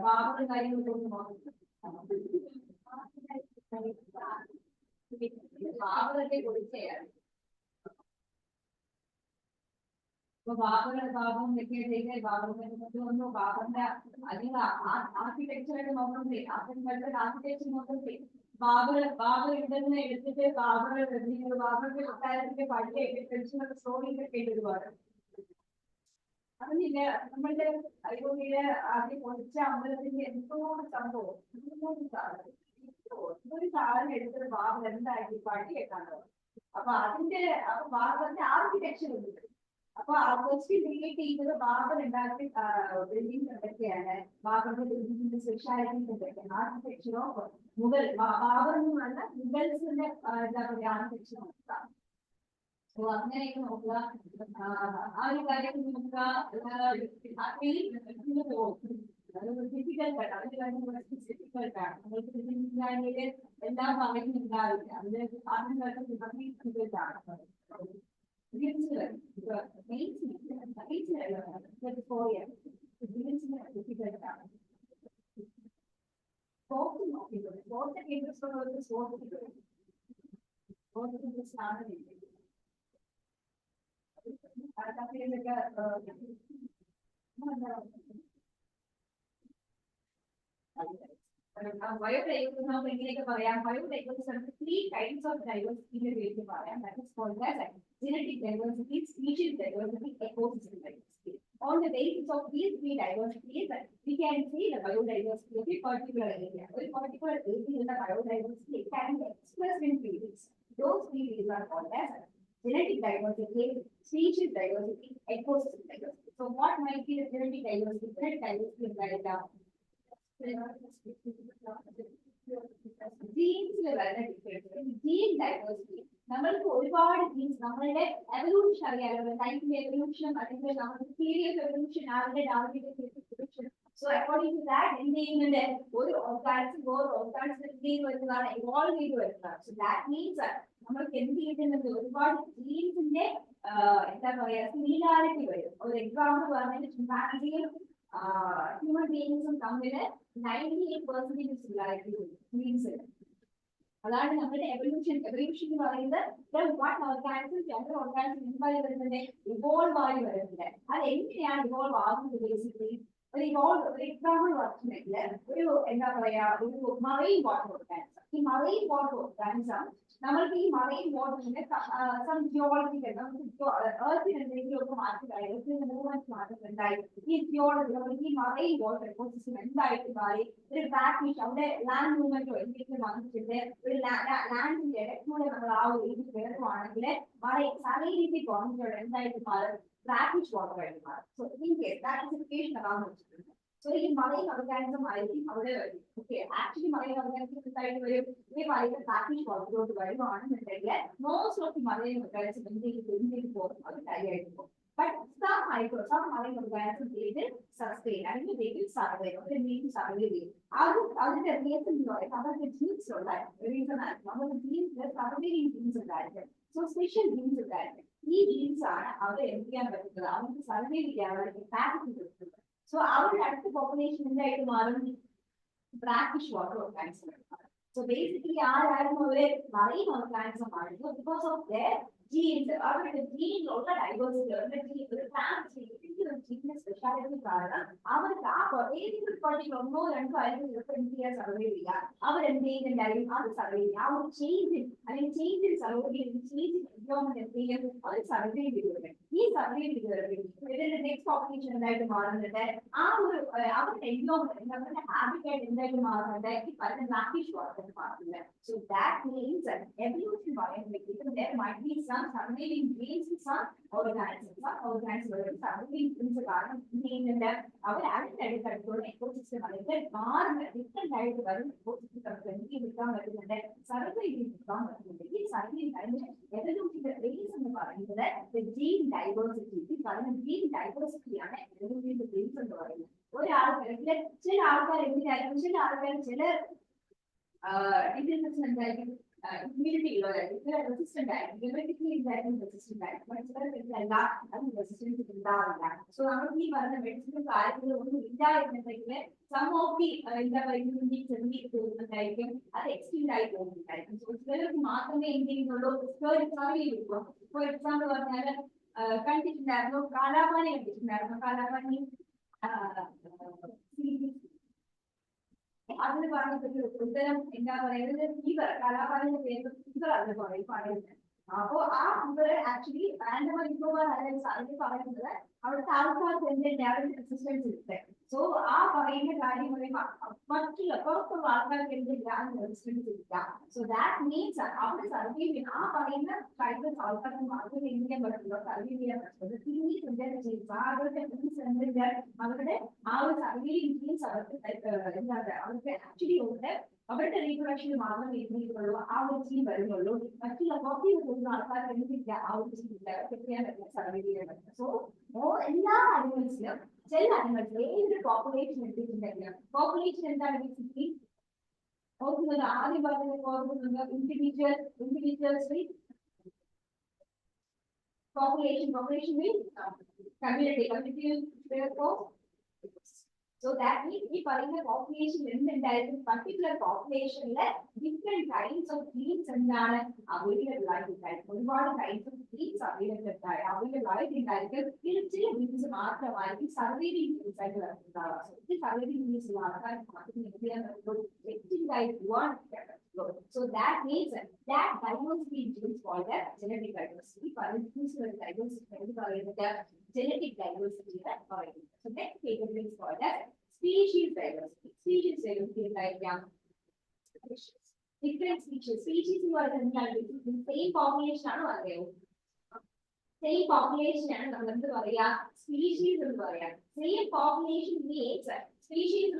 ബാബും കാര്യങ്ങളൊക്കെ ഒന്ന് നോക്കും. ബാബുകളെ കുറിച്ചാണ് ഇപ്പൊ ബാബും വെക്കേണ്ടത്. ബാബുവിനെ വന്നു ബാബറിന്റെ അല്ലെങ്കിൽ ആർക്കിടെക്ചറായിട്ട് നോക്കണ്ടേ, ആർക്കിടെക്ചർ നോക്കണ്ടേ. ബാബർ ഇവിടുന്ന് എടുത്തിട്ട് ബാബറിന്റെ കൊട്ടാരത്തിന്റെ പഴയ ട്രഡീഷണൽ സ്റ്റോറീസ് ഒക്കെ ഒരുപാട്. അതിനില്ല നമ്മളുടെ അയോധ്യയിലെ ആദ്യം പൊളിച്ച അമ്പലത്തിന്റെ എന്തോ സംഭവം ഒരു സാധനം എടുത്തിട്ട് ബാബർ എന്താക്കി പള്ളിയൊക്കെയാണോ. അപ്പൊ അതിന്റെ ബാബറിന്റെ ആർക്കിടെക്ചർ ഉണ്ട്. അപ്പൊ ആ ക്വസ്റ്റ്യൻ റിലേറ്റ് ചെയ്യുന്നത് ബാബർ ഉണ്ടാക്കിയ ബിൽഡിംഗ് എന്തൊക്കെയാണ്, ബാബറിന്റെ ബിൽഡിംഗിന്റെ സ്പെഷ്യാലിറ്റീസ് എന്തൊക്കെയാണ്, ആർക്കിടെക്ചറോ മുഗൾ ബാബർ എന്ന് പറഞ്ഞ മുഗൾസിന്റെ എന്താ പറയുക ആർക്കിടെക്ചർ നോക്കാം. So അങ്ങനെയൊക്കെ നോക്കുക. ആ ഒരു കാര്യം നോക്കുക. ഡിഫിക്കൽട്ടാണ് അതിന്റെ കാര്യം ഡിഫിക്കൽട്ടാണ്. നമ്മൾക്ക് എല്ലാം പറയുന്നുണ്ടാവില്ല. അതിന് ആദ്യം ഡിഫിക്കൽട്ടാണ്. ഡിഫിക്കൽട്ടാണ്. സ്പോർട്സ് നോക്കിയിട്ടുണ്ട്. സ്പോർട്സ് ഇൻട്രസ്റ്റ് ഉള്ളവർക്ക് സ്പോർട്സ് ഇൻട്രസ്റ്റ് ആണ്. ബയോഡൈവേഴ്സിറ്റി നമുക്ക് എങ്ങനെയൊക്കെ പറയാം? ബയോഡൈവേഴ്സിറ്റി ത്രീ ടൈപ്സ് ഓഫ് ഡൈവേഴ്സിറ്റിയുടെ പേര് പറയാം. That is called as genetic diversity, species diversity, ecosystem diversity. On the basis of these three diversities, we can see the biodiversity of a particular area. A particular area in the biodiversity can be expressed in fields. Those fields are called as genetic diversity, species diversity, ecosystem diversity. So what might be the genetic diversity? Genetic diversity is like genes gene diversity. നമ്മൾക്ക് ഒരുപാട് jeans നമ്മളുടെ evolution അറിയാലോ. ലൈഫിന്റെ evolution അല്ലെങ്കിൽ നമ്മുടെ serious evolution ആരുടെ evolution. So according to that എന്ത് ചെയ്യുന്നുണ്ട്? ഒരു ഓർഗാനിസം വേറെ ഓർഗാനിസം എന്ത് ചെയ്ത് വരുന്നതാണ്? ഇവോൾവ് ചെയ്ത് വരുന്നതാണ്. സോ ദാറ്റ് മീൻസ് നമ്മൾക്ക് എന്ത് ചെയ്യുന്നുണ്ട്? ഒരുപാട് ജീൻസിന്റെ എന്താ പറയാ സിമിലാരിറ്റി വരും. ഒരു എക്സാമ്പിൾ പറഞ്ഞാൽ ചിമ്പാൻസിയും ഹ്യൂമൻ ബീയിങ്സും തമ്മിൽ 98% സിമിലാരിറ്റി വരും ജീൻസിൽ. അതാണ് നമ്മുടെ എവല്യൂഷൻ. എവല്യൂഷൻ എന്ന് പറയുന്നത് വൺ ഓർഗാനിസം രണ്ട് ഓർഗാനിസം എന്തായി വരുന്നുണ്ട്? ഇവോൾവ് ആയി വരുന്നുണ്ട്. അത് എങ്ങനെയാണ് ഇവോൾവ് ആകുന്നത്? ബേസിക്കലി ഒരു എക്സാമ്പിൾ പറഞ്ഞിട്ടുണ്ടെങ്കിൽ ഒരു എന്താ പറയാ ഒരു മറൈൻ വാട്ടർ ഓർഗാനിസം. ഈ മറൈൻ വാട്ടർ ഓർഗാനിസം നമ്മൾക്ക് ഈ മറൈൻ വാട്ടറിന്റെ ജിയോളജിക്കൽ നമുക്ക് എർത്തിന് എന്തെങ്കിലും ഒക്കെ മാറ്റണ്ടായി, എർത്തിന് മൂവ്മെന്റ് മാറ്റമുണ്ടായി. ഈ ജിയോളജി ഈ മറൈൻ വാട്ടർ എക്കോസിസ്റ്റം എന്തായിട്ട് മാറി? ഒരു ബ്ലാക്കിഷ് അവിടെ ലാൻഡ് മൂവ്മെന്റോ എന്തെങ്കിലും വന്നിട്ടുണ്ട്. ഒരു ലാൻഡിന്റെ ഇടയ്ക്കൂടെ നമ്മൾ ആ ഒരു ഏരിയ കയറുവാണെങ്കിൽ മറൈൻ സാലൈനിറ്റി ഫോമിലൂടെ എന്തായിട്ട് മാറും? ബ്ലാക്കിഷ് വാട്ടർ ആയിട്ട് മാറും. സോ ഇൻ കേസ് ബ്ലാക്കിഫിക്കേഷൻ അതാണ് വെച്ചിട്ടുണ്ട്. സോ ഈ മറൈൻ ഓർഗാനിസം ആയിരിക്കും അവിടെ വരും. ഓക്കെ, ആക്ച്വലി മറൈൻ ഓർഗാനിസം എന്തായിട്ട് വരും? ഈ പറയുന്ന ബ്ലാക്കിഷ് വാട്ടറിലോട്ട് വരുവാണെന്നുണ്ടെങ്കിൽ most of the marine organism എന്തെങ്കിലും പോകും? അത് കാര്യമായിട്ട് പോകും. But some marine organisms they will sustain and they will survive. They need to survive. അതിന്റെ reason എന്ന് പറയുന്നത് അവരുടെ genes ഉള്ള reason ആണ്. നമ്മുടെ genes surviving genes ഉണ്ടായിരിക്കും. So special genes ഉണ്ടായിരിക്കും. ഈ genes ആണ് അവരെ എന്ത് ചെയ്യാൻ പറ്റുന്നത്? അവർക്ക് സർവൈവ് ചെയ്യാനുള്ള കപ്പാസിറ്റി കൊടുക്കുന്നത്. സോ അവരുടെ അടുത്ത പോപ്പുലേഷൻ എന്തായിട്ട് മാറും? Brackish water organism. So basically ആരായിരുന്നു? അവര് മറൈൻ ഓർഗാനിസം ആയിരുന്നു. ബിക്കോസ് ഓഫ് ദർ ജീൻസ് അവരുടെ ജീനിലുള്ള ഡൈവേഴ്സിറ്റി ഒരു ജീനിന്റെ സ്പെഷ്യാലിറ്റി കാരണം അവർക്ക് ആ ഏതെങ്കിലും പർട്ടിക്കുലർ ഒന്നോ രണ്ടോ ആയിരിക്കും ചിലപ്പോൾ എന്ത് ചെയ്യാൻ സർവൈവ് ചെയ്യുക. അവരെന്ത് ചെയ്യുന്നുണ്ടായിരിക്കും? അത് സർവൈവ് ചെയ്യുക. ആ ഒരു ചേഞ്ചിൽ അല്ലെങ്കിൽ ചേഞ്ചിൽ സർവൈവ് ചെയ്യുന്ന ചേഞ്ചിൽ എൻവയോൺമെന്റ് എന്ത് ചെയ്യും? അവർ സർവൈവ് ചെയ്ത് ഈ സർവൈവ് ചെയ്ത് നെക്സ്റ്റ് പോപ്പുലേഷൻ എന്തായിട്ട് മാറുന്നുണ്ട്? ആ ഒരു അവരുടെ എൻവയോൺമെന്റ് അവരുടെ ഹാബിറ്റായിട്ട് എന്തായിട്ട് മാറുന്നുണ്ട്? ഈ പറയുന്ന ബ്ലാക്കിഷ് വാട്ടർ മാറുന്നുണ്ട്. സോ ദാറ്റ് മീൻസ് എവല്യൂഷൻ പറയുമ്പോഴേക്കും there might be some surviving genes in some organisms. Some organisms surviving genes കാരണം എന്ത് ചെയ്യുന്നുണ്ട്? അവർ അടുത്തടുത്തുള്ള എക്കോസിസ്റ്റം അതിന്റെ മാറുന്ന ഡിഫറെന്റ് ആയിട്ട് വരും എക്കോസിസ്റ്റം എനിക്ക് എടുക്കാൻ പറ്റുന്നുണ്ട്, സർവൈവ് ചെയ്തെടുക്കാൻ പറ്റുന്നുണ്ട്. ഈ സർവൈവ് അതിന്റെ എവല്യൂഷന്റെ ബേസ് എന്ന് പറയുന്നത് ജീൻ ഡൈവേഴ്സിറ്റി. ഈ പറയുന്ന ജീൻ ഡൈവേഴ്സിറ്റിയാണ് എവല്യൂഷന്റെ ബേസ് എന്ന് പറയുന്നത്. ഒരാൾക്ക് ചില ആൾക്കാർ എന്തിനായിരിക്കും? ചില ആൾക്കാർ ചില ഡിസീസസ് എന്തായിരിക്കും? ഇമ്മ്യൂണിറ്റി ഉള്ളതായിരിക്കും, ചില റെസിസ്റ്റന്റ് ആയിരിക്കും, ജനറ്റിക്കലി എന്തായാലും റെസിസ്റ്റന്റ് ആയിരിക്കും. ചിലർക്കെല്ലാം അത് റെസിസ്റ്റൻസ് ഉണ്ടാവില്ല. സോ നമുക്ക് ഈ പറഞ്ഞ മെഡിസിനും കാര്യങ്ങളും ഒന്നും ഇല്ല എന്നുണ്ടെങ്കിൽ സം ഓഫ് ദി എന്താ പറയുക ചെറിയ പോകുന്നുണ്ടായിരിക്കും, അത് എക്സ്റ്റെൻഡ് ആയി പോകുന്നുണ്ടായിരിക്കും. സോ ചിലർക്ക് മാത്രമേ എന്ത് ചെയ്യുന്നുള്ളൂ? സർവൈവ്. ഫോർ എക്സാമ്പിൾ പറഞ്ഞാൽ കണ്ടിട്ടുണ്ടായിരുന്നു, കാലാപാനി കണ്ടിട്ടുണ്ടായിരുന്നു. കാലാപാനി അതിന് പറഞ്ഞിട്ട് ഉത്തരം എന്താ പറയുന്നത്? ഫീവർ. കലാപാലിന്റെ പേര് ഫീവർ ആണ് പറയുന്നത്. അപ്പോ ആ fever actually random Nicobar islands അതിന് പറയുന്നത് അവിടുത്തെ ആൾക്കാർക്ക് എന്തുണ്ട്? അവരുടെ റെസിസ്റ്റൻസ് ഉണ്ട്. സോ ആ പറയുന്ന കാര്യം പറയുമ്പോൾ മറ്റുള്ള പുറത്തുള്ള ആൾക്കാർക്ക് എന്തില്ല? റെസിസ്റ്റൻസ് ഇല്ല. സോ ദാറ്റ് മീൻസ് അവിടെ സർവൈവ് ചെയ്യുന്ന ആ പറയുന്ന ട്രൈബൽ ആൾക്കാർക്ക് മാത്രമേ എന്ത് ചെയ്യാൻ പറ്റുള്ളൂ? സർവൈവ് ചെയ്യാൻ പറ്റുള്ളൂ. ഫീസ് ചെയ്യുക അവരുടെ ഫീസ് എന്തില്ല? അവരുടെ ആ ഒരു സർവൈവിംഗ് ഫീസ് അവർക്ക് എന്താണ് അവർക്ക് ആക്ച്വലി ഉണ്ട്. അവരുടെ റീപ്രൊഡക്ഷന് മാത്രം വരുന്നുള്ളൂ, ആ ഒരു ജീൻ വരുന്നുള്ളൂ. മറ്റുള്ള കോപ്പി വരുന്ന ആൾക്കാർ വരുന്നില്ല, ആ ഒരു ജീൻ ഇല്ല, ചെയ്യാൻ പറ്റില്ല, സർവൈവ് ചെയ്യാൻ പറ്റില്ല. സോ എല്ലാ അനിമൽസിലും ചില അനിമൽസിൽ ഏതൊരു പോപ്പുലേഷൻ എടുത്തിട്ടുണ്ടെങ്കിലും പോപ്പുലേഷൻ എന്താണ് ബേസിക്കലി ഓർക്കുന്നത്? ആദ്യം പറഞ്ഞത് ഓർക്കുന്നത് individuals population means community therefore. So that means if പറയുന്ന population എന്തായിരിക്കും, particular population different kinds of genes എന്താണ് available ആയിട്ടുണ്ടായിരിക്കും. ഒരുപാട് kinds of genes available ആയിട്ടുണ്ടായിരിക്കും. ഇതിൽ ചില genes മാത്രമായിരിക്കും സർവൈവിംഗ് genes ആയിട്ട് വരുന്നതാണ്. ഈ സർവൈവിംഗ് genes ഉള്ള ആൾക്കാർ മാത്രമേ എന്ത് ചെയ്യാൻ പറ്റുള്ളൂ, extinct ആയി പോവാൻ പറ്റുള്ളൂ. So that means that diversity is called as genetic diversity. Genetic diversity. So next category is called as species diversity. Species diversity is like different species. Species in the same population same population species same population means species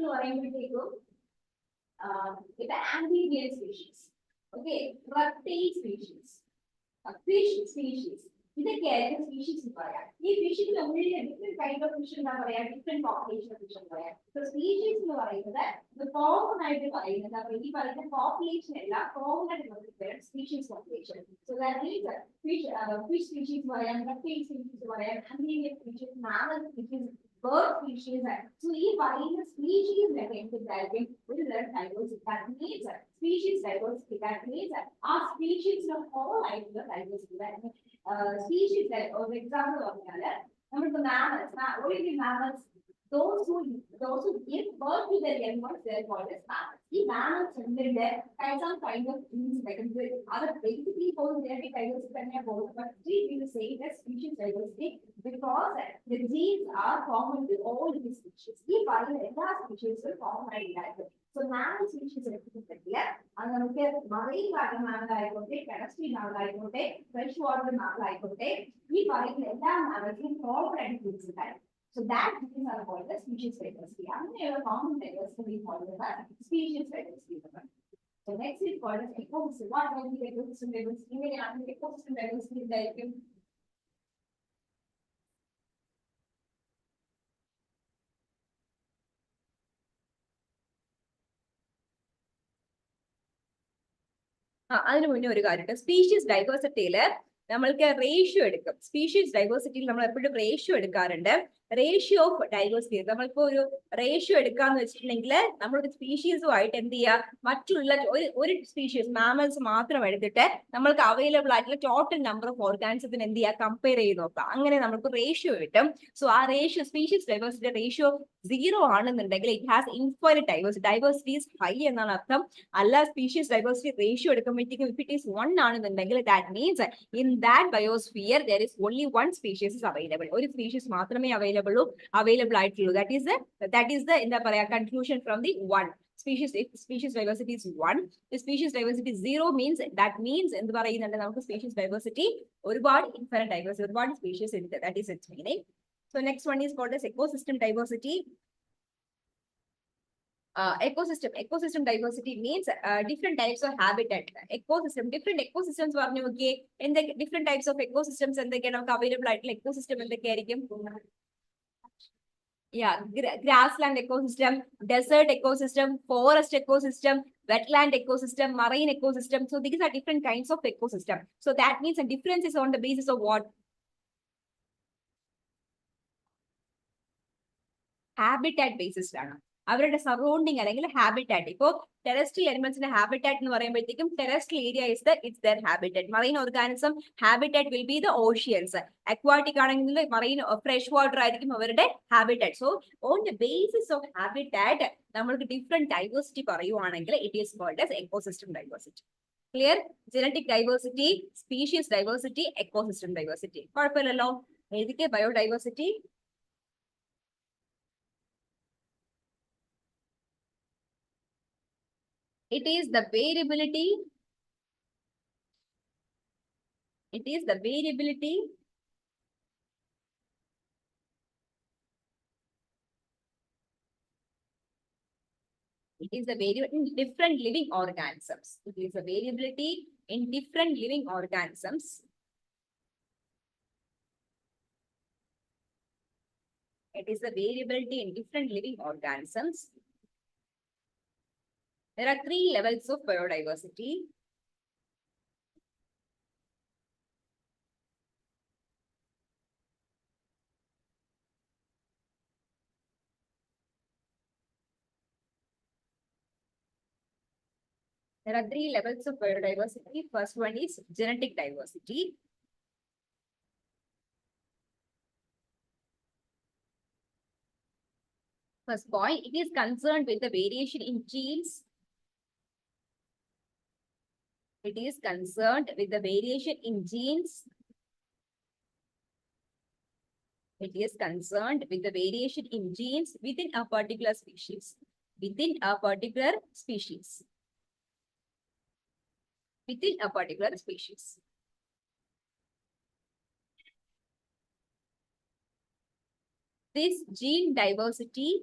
it's amphibian species, okay, reptile species, fish species. ഇതൊക്കെയായിരിക്കും species എന്ന് പറയാം. ഈ ഫിഷിൽ different kind of fish എന്താ പറയാ, different population of fish എന്ന് പറയാം. Species എന്ന് പറയുന്നത് കോമൺ ആയിട്ട് പറയുന്നത് ഈ പറയുന്ന പോപ്പുലേഷൻ അല്ല, കോമൺ ആയിട്ട് species population. So that means fish species പറയാം, reptile സ്പീഷീസ് പറയാം, amphibian species, mammal species, bird species. So ഈ പറയുന്ന സ്പീഷീസ് എന്തായിരിക്കും ഒരു തരം diversity. That means species diversity. That means ആ സ്പീഷീസിന്റെ ഹോൾ ആയിട്ടുള്ള ഡൈവേഴ്സിറ്റി. Species ഒരു എക്സാമ്പിൾ പറഞ്ഞാല് നമുക്ക് mammals, those who give birth to their young ones, they are called as mammals. ഈ mammals എന്തിന്റെ kind of genes other basically for genetic diversity തന്നെയാണ് പോകുന്നത്. But we will say that species diversity because the genes are common to all these species. ഈ പറയുന്ന എല്ലാ സ്പീഷീസും common ആയിട്ടുണ്ടായിരിക്കും. So mammal species എടുത്തിട്ടുണ്ടെങ്കിൽ അത് നമുക്ക് മറൈൻ മാമൽ ആയിക്കോട്ടെ, ടെറസ്ട്രിയൽ മാമൽ ആയിക്കോട്ടെ, ഫ്രഷ് വാട്ടർ മാമൽ ആയിക്കോട്ടെ, ഈ പറയുന്ന എല്ലാ മാമൽസിനും കോമൺ ആയിട്ട് genes ഉണ്ടായിരിക്കും. So that genes are called as species diversity. അങ്ങനെയുള്ള common diversity called as species diversity. So next is called as ecosystem. What are the ecosystem diversity? ഇങ്ങനെയാണ് ecosystem diversity ഉണ്ടായിരിക്കും. അതിനു മുന്നേ ഒരു കാര്യമുണ്ട്. സ്പീഷീസ് ഡൈവേഴ്സിറ്റിയില് നമ്മൾക്ക് റേഷ്യോ എടുക്കും. സ്പീഷീസ് ഡൈവേഴ്സിറ്റിയിൽ നമ്മൾ എപ്പോഴും റേഷ്യോ എടുക്കാറുണ്ട്. റേഷ്യോ ഓഫ് ഡൈവേഴ്സിറ്റി നമ്മളിപ്പോ ഒരു റേഷ്യോ എടുക്കാന്ന് വെച്ചിട്ടുണ്ടെങ്കിൽ നമ്മളൊരു സ്പീഷീസുമായിട്ട് എന്ത് ചെയ്യുക, മറ്റുള്ള ഒരു സ്പീഷീസ് മാമൽസ് മാത്രം എടുത്തിട്ട് നമ്മൾക്ക് അവൈലബിൾ ആയിട്ടുള്ള ടോട്ടൽ നമ്പർ ഓഫ് ഓർഗാനിസത്തിന് എന്ത് ചെയ്യുക, കമ്പയർ ചെയ്ത് നോക്കാം. അങ്ങനെ നമുക്ക് റേഷ്യോ കിട്ടും. സോ ആ റേഷ്യോ സ്പീഷീസ് ഡൈവേഴ്സിറ്റി റേഷ്യോ 0 ആണെന്നുണ്ടെങ്കിൽ it has infinite diversity. Diversity is high എന്നാണ് അർത്ഥം. അല്ല സ്പീഷീസ് ഡൈവേഴ്സിറ്റി റേഷ്യോ എടുക്കുമ്പോഴത്തേക്കും ഇഫ് ഇറ്റ് ഈസ് 1 ആണെന്നുണ്ടെങ്കിൽ that means in that biosphere there is only 1 species available. ഒരു സ്പീഷീസ് മാത്രമേ അവൈലബിൾ ആയിട്ടുള്ളൂ. ദാറ്റ് ഈസ് ദ എന്താ പറയാ conclusion from the 1 species. If species diversity is 1, the species diversity 0 means that means എന്ത് പറയുന്നുണ്ട്, നമുക്ക് species diversity ഒരുപാട് infinite diversity ഒരുപാട് species ഉണ്ട്. That is its meaning. So next one is called as ecosystem diversity. Ecosystem diversity means different types of habitat. Different ecosystems പറഞ്ഞു നോക്കിയേ, എന്തൊക്കെ different types of ecosystems എന്തൊക്കെയാണ് നമുക്ക് അവൈലബിൾ ആയിട്ടുള്ള ecosystem എന്തൊക്കെയായിരിക്കും? Yeah, grassland ecosystem, desert ecosystem, forest ecosystem, wetland ecosystem, marine ecosystem. So these are different kinds of ecosystem. So that means the difference is on the basis of what? Habitat basis ആണ്. അവരുടെ surrounding അല്ലെങ്കിൽ habitat. ഇപ്പോ terrestrial അനിമൽസിന്റെ habitat എന്ന് പറയുമ്പോഴത്തേക്കും terrestrial area is it's their habitat. Marine organism habitat will be the oceans. Aquatic ആണെങ്കിൽ marine fresh water ആയിരിക്കും അവരുടെ habitat. So on the basis of habitat നമ്മൾക്ക് ഡിഫറെന്റ് ഡൈവേഴ്സിറ്റി പറയുവാണെങ്കിൽ it is called as ecosystem diversity. Clear? Genetic diversity, species diversity, ecosystem diversity. കുഴപ്പമില്ലല്ലോ. എഴുതിക്ക് biodiversity. It is the variability. It is the variability It is the variability in different living organisms. It is the variability in different living organisms. It is the variability in different living organisms. There are 3 levels of biodiversity. There are 3 levels of biodiversity. First one is genetic diversity. First point, it is concerned with the variation in genes. It is concerned with the variation in genes. It is concerned with the variation in genes within a particular species. Within a particular species. Within a particular species. This gene diversity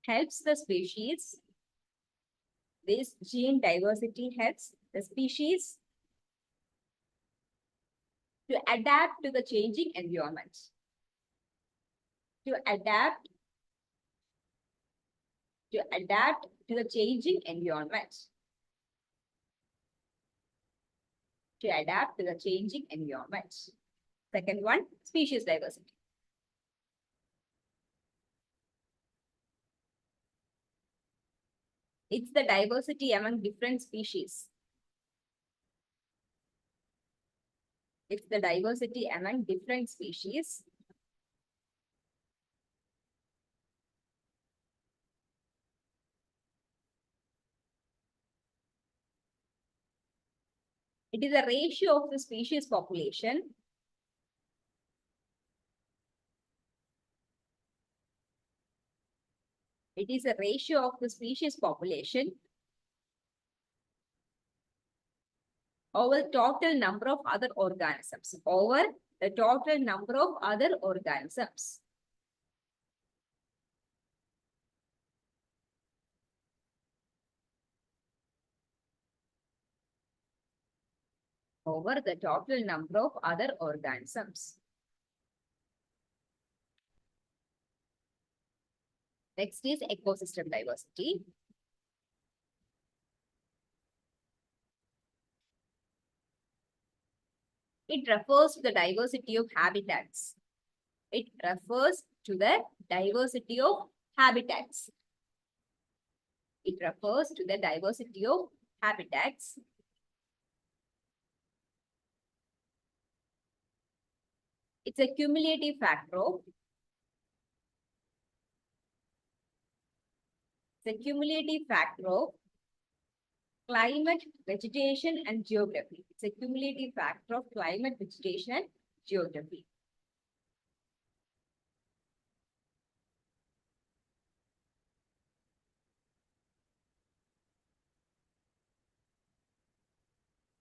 helps the species. This gene diversity helps the species to adapt to the changing environment. To adapt to the changing environment. To adapt to the changing environment. Second one, species diversity. It's the diversity among different species. It's the diversity among different species. It is a ratio of the species population. It is a ratio of the species population over the total number of other organisms. Over the total number of other organisms. Over the total number of other organisms. Next is ecosystem diversity. It refers to the diversity of habitats. It refers to the diversity of habitats. It refers to the diversity of habitats. It's a cumulative factor of climate, vegetation, and geography. It's a cumulative factor of climate, vegetation, and geography.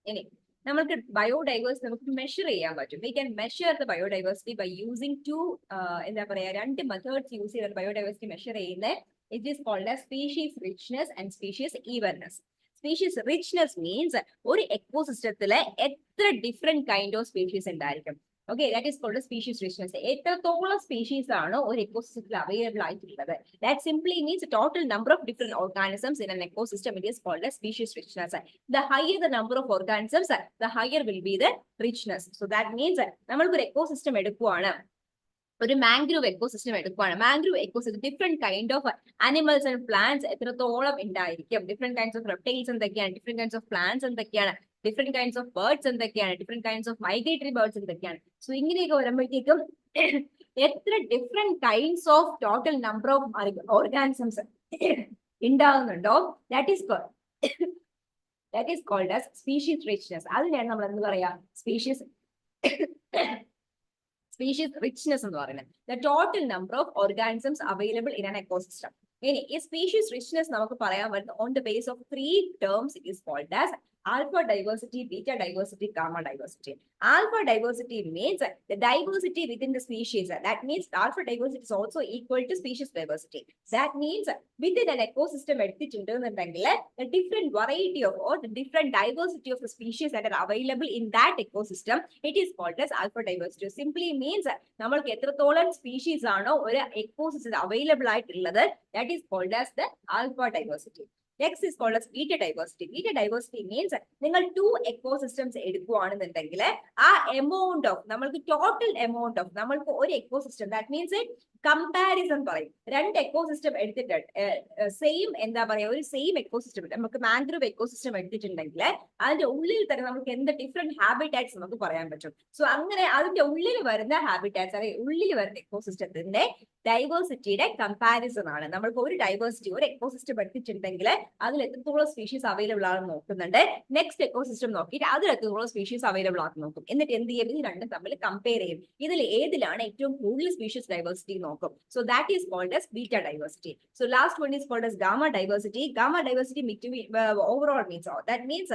Anyway, biodiversity measure. We can measure the biodiversity by using two methods use biodiversity measure. It is called as species richness and species evenness. Species richness means one ecosystem different kind of species in okay, that is called a species richness. Total species are ecosystem available. That simply means the total number of different organisms in an ecosystem. It is called as species richness. The higher the number of organisms, the higher will be the richness. So that means we ecosystem a mangrove ecosystem. Mangrove ecosystem, different kind of animals and plants, different kinds of reptiles and different kinds of plants and different kinds of birds and different kinds of migratory birds and so different kinds of total number of organisms that is called as species richness. Species species richness. The total number of organisms available in an ecosystem. A species richness on the base of 3 terms. It is called as alpha diversity, beta diversity, gamma diversity. Alpha diversity means the diversity within the species. That means alpha diversity is also equal to species diversity. That means within an ecosystem the different variety of or the different diversity of the species that are available in that ecosystem, it is called as alpha diversity. Simply means നമ്മൾക്ക് എത്രത്തോളം species ആണോ ഒരു എക്കോസിസ്റ്റത്തിൽ available ആയിട്ടുള്ളത്, that is called as the alpha diversity. Next is called as beta diversity. Beta diversity means നിങ്ങൾ 2 ecosystems എടുക്കുകയാണെന്നുണ്ടെങ്കിൽ ആ amount of നമ്മൾക്ക് total amount of നമ്മൾക്ക് ഒരു എക്കോസിസ്റ്റം, ദാറ്റ് മീൻസ് കമ്പാരിസൺ പറയും. 2 എക്കോസിസ്റ്റം എടുത്തിട്ട് സെയിം എന്താ പറയാ ഒരു സെയിം എക്കോസിസ്റ്റം നമുക്ക് മാംഗ്രൂവ് എക്കോസിസ്റ്റം എടുത്തിട്ടുണ്ടെങ്കിൽ അതിന്റെ ഉള്ളിൽ തന്നെ നമുക്ക് എന്ത് ഡിഫറെന്റ് ഹാബിറ്റാറ്റ്സ് നമുക്ക് പറയാൻ പറ്റും. സോ അങ്ങനെ അതിന്റെ ഉള്ളിൽ വരുന്ന ഹാബിറ്റാറ്റ്സ് അല്ലെങ്കിൽ ഉള്ളിൽ വരുന്ന എക്കോസിസ്റ്റത്തിന്റെ ഡൈവേഴ്സിറ്റിയുടെ കമ്പാരിസൺ ആണ്. നമ്മൾക്ക് ഒരു ഡൈവേഴ്സിറ്റി ഒരു എക്കോസിസ്റ്റം എടുത്തിട്ടുണ്ടെങ്കിൽ അതിൽ എത്രത്തോളം സ്പീഷീസ് അവൈലബിൾ ആണെന്ന് നോക്കുന്നുണ്ട്. നെക്സ്റ്റ് എക്കോസിസ്റ്റം നോക്കിയിട്ട് അതിൽ എത്രത്തോളം സ്പീഷീസ് അവൈലബിൾ ആണെന്ന് നോക്കും. എന്നിട്ട് എന്ത് ചെയ്യും, ഇത് രണ്ടും തമ്മിൽ കമ്പയർ ചെയ്യും. ഇതിൽ ഏതിലാണ് ഏറ്റവും കൂടുതൽ സ്പീഷീസ് ഡൈവേഴ്സിറ്റി നോക്കും. So that is called as beta diversity. So last one is called as gamma diversity. Gamma diversity overall means that means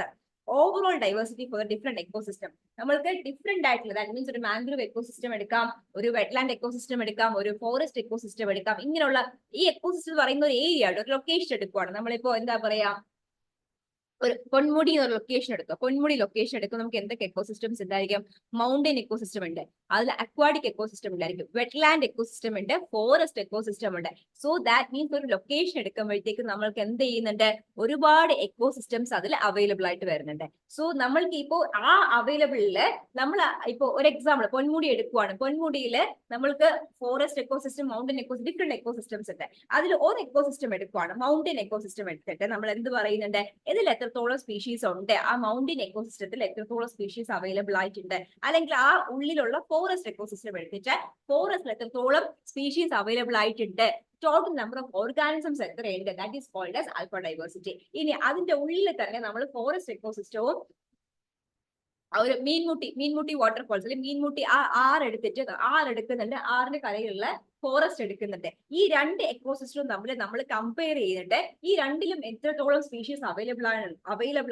overall diversity for the different ecosystem. നമ്മൾക്ക് ഡിഫറെന്റ് ആയിട്ടുള്ള that means ഒരു mangrove ecosystem എടുക്കാം, ഒരു wetland ecosystem എടുക്കാം, ഒരു forest ecosystem എടുക്കാം. ഇങ്ങനെയുള്ള ഈ എക്കോസിസ്റ്റം പറയുന്ന ഒരു ഏരിയ ഒരു ലൊക്കേഷൻ എടുക്കുവാണ്. നമ്മളിപ്പോ എന്താ പറയാ ഒരു പൊന്മുടി ഒരു ലൊക്കേഷൻ എടുക്കുക. പൊന്മുടി ലൊക്കേഷൻ എടുക്കുക, നമുക്ക് എന്തൊക്കെ എക്കോസിസ്റ്റംസ് ഉണ്ടായിരിക്കും? മൗണ്ടൻ എക്കോസിസ്റ്റം ഉണ്ട്, അതിൽ അക്വാറ്റിക് എക്കോസിസ്റ്റം ഉണ്ടായിരിക്കും, വെറ്റ്ലാൻഡ് എക്കോസിസ്റ്റം ഉണ്ട്, ഫോറസ്റ്റ് എക്കോസിസ്റ്റം ഉണ്ട്. സോ ദാറ്റ് മീൻസ് ഒരു ലൊക്കേഷൻ എടുക്കുമ്പോഴത്തേക്ക് നമ്മൾക്ക് എന്ത് ചെയ്യുന്നുണ്ട്, ഒരുപാട് എക്കോസിസ്റ്റംസ് അതിൽ അവൈലബിൾ ആയിട്ട് വരുന്നുണ്ട്. സോ നമ്മൾക്ക് ഇപ്പോ ആ അവൈലബിളില് നമ്മൾ ഇപ്പോ ഒരു എക്സാമ്പിൾ പൊന്മുടി എടുക്കുവാണ്. പൊന്മുടിയില് നമ്മൾക്ക് forest ecosystem, mountain ecosystem, different ecosystems ഉണ്ട്. അതിൽ ഒരു എക്കോസിസ്റ്റം എടുക്കുവാണ്, മൗണ്ടൻ എക്കോസിസ്റ്റം എടുത്തിട്ട് നമ്മൾ എന്ത് പറയുന്നുണ്ട്, ഇതിൽ എത്രത്തോളം സ്പീഷീസ് ഉണ്ട്, ആ മൗണ്ടൻ എക്കോസിസ്റ്റത്തിൽ എത്രത്തോളം സ്പീഷീസ് അവൈലബിൾ ആയിട്ടുണ്ട്, അല്ലെങ്കിൽ ആ ഉള്ളിലുള്ള ഫോറസ്റ്റ് എക്കോസിസ്റ്റം എടുത്തിട്ട് ഫോറസ്റ്റിൽ എത്രത്തോളം സ്പീഷീസ് അവൈലബിൾ ആയിട്ടുണ്ട്, ടോട്ടൽ നമ്പർ ഓഫ് ഓർഗാനിസംസ് എത്രയുണ്ട്, that is called as alpha diversity. ഇനി അതിന്റെ ഉള്ളിൽ തന്നെ നമ്മൾ ഫോറസ്റ്റ് എക്കോസിസ്റ്റവും ഒരു മീൻമുട്ടി വാട്ടർഫോൾസ് അല്ലെങ്കിൽ മീൻമുട്ടി ആ ആറെടുക്കുന്നുണ്ട്, ആറിന്റെ കരയിലുള്ള ഫോറസ്റ്റ് എടുക്കുന്നുണ്ട്. ഈ രണ്ട് എക്കോസിസ്റ്റവും തമ്മിൽ നമ്മൾ കമ്പയർ ചെയ്തിട്ട് ഈ രണ്ടിലും എത്രത്തോളം സ്പീഷീസ് അവൈലബിൾ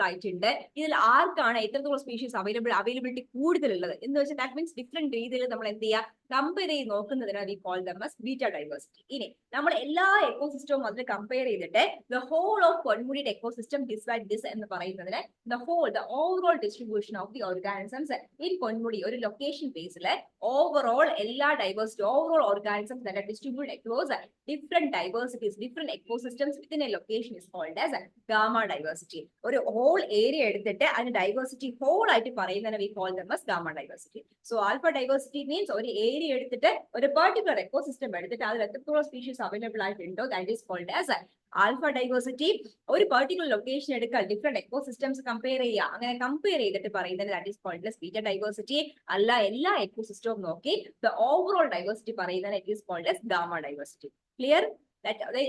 ആയിട്ടുണ്ട്, ഇതിൽ ആർക്കാണ് എത്രത്തോളം സ്പീഷീസ് അവൈലബിലിറ്റി കൂടുതലുള്ളത് എന്ന് വെച്ചാൽ ദാറ്റ് മീൻസ് ഡിഫറെന്റ് രീതിയിൽ നമ്മൾ എന്ത് ചെയ്യുക, കമ്പയർ ചെയ്ത് നോക്കുന്നതിനാണ് we call them as beta diversity. ഇനി നമ്മൾ എല്ലാ എക്കോസിസ്റ്റവും അതിൽ കമ്പയർ ചെയ്തിട്ട് ദ ഹോൾ ഓഫ് പൊന്മുടിയുടെ എക്കോസിസ്റ്റം ഡിസ്ലൈക്ക് ദിസ് എന്ന് പറയുന്നതിന് the overall distribution of the organisms in Ponmudi ഒരു ലൊക്കേഷൻ ബേസിൽ ഓവറോൾ എല്ലാ diversity overall organisms that are distributed across different diversities, different ecosystems within a location is called as gamma diversity. ഒരു whole area എടുത്തിട്ട് അതിന്റെ diversity whole ആയിട്ട് പറയുന്നതിനെ we call them as gamma diversity. So alpha diversity means ഒരു area എടുത്തിട്ട് ഒരു particular ecosystem എടുത്തിട്ട് അതിൽ എത്രത്തോളം സ്പീഷീസ് അവൈലബിൾ ആയിട്ടുണ്ടോ, that is called as alpha diversity. ഒരു പെർട്ടിക്കുലർ ലൊക്കേഷൻ എടുക്കുക, ഡിഫറെന്റ് എക്കോസിസ്റ്റംസ് കമ്പയർ ചെയ്യുക, അങ്ങനെ കമ്പയർ ചെയ്തിട്ട് പറയുന്നത് that is called beta diversity. അല്ല എല്ലാ എക്കോസിസ്റ്റവും നോക്കി ദ ഓവറോൾ ഡൈവേഴ്സിറ്റി പറയുന്നത് it is called gamma diversity. Clear?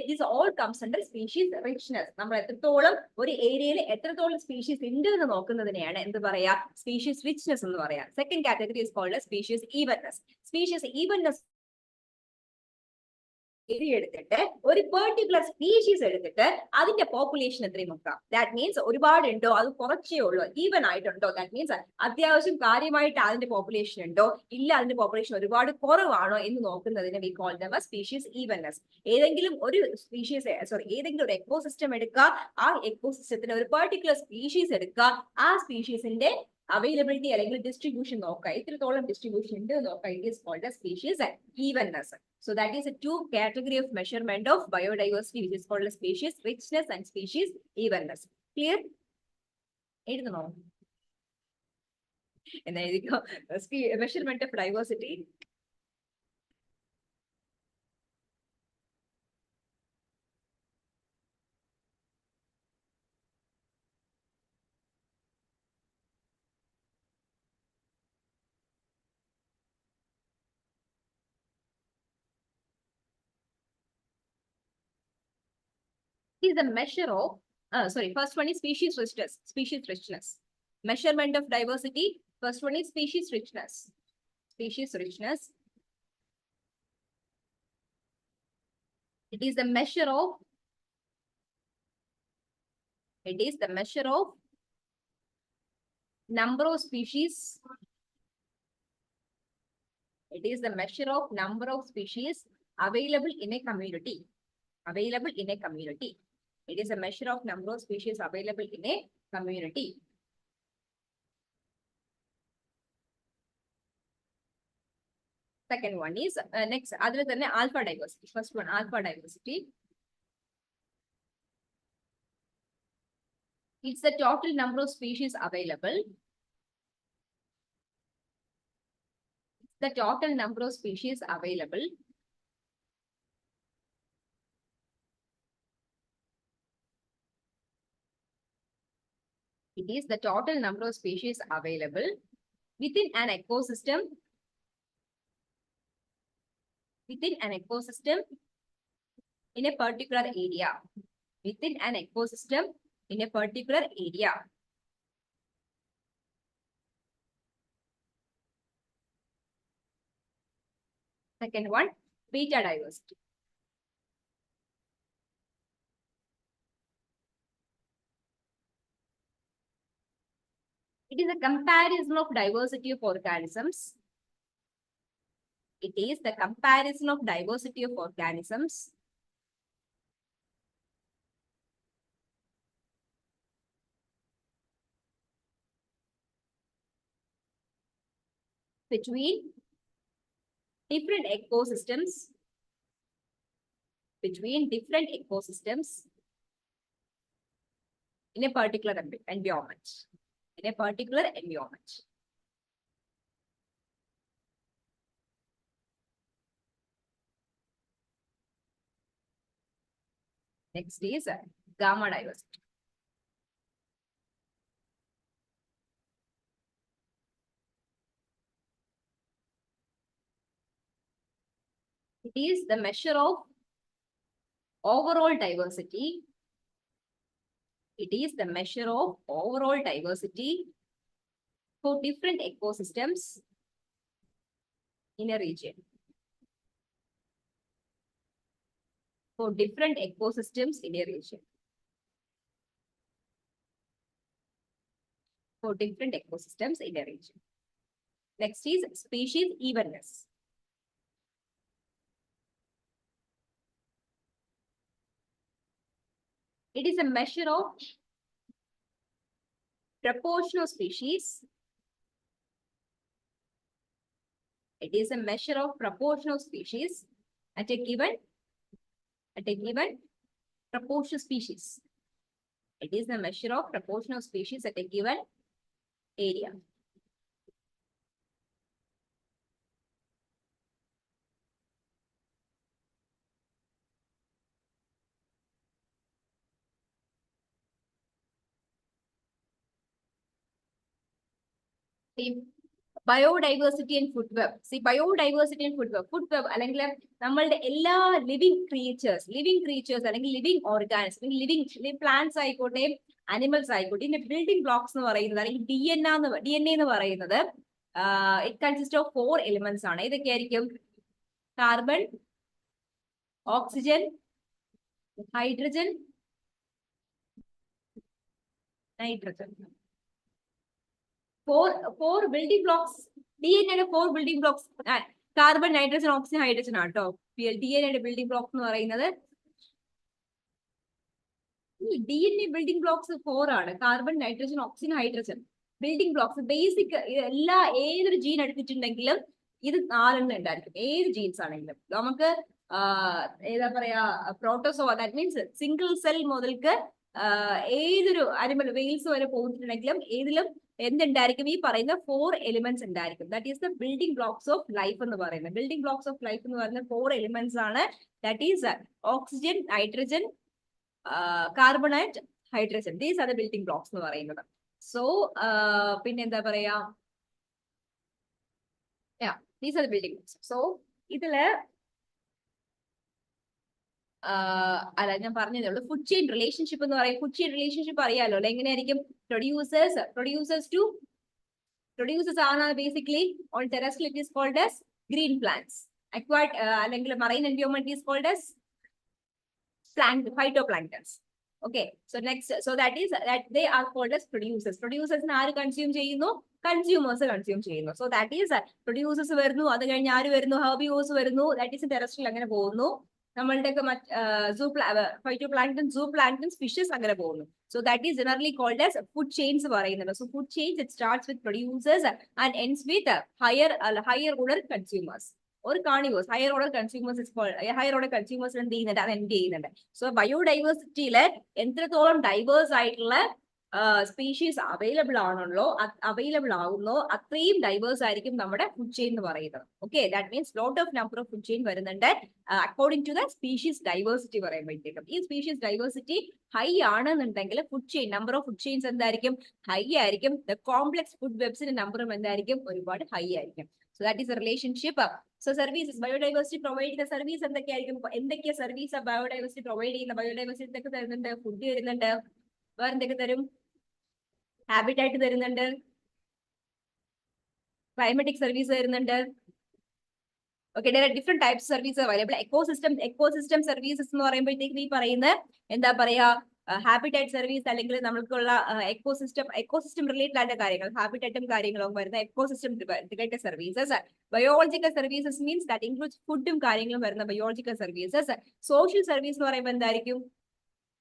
This all comes under species richness. നമ്മൾ എത്രത്തോളം ഒരു ഏരിയയിൽ എത്രത്തോളം സ്പീഷീസ് ഉണ്ട് എന്ന് നോക്കുന്നതിനെയാണ് എന്ത് പറയാ, സ്പീഷീസ് റിച്ച്നെസ് എന്ന് പറയാം. Second category is called species evenness. Species evenness എടുത്തിട്ട് ഒരു പെർട്ടിക്കുലർ സ്പീഷീസ് എടുത്തിട്ട് അതിന്റെ പോപ്പുലേഷൻ എത്രയും നോക്കാം. ദാറ്റ് മീൻസ് ഒരുപാട് ഉണ്ടോ, അത് കുറച്ചേ ഉള്ളൂ, ഈവൻ ആയിട്ടുണ്ടോ, ദാറ്റ് മീൻസ് അത്യാവശ്യം കാര്യമായിട്ട് അതിന്റെ പോപ്പുലേഷൻ ഉണ്ടോ, ഇല്ല അതിന്റെ പോപ്പുലേഷൻ ഒരുപാട് കുറവാണോ എന്ന് നോക്കുന്നതിന് V call dum species evenness. ഏതെങ്കിലും ഒരു ഏതെങ്കിലും ഒരു എക്കോസിസ്റ്റം എടുക്കുക, ആ എക്കോസിസ്റ്റത്തിന് ഒരു പെർട്ടിക്കുലർ സ്പീഷീസ് എടുക്കുക, ആ സ്പീഷീസിന്റെ അവൈലബിലിറ്റി അല്ലെങ്കിൽ ഡിസ്ട്രിബ്യൂഷൻ നോക്കുക, എത്രത്തോളം ഡിസ്ട്രിബ്യൂഷൻ ഉണ്ട് നോക്കുക. It is called species evenness. So that is a two category of measurement of biodiversity, which is called as species richness and species evenness. Clear? എഴുതണോ? എന്നാ എഴുതിക്കോ, measurement of diversity. Is the measure of first one is species richness. Measurement of diversity, first one is species richness. It is the measure of number of species. It is the measure of number of species available in a community. Available in a community. It is a measure of number of species available in a community. Second one is next, other than alpha diversity. First one, alpha diversity. It's the total number of species available. The total number of species available. It is the total number of species available within an ecosystem. Within an ecosystem in a particular area. Within an ecosystem in a particular area. Second one, beta diversity. It is a comparison of diversity of organisms. It is the comparison of diversity of organisms between different ecosystems. Between different ecosystems in a particular environment. In a particular environment. Next is gamma diversity. It is the measure of overall diversity. It is the measure of overall diversity for different ecosystems in a region. For different ecosystems in a region. For different ecosystems in a region. Next is species evenness. It is a measure of proportion of species. It is a measure of proportion of species at a given proportion of species. It is the measure of proportion of species at a given area. Biodiversity and food web. See, biodiversity and food web. Food web, അല്ലെങ്കിൽ നമ്മളുടെ എല്ലാ living creatures അല്ലെങ്കിൽ living organism, living plants ആയിക്കോട്ടെ, animals ആയിക്കോട്ടെ, ഇതിന്റെ building blocks എന്ന് പറയുന്നത് അല്ലെങ്കിൽ DNA എന്ന് പറയുന്നത് ഇറ്റ് കൺസിസ്റ്റ് ഓഫ് 4 എലിമെന്റ്സ് ആണ്. ഇതൊക്കെയായിരിക്കും carbon, oxygen, hydrogen, nitrogen. Four building blocks. DNA 4 building blocks. Carbon, nitrogen, oxygen, hydrogen ആണ് കേട്ടോ. DNA building blocks എന്ന് പറയുന്നത്. DNA building blocks 4 ആണ്. Carbon, nitrogen, oxygen, hydrogen. Building blocks basic എല്ലാ ഏതൊരു gene എടുത്തിട്ടുണ്ടെങ്കിലും ഇത് 4 ഉണ്ടായിരിക്കും. ഏത് ജീൻസ് ആണെങ്കിലും നമുക്ക് ഏതാ പറയാ പ്രോട്ടോസോ, ദാറ്റ് മീൻസ് സിംഗിൾ സെൽ മുതൽക്ക് ഏതൊരു അനിമൽ വെയിൽസ് വരെ പോയിട്ടുണ്ടെങ്കിലും ഏതിലും എന്തുണ്ടായിരിക്കും ഈ പറയുന്ന 4 എലിമെന്റ്സ് ഉണ്ടായിരിക്കും. That is the building blocks of life എന്ന് പറയുന്നത്. ബിൽഡിംഗ് ബ്ലോക്സ് ഓഫ് ലൈഫ് എന്ന് പറയുന്ന 4 എലിമെന്റ്സ് ആണ്. That is oxygen, nitrogen, carbon and hydrogen. These are the building blocks എന്ന് പറയുന്നത്. സോ പിന്നെ എന്താ പറയാ, these are the building blocks. So ഇതില് അല്ല ഞാൻ പറഞ്ഞതേ ഉള്ളൂ. ഫുഡ് ചെയിൻ റിലേഷൻഷിപ്പ് എന്ന് പറയും. ഫുഡ് ചെയിൻ റിലേഷൻഷിപ്പ് അറിയാലോ അല്ലെ, എങ്ങനെയായിരിക്കും? പ്രൊഡ്യൂസേഴ്സ് ആണ് basically on terrestrial it is called as green plants. അക്വാർഡ് അല്ലെങ്കിൽ marine environment is called as phytoplanktons. Okay, so next, so that is that they are called as producers. Producers ആര് consume ചെയ്യുന്നു? Consumers consume ചെയ്യുന്നു. So that is producers വരുന്നു, അത് കഴിഞ്ഞ് ആര് വരുന്നു? ഹെർബിവോഴ്സ് വരുന്നു. ദാറ്റ് ഈസ് ടെറസ്ട്രിയൽ അങ്ങനെ പോകുന്നു. നമ്മളുടെയൊക്കെ ഫൈറ്റോ പ്ലാങ്ക്ടൺ, സൂ പ്ലാങ്ക്ടൺ, ഫിഷസ് അങ്ങനെ പോകുന്നു. So that is generally called as food chains പറയുന്നത്. So food chains, it starts with producers and ends with higher order consumers or carnivores. Higher order consumers is called higher order consumers എന്ത് ചെയ്യുന്നുണ്ട്? അത് end ചെയ്യുന്നുണ്ട്. So ബയോഡൈവേഴ്സിറ്റിയിലെ എത്രത്തോളം diverse ആയിട്ടുള്ള species available ആണല്ലോ, available ആവുന്നോ അത്രയും ഡൈവേഴ്സ് ആയിരിക്കും നമ്മുടെ ഫുഡ് ചെയിൻ എന്ന് പറയുന്നത്. Okay, that means lot of number of food chain വരുന്നുണ്ട് according to the species diversity പറയുമ്പോഴത്തേക്കും. ഈ സ്പീഷീസ് ഡൈവേഴ്സിറ്റി ഹൈ ആണെന്നുണ്ടെങ്കിൽ food chain, number of food chains എന്തായിരിക്കും? ഹൈ ആയിരിക്കും. ദ കോംപ്ലക്സ് ഫുഡ് വെബ്സിന്റെ നമ്പറും എന്തായിരിക്കും? ഒരുപാട് ഹൈ ആയിരിക്കും. So that is a relationship. So services, biodiversity provide ചെയ്യുന്ന സർവീസ് എന്തൊക്കെയായിരിക്കും? എന്തൊക്കെയാ സർവീസ് ബയോഡൈവേഴ്സിറ്റി പ്രൊവൈഡ് ചെയ്യുന്ന? ബയോഡൈവേഴ്സിറ്റി എന്തൊക്കെ തരുന്നുണ്ട്? ഫുഡ് തരുന്നുണ്ട്, വേറെ എന്തൊക്കെ തരും? ഹാബിറ്റായിട്ട് തരുന്നുണ്ട്, ക്ലൈമറ്റിക് സർവീസ് തരുന്നുണ്ട്. Okay, there are different types of services available. Ecosystem services എന്ന് പറയുമ്പോഴത്തേക്ക് ഈ പറയുന്ന എന്താ പറയാ, ഹാബിറ്റാറ്റ് സർവീസ് അല്ലെങ്കിൽ നമ്മൾക്കുള്ള എക്കോസിസ്റ്റം റിലേറ്റഡ് ആയിട്ട് കാര്യങ്ങൾ, ഹാബിറ്റാറ്റും കാര്യങ്ങളും വരുന്ന ecosystem related services. Biological services means that includes ഫുഡും കാര്യങ്ങളും വരുന്ന ബയോളജിക്കൽ സർവീസസ്. സോഷ്യൽ സർവീസ് എന്ന് പറയുമ്പോൾ എന്തായിരിക്കും?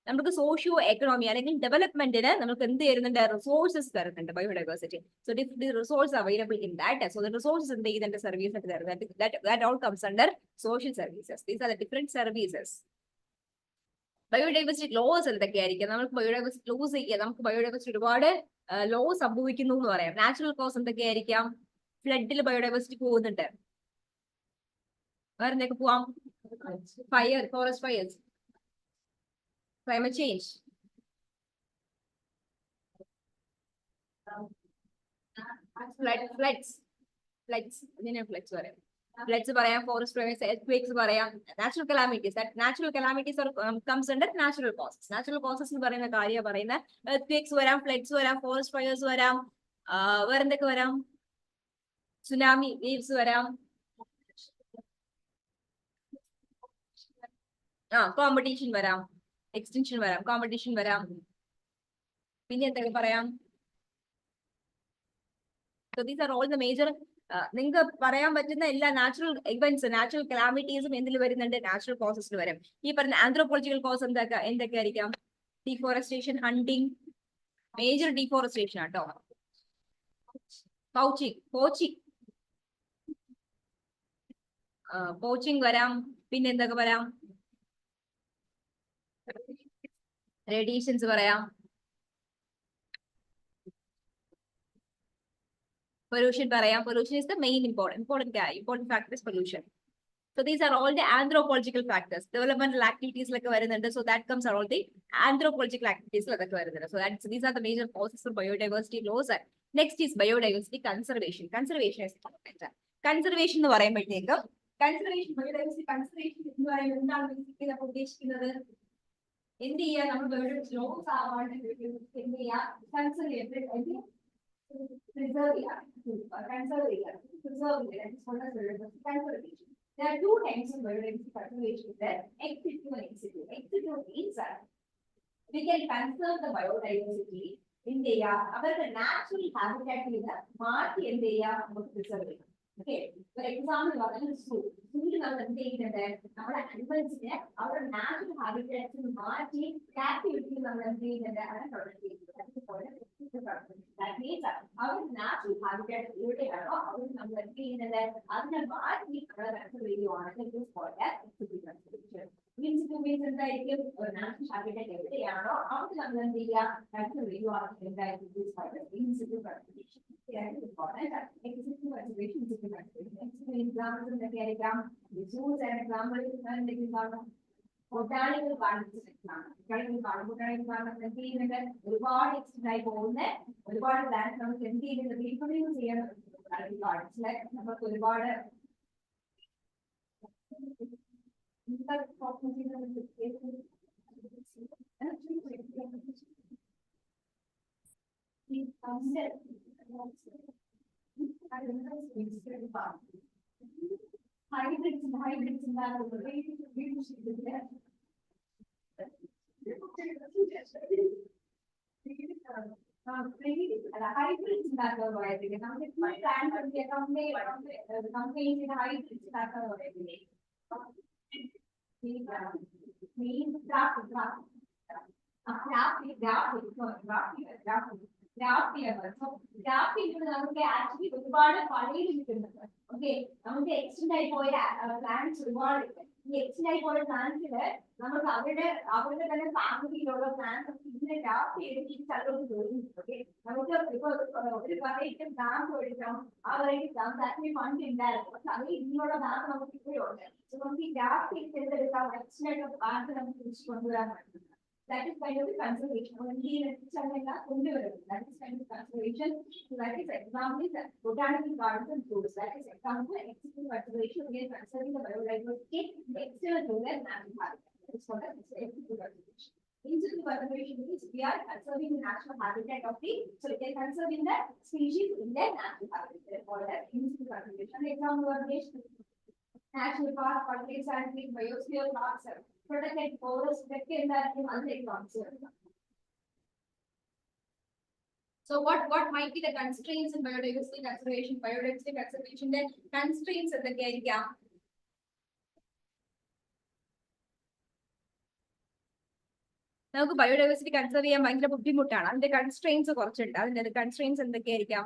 നമുക്ക് സോഷ്യോ എക്കണോമി അല്ലെങ്കിൽ ഡെവലപ്മെന്റിന് നമുക്ക് എന്ത് തരുന്നുണ്ട്? റിസോഴ്സസ് തരുന്നുണ്ട് biodiversity. So different resource available in that. So the resources എന്ത് ചെയ്യുന്നുണ്ട്? സർവീസ് ആയിട്ട് തരുന്നത്. That all comes under social services. These are the different services. Biodiversity loss എന്തൊക്കെയായിരിക്കും? നമുക്ക് ബയോഡൈവേഴ്സിറ്റി ലോസ് ചെയ്യാം. നമുക്ക് ബയോഡൈവേഴ്സിറ്റി ഒരുപാട് ലോ സംഭവിക്കുന്നു എന്ന് പറയാം. നാച്ചുറൽ കോസ് എന്തൊക്കെയായിരിക്കാം? ഫ്ലഡിൽ ബയോഡൈവേഴ്സിറ്റി പോകുന്നുണ്ട്. വേറെ എന്തൊക്കെ പോവാം? Fire, forest fires, climate change, floods പറയാം, forest fires, earthquakes പറയാം, natural calamities. That natural calamities comes under natural causes. Natural causes എന്ന് പറയുന്ന കാര്യം പറയുന്ന earthquakes വരാം, floods വരാം, forest fires വരാം, വേറെ എന്തൊക്കെ വരാം? സുനാമി വേവ്സ് വരാം, കോമ്പറ്റീഷൻ വരാം, എക്സ്റ്റൻഷൻ വരാം, കോമ്പറ്റീഷൻ വരാം. പിന്നെ എന്തൊക്കെ പറയാം? So these are all the major നിങ്ങൾക്ക് പറയാൻ പറ്റുന്ന എല്ലാ നാച്ചുറൽ ഇവന്റ്സ്, നാച്ചുറൽ കലാമിറ്റീസും എന്തിൽ വരുന്നുണ്ട്? നാച്ചുറൽ കോസസിൽ വരും. ഈ പറഞ്ഞ ആന്ത്രോപോളജിക്കൽ കോസ് എന്തൊക്കെയായിരിക്കാം? ഡീഫോറസ്റ്റേഷൻ, ഹണ്ടിങ്, മേജർ ഡീഫോറസ്റ്റേഷൻ ആട്ടോ. പോച്ചിങ് വരാം. പിന്നെ എന്തൊക്കെ വരാം? റേഡിയേഷൻസ് പറയാം. Pollution പറയാം. Pollution is the main important factor is pollution. So these are all the anthropological factors. Developmental activities like വരുന്നുണ്ട്. So that comes are all the anthropological activities like വരുന്നുണ്ട്. So these are the major causes for biodiversity loss. Next is biodiversity conservation. Conservation is important. Conservation എന്ന് പറയുമ്പോഴത്തേക്ക് biodiversity conservation എന്ന് പറയുന്നത് എന്താണ് ഉദ്ദേശിക്കുന്നത്? എന്ത് ചെയ്യാ? നമ്മൾ ബയോഡൈവേഴ്സിറ്റി ലോസ് ആവാണ്ട് എന്ത് ചെയ്യാ? കൺസർവ് ചെയ്യാൻ, preserve ചെയ്യാം. There are two types of biodiversity conservation. There, ex situ and ex situ. Ex situ means we can conserve the biodiversity in the അവരുടെ natural habitat മാറ്റി എന്ത് ചെയ്യാം? നമുക്ക് preserve ചെയ്യാം. Okay, for example, പറഞ്ഞ സൂര്യ നമ്മൾ എന്ത് ചെയ്യുന്നുണ്ട്? നമ്മുടെ അനിമൽസിനെ അവരുടെ നാച്ചുറൽ ഹാബിറ്റാറ്റ്സ് മാറ്റി ക്യാപ്റ്റിവിറ്റിയിൽ നമ്മൾ എന്ത് ചെയ്യുന്നുണ്ട്? അതിനെ പ്രൊട്ടക്ട് ചെയ്യുന്നത്. That means our natural habitat എവിടെയാണോ അവിടെ നമ്മൾ എന്ത് ചെയ്യുന്നത്? അതിനെ മാറ്റി നമ്മളെ കൺസർവ് ചെയ്യുവാണ്. മീൻസ് എന്തായിരിക്കും? ഒരു നാച്ചുറൽ ഹാബിറ്റാറ്റ് എവിടെയാണോ അവിടെ നമ്മൾ എന്ത് ചെയ്യുക? കൺസർവ് ചെയ്യുവാണ്. എന്തായിരിക്കും? എക്സാമ്പിൾസ് എന്തൊക്കെയായിരിക്കാം? എക്സാമ്പിൾ ബൊട്ടാണിക്കൽ ഒരുപാട് എക്സ്റ്റെൻഡ് ആയി പോകുന്ന ഒരുപാട് പ്ലാന്റ്സ് നമുക്ക് എന്ത് ചെയ്യുന്നത്? റീപ്രൊഡ്യൂസ് ചെയ്യാൻ നമുക്ക് ഒരുപാട് hybrids നമുക്ക് ആക്ച്വലി ഒരുപാട് പഴയ കിട്ടുന്നുണ്ട്. ഓക്കെ, നമുക്ക് എക്സ്റ്റെൻഡ് ആയി പോയ പ്ലാൻസ് ഒരുപാട് ഈ എക്സ്റ്റെൻഡ് ആയി പോയ പ്ലാൻസില് നമുക്ക് അവരുടെ തന്നെ ഫാമിലിയിലുള്ള പ്ലാൻസ് ഇതിനെ ഗ്രാഫ്റ്റ് ചെയ്ത് ഈ സ്ഥലത്തോട്ട് പോകുന്നുണ്ട്. ഓക്കെ, നമുക്ക് ഇപ്പൊ ഒരു വെറൈറ്റി ഡാം ഒഴിക്കണം, ആ വെറൈറ്റി ഡാം ആക്ച്വലി ഫണ്ട് ഉണ്ടായിരുന്നു, പക്ഷെ അതിൽ ഇനിയുള്ള ഡാം നമുക്ക് ഇപ്പോഴുണ്ട്. നമുക്ക് ഈ ഗ്രാഫ്റ്റ് ചെയ്തെടുക്കാം, എക്സ്റ്റെൻഡ് ആയിട്ടുള്ള പ്ലാൻസ് നമുക്ക് തിരിച്ചു കൊണ്ടുവരാൻ പറ്റും. That is kind of a conservation. That is kind of conservation. That is example is botanical gardens and fruits. That is example external conservation. We are conserving the biodiversity external to the natural habitat. That is what external conservation. Internal conservation means we are conserving the natural habitat of the, so we are conserving the species in their natural habitat. For that, internal conservation. Example of national park, public scientific, biosphere parks, protected forests, protected that in other examples. So what might be the constraints in biodiversity conservation? Biodiversity conservation, the constraints at the area. നമുക്ക് biodiversity conserve ചെയ്യാൻ ഭയങ്കര ബുദ്ധിമുട്ടാണ്. അതിന്റെ constraints കുറച്ചുണ്ട്. അതിന്റെ constraints എന്തൊക്കെയായിരിക്കാം?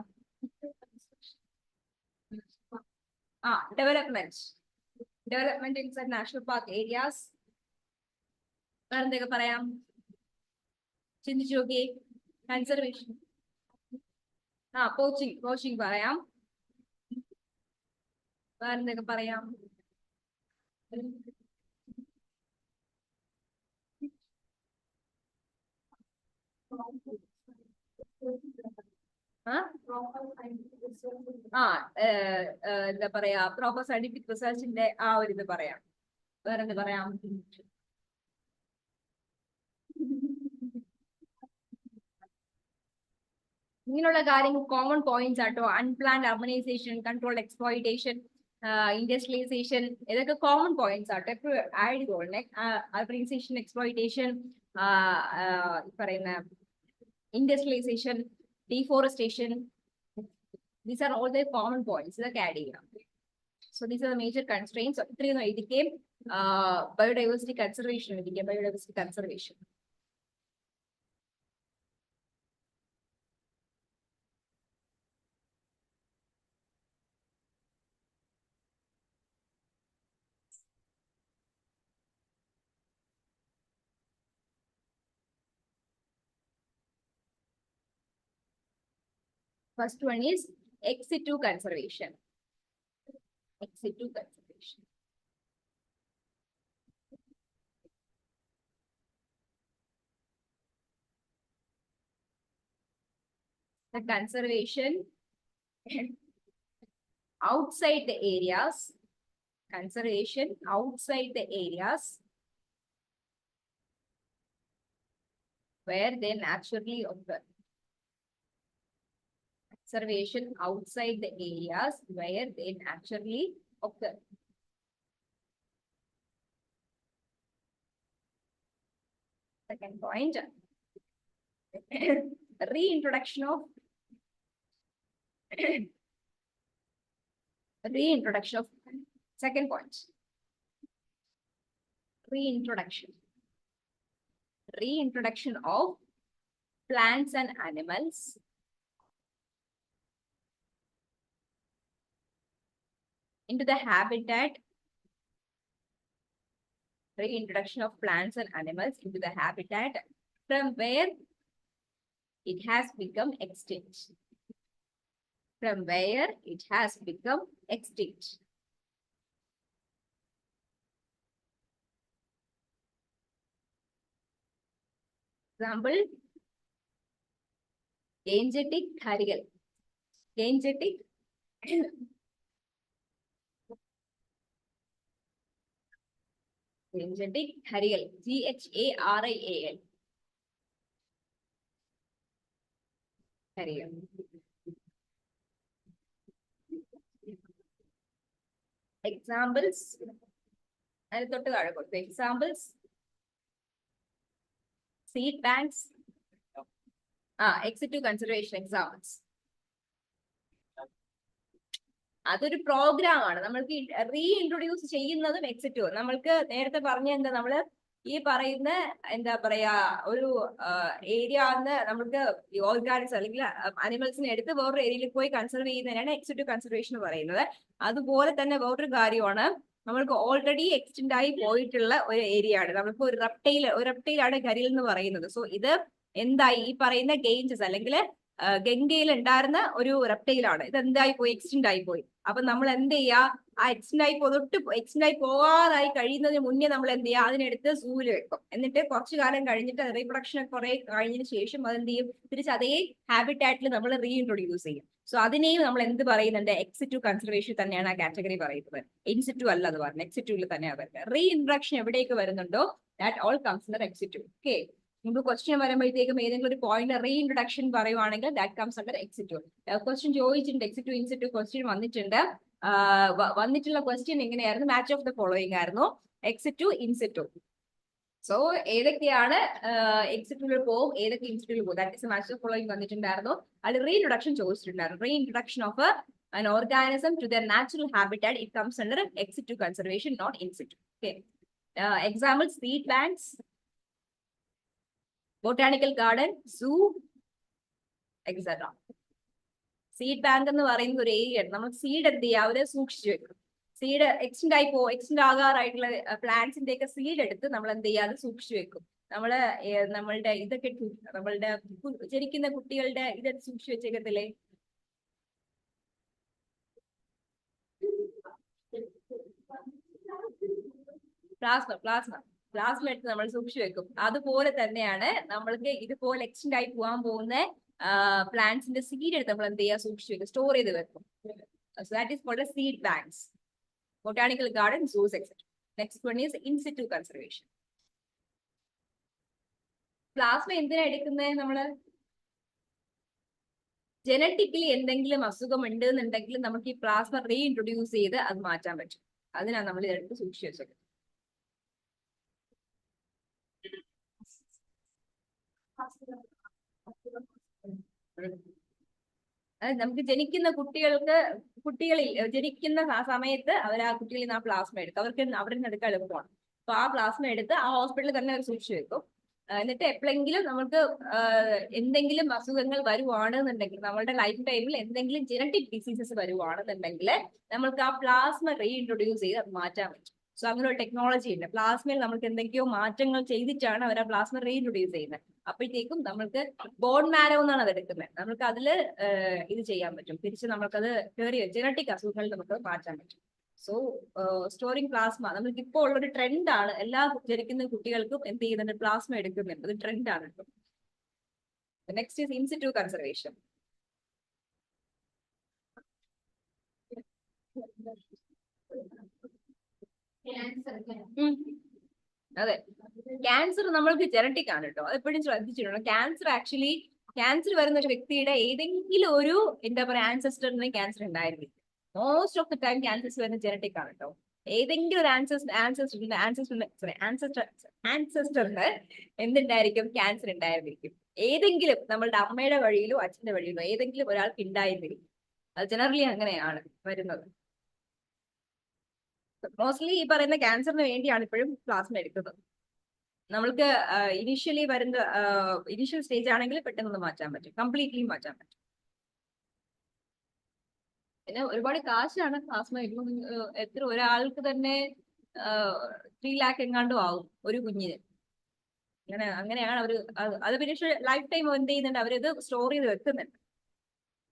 Development inside national park areas. വേറെന്തൊക്കെ പറയാം? ചിന്തിച്ചു നോക്കിയേ. കൺസർവേഷൻ, പോച്ചിങ് പറയാം. വേറെന്തൊക്കെ പറയാം? എന്താ പറയാ, പ്രോപ്പർ സയന്റിഫിക് റിസർച്ചിന്റെ ആ ഒരു ഇത് പറയാം. വേറെന്ത് പറയാം? ഇങ്ങനെയുള്ള കാര്യങ്ങൾ കോമൺ പോയിന്റ്സ് ആട്ടോ. Unplanned urbanisation, controlled exploitation, industrialisation, ഇതൊക്കെ കോമൺ പോയിന്റ്സ് ആട്ടോ. എപ്പോഴും ആഡ് ചെയ്തോളെ. അർബനൈസേഷൻ, എക്സ്പ്ലോയിറ്റേഷൻ, പറയുന്ന industrialisation, deforestation, these are all the common points that add ചെയ്യാം. So these are the major constraints. ഇത്രയും എഴുതിക്കേ. ബയോഡൈവേഴ്സിറ്റി കൺസർവേഷൻ എഴുതിക്കുക. Biodiversity conservation. First one is ex situ conservation. Ex situ conservation. The conservation outside the areas. Conservation outside the areas where they naturally occur. Conservation outside the areas where they naturally occur. Second point, reintroduction of second point, reintroduction of plants and animals into the habitat. Reintroduction of plants and animals into the habitat from where it has become extinct. From where it has become extinct. Example, Gangetic Tharigal. Gangetic Tharigal. Gharial. Tharigal. Examples. Examples. seed banks, exit to conservation examples. അതൊരു programme ആണ്. നമ്മൾക്ക് reintroduce ചെയ്യുന്നതും എക്സിറ്റും. നമ്മൾക്ക് നേരത്തെ പറഞ്ഞ എന്താ, നമ്മള് ഈ പറയുന്ന എന്താ പറയാ ഒരു ഏരിയ നമുക്ക് ഓർഗാനിക്സ് അല്ലെങ്കിൽ അനിമൽസിനെ എടുത്ത് വേറൊരു ഏരിയയിൽ പോയി കൺസർവ് ചെയ്യുന്നതിനാണ് എക്സിറ്റ് കൺസർവേഷൻ പറയുന്നത്. അതുപോലെ തന്നെ വേറൊരു കാര്യമാണ്, നമ്മൾക്ക് ഓൾറെഡി എക്സ്റ്റെൻഡ് ആയി പോയിട്ടുള്ള ഒരു ഏരിയ ആണ്. നമുക്ക് ഒരു റെപ്റ്റൈലാണ് കരിൽ എന്ന് പറയുന്നത്. സോ ഇത് എന്തായി, ഈ പറയുന്ന ഗെയിംസസ് അല്ലെങ്കിൽ ഗംഗയിൽ ഉണ്ടായിരുന്ന ഒരു റെപ്റ്റൈലാണ്. ഇത് എന്തായി പോയി, എക്സ്റ്റെൻഡ് ആയി പോയി. അപ്പൊ നമ്മൾ എന്ത് ചെയ്യാ, ആ എക്സ്റ്റെൻഡ് ആയി പോകാതായി കഴിയുന്നതിന് മുന്നേ നമ്മൾ എന്ത് ചെയ്യുക, അതിനെടുത്ത് സൂല് വെക്കും. എന്നിട്ട് കുറച്ചു കാലം കഴിഞ്ഞിട്ട് റീപ്രൊഡക്ഷൻ കുറെ കഴിഞ്ഞതിന് ശേഷം അതെന്ത് ചെയ്യും, തിരിച്ച് അതേ ഹാബിറ്റാറ്റിൽ നമ്മൾ റീഇൻട്രൊഡ്യൂസ് ചെയ്യും. സോ അതിനെയും നമ്മൾ എന്ത് പറയുന്നുണ്ട്, എക്സിറ്റ് കൺസർവേഷൻ തന്നെയാണ് ആ കാറ്റഗറി പറയുന്നത്. ഇൻസിറ്റു അല്ല അത് പറഞ്ഞത്, എക്സിറ്റുവിൽ തന്നെയാണ് വരുന്നത്. റീഇൻട്രൊഡക്ഷൻ എവിടേക്ക് വരുന്നുണ്ടോ that all comes under ex situ. Okay, നമുക്ക് ക്വസ്റ്റ്യൻ വരുമ്പോഴത്തേക്കും ഏതെങ്കിലും ഒരു പോയിന്റ് റീഇൻട്രൊഡക്ഷൻ പറയുവാണെങ്കിൽ that comes under ex situ. Question ചോദിച്ചിട്ടുണ്ട്, എക്സിറ്റു ഇൻസിറ്റു ക്വസ്റ്റ്യൻ വന്നിട്ടുണ്ട്. വന്നിട്ടുള്ള ക്വസ്റ്റ്യൻ എങ്ങനെയായിരുന്നു, മാച്ച് ഓഫ് ദ ഫോളോയിങ് ആയിരുന്നു, എക്സിറ്റു ഇൻസിറ്റു. സോ ഏതൊക്കെയാണ് എക്സിറ്റുവിൽ പോകും, ഏതൊക്കെ ഇൻസിറ്റുവിൽ പോകും, that is match of following വന്നിട്ടുണ്ടായിരുന്നു. അത് റീഇൻട്രൊഡക്ഷൻ ചോദിച്ചിട്ടുണ്ടായിരുന്നു. റീഇൻട്രൊഡക്ഷൻ of an organism to their natural habitat, it comes under ex-situ conservation, not in situ. Okay. Examples: seed banks, botanical garden, zoo, etc. Seed bank എന്ന് പറയുന്ന ഒരു ഏരിയ ആണ്. നമ്മൾ seed എന്ത് ചെയ്യുക, അവര് സൂക്ഷിച്ചു വെക്കും. സീഡ് എക്സ്റ്റെൻഡ് ആകാറായിട്ടുള്ള പ്ലാന്റ്സിന്റെ ഒക്കെ സീഡ് എടുത്ത് നമ്മൾ എന്ത് ചെയ്യുക, അത് സൂക്ഷിച്ചു വെക്കും. നമ്മളുടെ ഇതൊക്കെ നമ്മളുടെ ജനിക്കുന്ന കുട്ടികളുടെ ഇതൊക്കെ സൂക്ഷിച്ചു വെച്ചേക്കത്തില്ലേ, പ്ലാസ്മ എടുത്ത് നമ്മൾ സൂക്ഷിച്ചു വെക്കും. അതുപോലെ തന്നെയാണ് നമ്മൾക്ക് ഇതുപോലെ എക്സ്റ്റെൻഡ് ആയി പോകാൻ പോകുന്ന പ്ലാന്റ്സിന്റെ സീഡ് എടുത്ത് നമ്മൾ എന്ത് ചെയ്യുക, സൂക്ഷിച്ചു വെക്കും, സ്റ്റോർ ചെയ്ത് വെക്കും. So that is called as seed banks, botanical garden, zoos, etc. Next one is in situ conservation. Plasma എന്തിനാ എടുക്കുന്നത്, നമ്മള് ജനറ്റിക്കലി എന്തെങ്കിലും അസുഖം ഉണ്ട് എന്നുണ്ടെങ്കിൽ നമുക്ക് ഈ പ്ലാസ്മ റീഇൻട്രൊഡ്യൂസ് ചെയ്ത് അത് മാറ്റാൻ പറ്റും. അതിനാണ് നമ്മൾ ഇതെടുത്ത് സൂക്ഷിച്ചു വെച്ചത്. നമുക്ക് ജനിക്കുന്ന കുട്ടികളിൽ ജനിക്കുന്ന സമയത്ത് അവർ ആ കുട്ടികളിൽ നിന്ന് ആ പ്ലാസ്മ എടുക്കും. അവരിൽ നിന്ന് എടുക്കാൻ എളുപ്പമാണ്. അപ്പൊ ആ പ്ലാസ്മ എടുത്ത് ആ ഹോസ്പിറ്റലിൽ തന്നെ അവർ സൂക്ഷിച്ചു വെക്കും. എന്നിട്ട് എപ്പോഴെങ്കിലും നമുക്ക് എന്തെങ്കിലും അസുഖങ്ങൾ വരുവാണെന്നുണ്ടെങ്കിൽ, നമ്മളുടെ ലൈഫ് ടൈമിൽ എന്തെങ്കിലും ജനറ്റിക് ഡിസീസസ് വരുവാണെന്നുണ്ടെങ്കിൽ നമ്മൾക്ക് ആ പ്ലാസ്മ റീഇൻട്രൊഡ്യൂസ് ചെയ്ത് അത് മാറ്റാൻ പറ്റും. സോ അങ്ങനെ ഒരു ടെക്നോളജി ഉണ്ട്. പ്ലാസ്മയിൽ നമുക്ക് എന്തൊക്കെയോ മാറ്റങ്ങൾ ചെയ്തിട്ടാണ് അവർ ആ പ്ലാസ്മ റീഇൻട്രൊഡ്യൂസ് ചെയ്യുന്നത്. അപ്പോഴത്തേക്കും നമ്മൾക്ക് ബോൺ മാരോ എന്നാണ് അത് എടുക്കുന്നത്. നമുക്ക് അതില് ഇത് ചെയ്യാൻ പറ്റും, തിരിച്ച് നമുക്കത് ജനറ്റിക് അസുഖങ്ങൾ നമുക്ക് മാറ്റാൻ പറ്റും. സോ സ്റ്റോറിങ് പ്ലാസ്മ നമുക്ക് ഇപ്പോൾ ഉള്ളൊരു ട്രെൻഡാണ്. എല്ലാ ജനിക്കുന്ന കുട്ടികൾക്കും എന്ത് ചെയ്യുന്നുണ്ട്, പ്ലാസ്മ എടുക്കുന്നുണ്ട്. അത് ട്രെൻഡാണ്. Next is in situ conservation. അതെ, ക്യാൻസർ നമ്മൾക്ക് ജനറ്റിക് ആണ് കേട്ടോ. അതെപ്പോഴും ശ്രദ്ധിച്ചിട്ടുണ്ടോ, ക്യാൻസർ വരുന്ന ഒരു വ്യക്തിയുടെ ഏതെങ്കിലും ഒരു എന്താ പറയാ ആൻസെസ്റ്ററിന് ക്യാൻസർ ഉണ്ടായിരുന്നില്ല. Most of the time cancers വരുന്ന ജനറ്റിക് ആണ് കേട്ടോ. ഏതെങ്കിലും ഒരു ആൻസെസ്റ്ററിന് എന്തുണ്ടായിരിക്കും, ക്യാൻസർ ഉണ്ടായിരുന്നിരിക്കും. ഏതെങ്കിലും നമ്മളുടെ അമ്മയുടെ വഴിയിലോ അച്ഛന്റെ വഴിയിലോ ഏതെങ്കിലും ഒരാൾക്ക് ഉണ്ടായിരുന്നിരിക്കും. അത് ജനറലി അങ്ങനെയാണ് വരുന്നത്. മോസ്റ്റ്ലി ഈ പറയുന്ന ക്യാൻസറിന് വേണ്ടിയാണ് ഇപ്പോഴും പ്ലാസ്മ എടുക്കുന്നത്. നമ്മൾക്ക് ഇനീഷ്യൽ സ്റ്റേജ് ആണെങ്കിൽ പെട്ടെന്ന് മാറ്റാൻ പറ്റും, കംപ്ലീറ്റ്ലി മാറ്റാൻ പറ്റും. പിന്നെ ഒരുപാട് കാശാണ് പ്ലാസ്മ ഇടുന്നത്. എത്ര ഒരാൾക്ക് തന്നെ 3 lakh എങ്ങാണ്ടും ആവും ഒരു കുഞ്ഞിന്. അങ്ങനെയാണ് അവര് അത് പിന്നെ ലൈഫ് ടൈം എന്ത് ചെയ്യുന്നുണ്ട്, അവരത് സ്റ്റോർ ചെയ്ത് വെക്കുന്നുണ്ട്.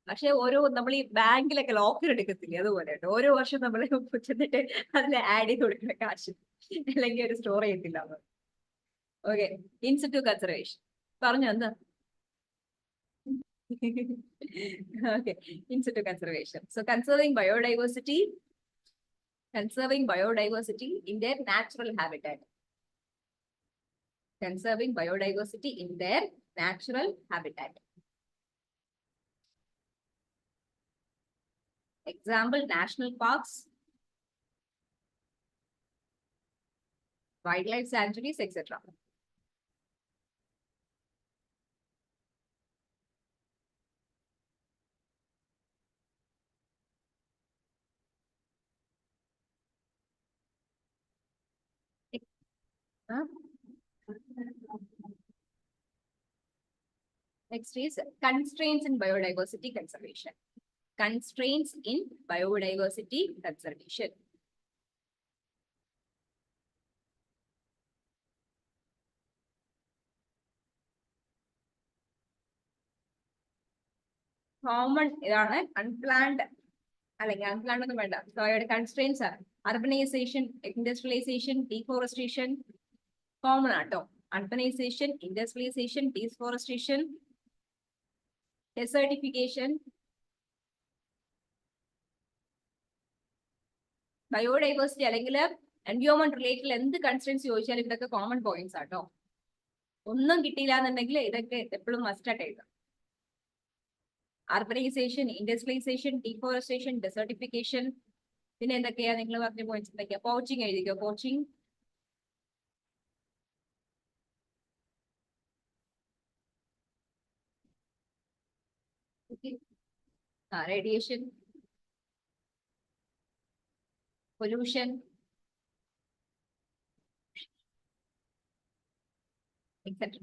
പക്ഷെ നമ്മൾ ഈ ബാങ്കിലൊക്കെ ലോക്കർ എടുക്കത്തില്ലേ, അതുപോലെ ഓരോ വർഷം നമ്മൾ ചെന്നിട്ട് അതിൽ ആഡ് ചെയ്ത് കൊടുക്കുന്ന കാശ്, അല്ലെങ്കിൽ ഒരു സ്റ്റോർ ചെയ്യത്തില്ല. ഓക്കെ, ഇൻസിറ്റു കൺസർവേഷൻ പറഞ്ഞു എന്താ. Okay, in situ conservation. So conserving biodiversity in their natural habitat. Conserving biodiversity in their natural habitat. Example: national parks, wildlife sanctuaries, etc. Next is constraints in biodiversity conservation. Constraints in biodiversity conservation. Common ഇതാണ് unplanned അല്ലെങ്കിൽ unplanned ഒന്നും വേണ്ട. So constraints are urbanization, industrialization, deforestation. Common ആട്ടോ. Urbanization, industrialization, deforestation, desertification, biodiversity അല്ലെങ്കിൽ environment related എന്ത് constraints ചോദിച്ചാലും ഇതൊക്കെ common points ആട്ടോ. ഒന്നും കിട്ടിയില്ല എന്നുണ്ടെങ്കിൽ ഇതൊക്കെ എപ്പോഴും മസ്റ്റ് ആയിട്ട് എഴുതാം. അർബനൈസേഷൻ, ഇൻഡസ്ട്രിയലൈസേഷൻ, ഡീഫോറസ്റ്റേഷൻ, ഡെസർട്ടിഫിക്കേഷൻ, പിന്നെ എന്തൊക്കെയാ നിങ്ങൾ പറഞ്ഞ പോയിന്റ്സ് എന്തൊക്കെയാ? പോച്ചിങ് എഴുതിക്കോ. Poaching, radiation, pollution, etcetera.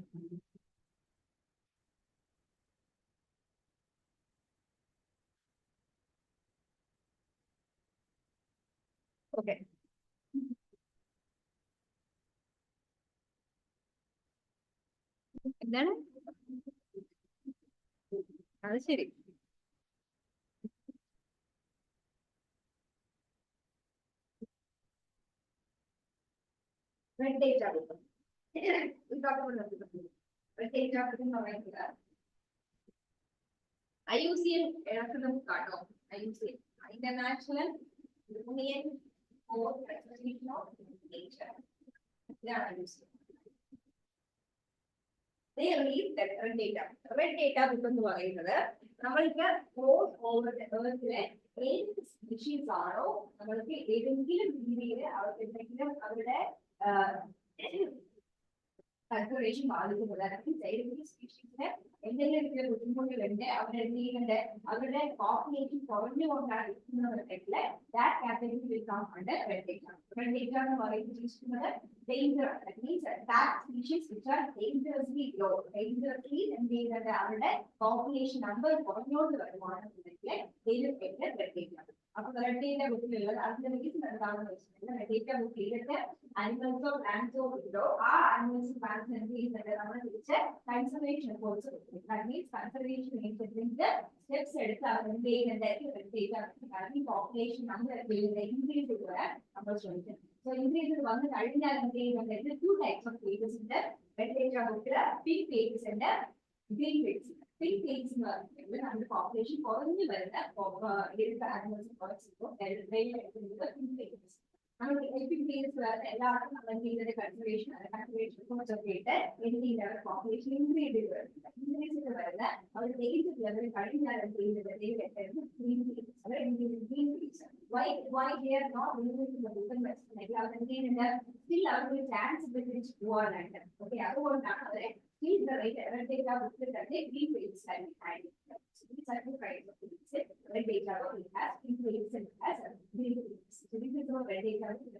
Okay, എന്താണ് അത്? ശരി, IUCN ഇടക്കുന്ന ബുക്കാട്ടോ. IUCN, international union for conservation of nature. ഇതാണ് IUCN. They release that red data. Red data book എന്ന് പറയുന്നത് നമ്മൾക്ക് ഓവർ എർത്തിലെ ഏത് സ്പീഷീസ് ആണോ നമ്മൾക്ക് ഏതെങ്കിലും രീതിയിൽ അവർക്ക് എന്തെങ്കിലും അവരുടെ കൺസർവേഷൻ ബാധിക്കുന്നത്, അല്ലെങ്കിൽ ഏതെങ്കിലും സ്പീഷീസിന് എന്തെങ്കിലും ബുദ്ധിമുട്ടുകളുണ്ട്, അവരെന്ത് ചെയ്യുന്നുണ്ട്, അവരുടെ population കുറഞ്ഞുകൊണ്ടാണ് ഇരിക്കുന്നതെങ്കിൽ that category will come under red data. Red data എന്ന് പറയുന്നത് danger, that means that species which are dangerously low, dangerously എന്ത് ചെയ്യുന്നത്, അവരുടെ പോപ്പുലേഷൻ നമ്പർ കുറഞ്ഞുകൊണ്ട് വരുവാണെന്നുണ്ടെങ്കിൽ they will get the red data. അപ്പൊ red data ബുക്കിലുള്ളത് അതിന്റെ റീസൺ എന്താണെന്ന് വെച്ചിട്ടുണ്ടെങ്കിൽ red data ബുക്ക് ചെയ്തിട്ട് ആനിമൽസോ പ്ലാന്റ്സോ ഉണ്ടോ ആ ആനിമൽസ് പ്ലാന്റ്സ് എന്ത് ചെയ്യുന്നുണ്ട്, നമ്മൾ തിരിച്ച് കൺസർവേഷൻ റിപ്പോർട്ട്സ് കൊടുക്കും. ദാറ്റ് മീൻസ് കൺസർവേഷൻ ഏജൻസിന്റെ സ്റ്റെപ്സ് എടുത്ത് അവർ എന്ത് ചെയ്യുന്നുണ്ട്, പോപ്പുലേഷൻ നമ്മൾ ഇൻക്രീസ് ചെയ്യാൻ നമ്മൾ ശ്രമിക്കും. സോ ഇൻക്രീസ് വന്നു കഴിഞ്ഞാൽ എന്ത് ചെയ്യുന്നുണ്ട്, 2 types of pages ഉണ്ട് റെഡ് ഡേറ്റ ബുക്കില്. പിങ്ക് പേജസ് ഉണ്ട്, ഗ്രീൻ പേജസ്. പിങ്ക് പേജസ് എന്ന് പറഞ്ഞിട്ടുണ്ടെങ്കിൽ നമ്മുടെ പോപ്പുലേഷൻ കുറഞ്ഞു വരുന്ന ആനിമൽസ് കുറച്ചിപ്പോൾ പിങ്ക് പേജസ്. നമ്മൾ പിങ്ക് പേജസ് എല്ലാവർക്കും നമ്മൾ ചെയ്യുന്നത് കൺസർവേഷൻ റിപ്പോർട്ട്സ് ഒക്കെ ഇട്ട് എന്ത് ചെയ്യുന്ന പോപ്പുലേഷൻ ഇൻക്രീസ് ചെയ്ത് വരുന്നത്. ഇൻക്രീസ് ചെയ്ത് വരുന്ന അവർ ഡേറ്റ് ലെവൽ കഴിഞ്ഞാൽ എന്ത് ചെയ്യുന്നത്, ഗ്രീൻ പേജസ്. അവർ എന്ത് ചെയ്യുന്നത്, green pages. Why they are not using the book and website? അവർ എന്ത് ചെയ്യുന്നുണ്ട്, സ്റ്റിൽ അവർക്ക് ചാൻസ് തിരിച്ച് പോകാനായിട്ട്. ഓക്കെ, അതുകൊണ്ടാണ് അവരെ still the red data book തന്നെ ഗ്രീൻ പേജസ് ആയിട്ട്. These are two kinds of things. Red data book has pink pages and has green pages. So this is our red data book.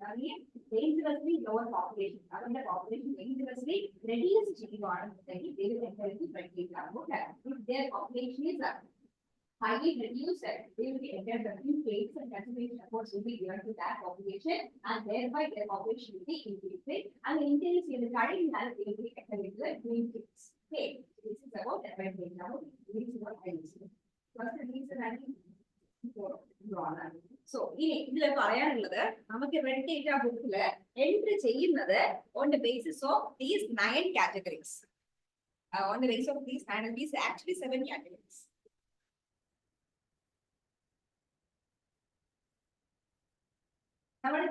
Dangerously lower population. Our population dangerously reduced ചെയ്യുവാണെന്നുണ്ടെങ്കിൽ they will enter into red data book. If their population is highly reduced, they will be entered the pink pages and conservation efforts will be given to that population, and thereby their population will be increased. And increase in the current manner they will be entered into the green pages. Okay, this is about the red data book. This is what I use. First reason I so ഇനി ഇതിൽ പറയാനുള്ളത്, നമുക്ക് red data ബുക്കില് entry ചെയ്യുന്നത് on the basis of these 9 categories. On the basis of these 9, these actually 7 categories. നമ്മൾ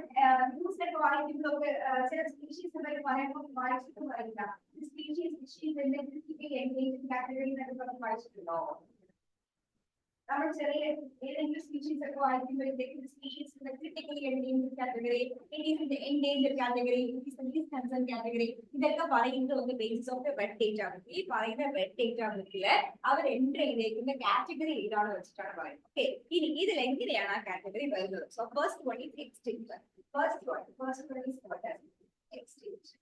ന്യൂസിലൊക്കെ വായിക്കുമ്പോഴൊക്കെ ചില species ഒക്കെ പറയുമ്പോൾ വായിച്ചിട്ട് വരില്ല. സ്പീഷീസ് എന്തെങ്കിലും കാറ്റഗറി എന്നൊക്കെ വായിച്ചിട്ടുണ്ടോ? നമ്മൾ ചെറിയ ഏതെങ്കിലും സ്പീഷീസ് ഒക്കെ വായിക്കുമ്പോഴത്തേക്കും species critically endangered category, endangered category, concern category, ഇതൊക്കെ പറയുന്നത് ഒന്ന് basis of red data book. ഈ പറയുന്ന റെഡ് ഡേറ്റ ബുക്കില് അവർ എൻട്രി ചെയ്തേക്കുന്ന കാറ്റഗറി ഏതാണെന്ന് വെച്ചിട്ടാണ് പറയുന്നത്. ഓക്കെ, ഇനി ഇതിൽ എങ്ങനെയാണ് ആ കാറ്റഗറി വരുന്നത്? So first one is extinction. First one is extinction.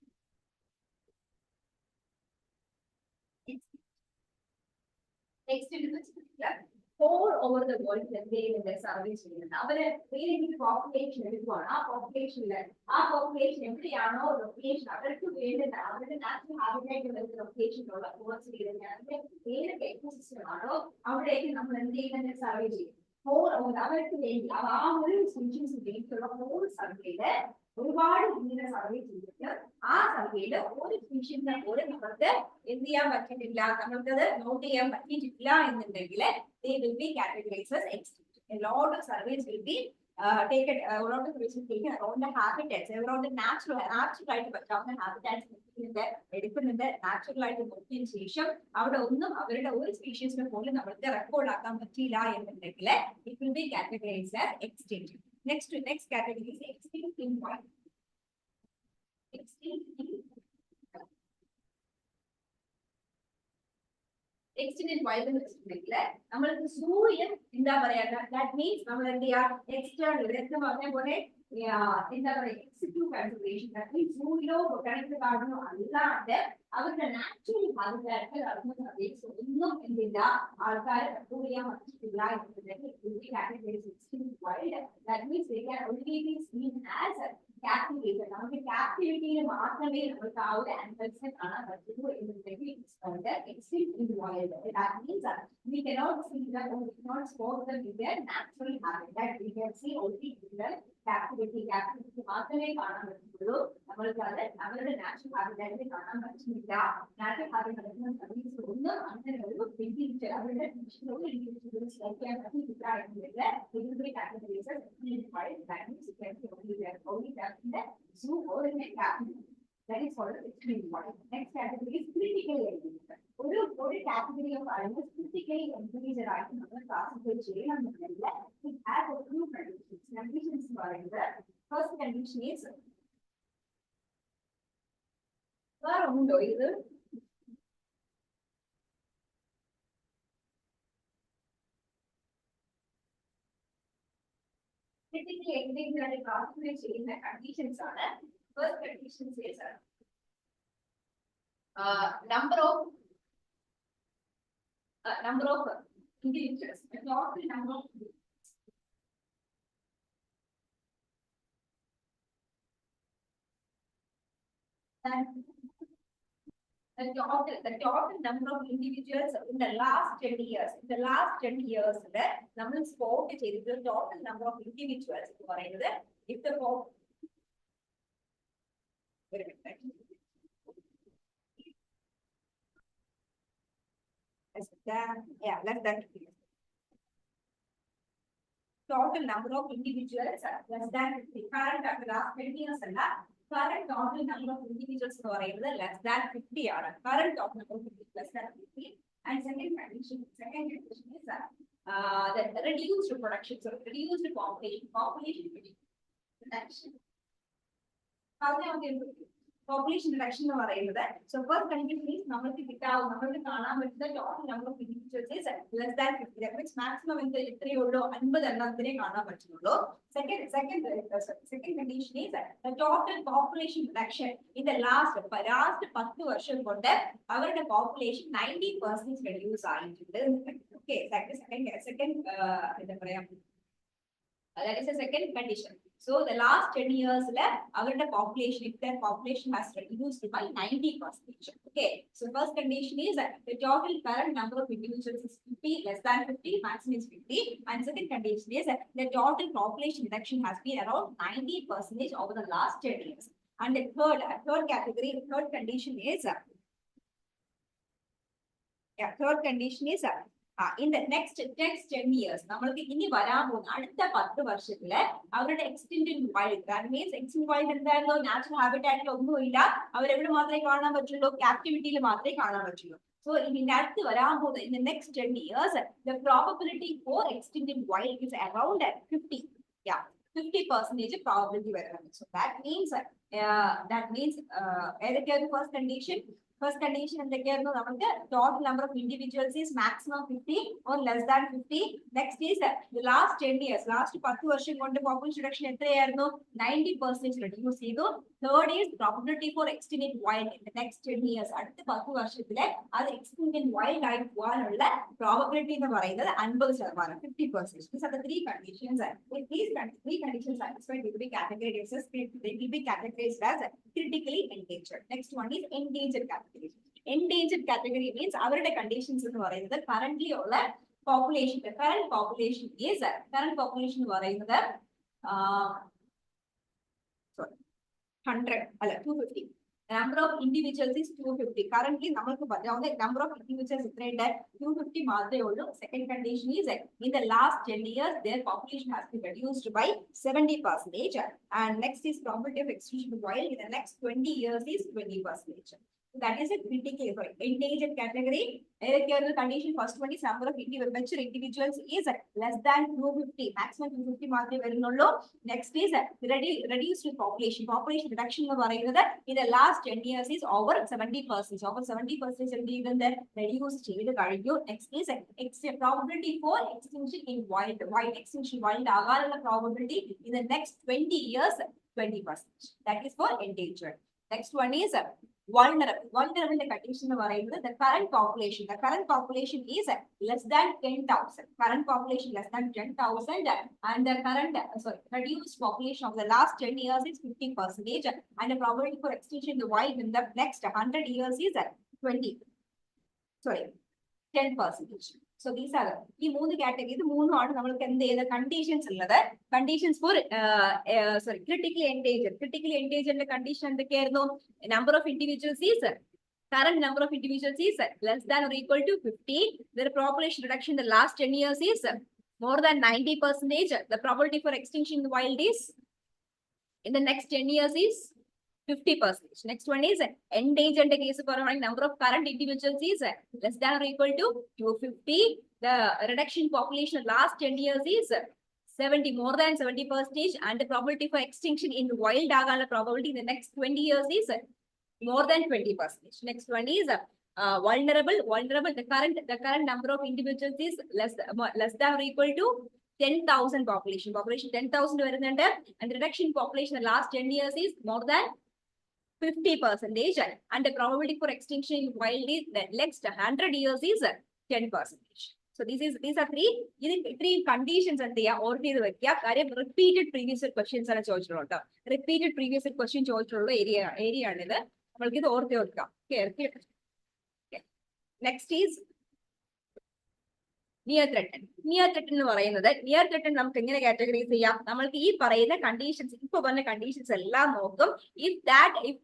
all over the world എന്തെയ്യുന്നുണ്ട് സർവേ ചെയ്യുന്നുണ്ട് അവര് ഏതെങ്കിലും പോപ്പുലേഷൻ എടുക്കുവാണ് ആ പോപ്പുലേഷൻ എവിടെയാണോ ലൊക്കേഷൻ അവർക്ക് വേണ്ടുന്ന അവരുടെ നാച്ചുറൽ ഹാബിറ്റായിട്ട് വരുന്ന ലൊക്കേഷനിലുള്ള ഫോറസ്റ്റ് അതിന്റെ ഏതൊക്കെ എക്കോസിസ്റ്റം ആണോ അവിടേക്ക് നമ്മൾ എന്ത് ചെയ്യുന്നുണ്ട് സർവേ ചെയ്യും അവർക്ക് വേണ്ടി ആ ഒരു സ്പീഷീസിന് വേണ്ടിയിട്ടുള്ള ഹോൾ സർവേയില് ഒരുപാട് ഇങ്ങനെ സർവേ ചെയ്തിട്ട് ആ സർവേയില് ഒരു സ്പീഷീസിനെ പോലും നമ്മൾക്ക് എന്ത് ചെയ്യാൻ പറ്റിയിട്ടില്ല നമ്മൾക്കത് നോട്ട് ചെയ്യാൻ പറ്റിയിട്ടില്ല എന്നുണ്ടെങ്കിൽ they will be categorized as extinct. A lot of surveys will be taken, a lot of surveys will be taken around the habitats, around the natural ആയിട്ട് പറ്റാവുന്ന habitats എടുക്കുന്നുണ്ട് നാച്ചുറൽ ആയിട്ട് നോക്കിയതിനു ശേഷം അവിടെ ഒന്നും അവരുടെ ഒരു സ്പീഷീസിനെ പോലും നമ്മൾക്ക് റെക്കോർഡ് ആക്കാൻ പറ്റിയില്ല എന്നുണ്ടെങ്കിൽ it will be categorized as extinct. Next category is extinct in wild. Extinct in wild എന്ന് വെച്ചിട്ടുണ്ടെങ്കിൽ നമ്മൾക്ക് സൂര്യൻ എന്താ പറയാ that means നമ്മൾ എന്ത് ചെയ്യാ external നേരത്തെ പറഞ്ഞ പോലെ എന്താ പറയാ എക്സിക്യൂട്ടീവ് കൺസിഡറേഷൻ that means സൂര്യോ ബൊട്ടാണിക്കൽ ഗാർഡനോ അല്ലാതെ അവരുടെ നാച്ചുറൽ ഹാബിറ്റാറ്റ് നടക്കുന്ന പ്രദേശം ഒന്നും എന്തില്ല ആൾക്കാർ റെക്കോർഡ് ചെയ്യാൻ പറ്റിയിട്ടില്ല എന്നുണ്ടെങ്കിൽ that means they can only be seen as captivated. നമുക്ക് ക്യാപ്റ്റിവിറ്റിയിൽ മാത്രമേ നമുക്ക് ആ ഒരു ആനിമൽസിനെ കാണാൻ പറ്റുള്ളൂ എന്നുണ്ടെങ്കിൽ extinct in wild. That means we cannot see them or we cannot spot them in their natural habitat. We can see only in their captivity മാത്രമേ കാണാൻ പറ്റുള്ളൂ നമ്മൾക്ക് അത് അവരുടെ നാച്ചുറൽ ഹാബിറ്റാറ്റിൽ കാണാൻ പറ്റുന്നില്ല നാച്ചുറൽ ഹാബിറ്റാറ്റിന് സർവീസ് ഒന്നും അങ്ങനെ ഒരു ഇൻഡിവിജ്വൽ അവരുടെ ഇൻഡിവിജ്വൽസ് ലൈക്കാൻ പറ്റിയില്ല എന്നുണ്ടെങ്കിൽ ഇതിന്റെ categories zoo or in a category. That is called extreme wild. Next category is critically endangered. ഒരു category of animals critically endangered ആയിട്ട് നമ്മൾ classify ചെയ്യണമെന്നുണ്ടെങ്കിൽ it has a few conditions. Conditions എന്ന് പറയുന്നത് first condition is വേറെ ഉണ്ടോ ഇത് critically endangered ആയിട്ട് classify ചെയ്യുന്ന conditions ആണ്. First condition is number of individuals, the total number of the total number of individuals in the last 10 years. In the last 10 years, നമ്മൾ spot ചെയ്തിട്ടുള്ള total number of individuals എന്ന് പറയുന്നത് if the less than total number of individuals less than 50. Current after last 10 years current total number of individuals എന്ന് പറയുന്നത് less than 50 ആണ്. Current total number of individuals less than 50. And second condition is the reduced production, so reduced population reduction. Population reduction എന്ന് പറയുന്നത് so first condition is നമ്മൾക്ക് കാണാൻ പറ്റുന്ന total number of individuals is less than 50. That means maximum എത്രയേ ഉള്ളൂ 50 എണ്ണത്തിനെ കാണാൻ പറ്റുള്ളൂ. Second condition is the total population reduction in the last 10 വർഷം കൊണ്ട് അവരുടെ population 90% reduce ആയിട്ടുണ്ട്. Okay, second എന്താ പറയാ that is the second condition. So the last 10 years our population, if their population has reduced by 90%. Okay, so first condition is the total current number of individuals is 50, less than 50, maximum is 50. And second condition is the total population reduction has been around 90% over the last 10 years. And the third condition is third condition is in the next 10 years നമ്മൾക്ക് ഇനി വരാൻ പോകുന്ന അടുത്ത 10 വർഷത്തില് അവരുടെ extinct in wild, that means extinct wild എന്തായിരുന്നു natural ഹാബിറ്റാറ്റിൽ ഒന്നുമില്ല അവരെവിടെ മാത്രമേ കാണാൻ പറ്റുള്ളൂ ക്യാപ്റ്റിവിറ്റിയിൽ മാത്രമേ കാണാൻ പറ്റുള്ളൂ. So ഇതിന്റെ അടുത്ത് വരാൻ പോകുന്ന in the next 10 years the probability for extinct in wild is around 50. 50% probability വരുന്നത്. So that means ഏതൊക്കെയാണ് first condition First condition എന്തൊക്കെയായിരുന്നു നമുക്ക് total number of individuals is maximum 50 or less than 50. Next is the last 10 years, last 10 വർഷം കൊണ്ട് population reduction എത്രയായിരുന്നു 90% reduce ചെയ്തു. Third is probability for extinct in wild in the next 10 years. അടുത്ത 10 വർഷത്തിലെ അത് extinct in wild ആയി പോകാനുള്ള probability എന്ന് പറയുന്നത് 50%, 50%. These are the three conditions. If these three conditions are satisfied, they will be categorized as critically endangered. Next one is endangered category. Endangered category means അവരുടെ conditions എന്ന് പറയുന്നത് currently ഉള്ള population, current population എന്ന് പറയുന്നത് 100 അല്ല 250. Number of individuals is 250. Currently നമ്മൾക്ക് പറയാവുന്ന number of individuals എത്രയുണ്ട് 250 മാത്രമേ ഉള്ളൂ. Second condition is in the last 10 years their population has been reduced by 70%. And next is probability of extinction while in the next 20 years is 20%. That is a critically endangered category. Condition first one is number of mature individuals is less than 250, maximum 250 മാത്രമേ വരുന്നുള്ളൂ. Next is reduced population. Population reduction എന്ന് പറയുന്നത് in the last 10 years is over 70%. Over 70% എന്ത് ചെയ്തിട്ടുണ്ട് reduce ചെയ്ത് കഴിഞ്ഞു. Next is probability for extinction in wild extinction wild ആകാനുള്ള probability in the next 20 years 20%. That is for endangered. Next one is vulnerable. Vulnerable condition എന്ന് പറയുന്നത് the current population is less than 10,000. Current population less than 10,000 and the current reduced population of the last 10 years is 50% and the probability for extinction in the wild in the next 100 years is 10%. So these are ഈ മൂന്ന് category, ഇത് മൂന്നുമാണ് നമ്മൾക്ക് എന്ത് ചെയ്ത conditions ഉള്ളത്. Conditions for critically endangered condition എന്തൊക്കെയായിരുന്നു? Number of individuals is current number of individuals is less than or equal to 50. Their population reduction in the last 10 years is more than 90%. The probability for extinction in the wild is in the next 10 years is 50%. Next one is endangered case for number of current individuals is less than or equal to 250. The reduction population last 10 years is 70, more than 70%, and the probability for extinction in wild agala probability in the next 20 years is more than 20%. Next one is vulnerable. The current number of individuals is less than or equal to 10,000 population 10,000 വരുന്നുണ്ട്, and the reduction population in the last 10 years is more than 50%, and the probability for extinction in wild is the next 100 years is 10%. So these are three conditions and they are already repeated previous questions are ചോദിച്ചിട്ടുള്ളത്. Repeated previous question ചോദിച്ചിട്ടുള്ള area ആണിത്. നമ്മൾക്ക് ഇത് ഓർത്ത് വെക്കാം. Next is near threaten. Near threaten എന്ന് പറയുന്നത് near threaten നമുക്ക് എങ്ങനെ കാറ്റഗറൈസ് ചെയ്യാം? നമ്മൾക്ക് ഈ പറയുന്ന കണ്ടീഷൻസ്, ഇപ്പൊ പറഞ്ഞ കണ്ടീഷൻസ് എല്ലാം നോക്കും. If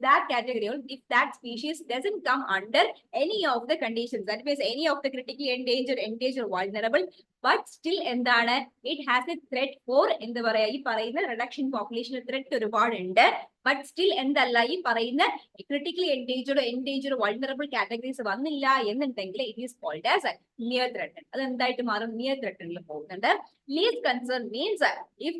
that category or if that species doesn't come under any of the conditions, that means any of the critically endangered, vulnerable, but still എന്താണ് it has a threat for എന്താ പറയാ ഈ പറയുന്ന reduction population threat ഒരുപാടുണ്ട്, but still എന്തല്ല ഈ പറയുന്ന critically endangered, vulnerable categories വന്നില്ല എന്നുണ്ടെങ്കിൽ it is called as near threatened. അത് എന്തായിട്ട് മാറും? near threatened പോകുന്നുണ്ട്. Least concern means if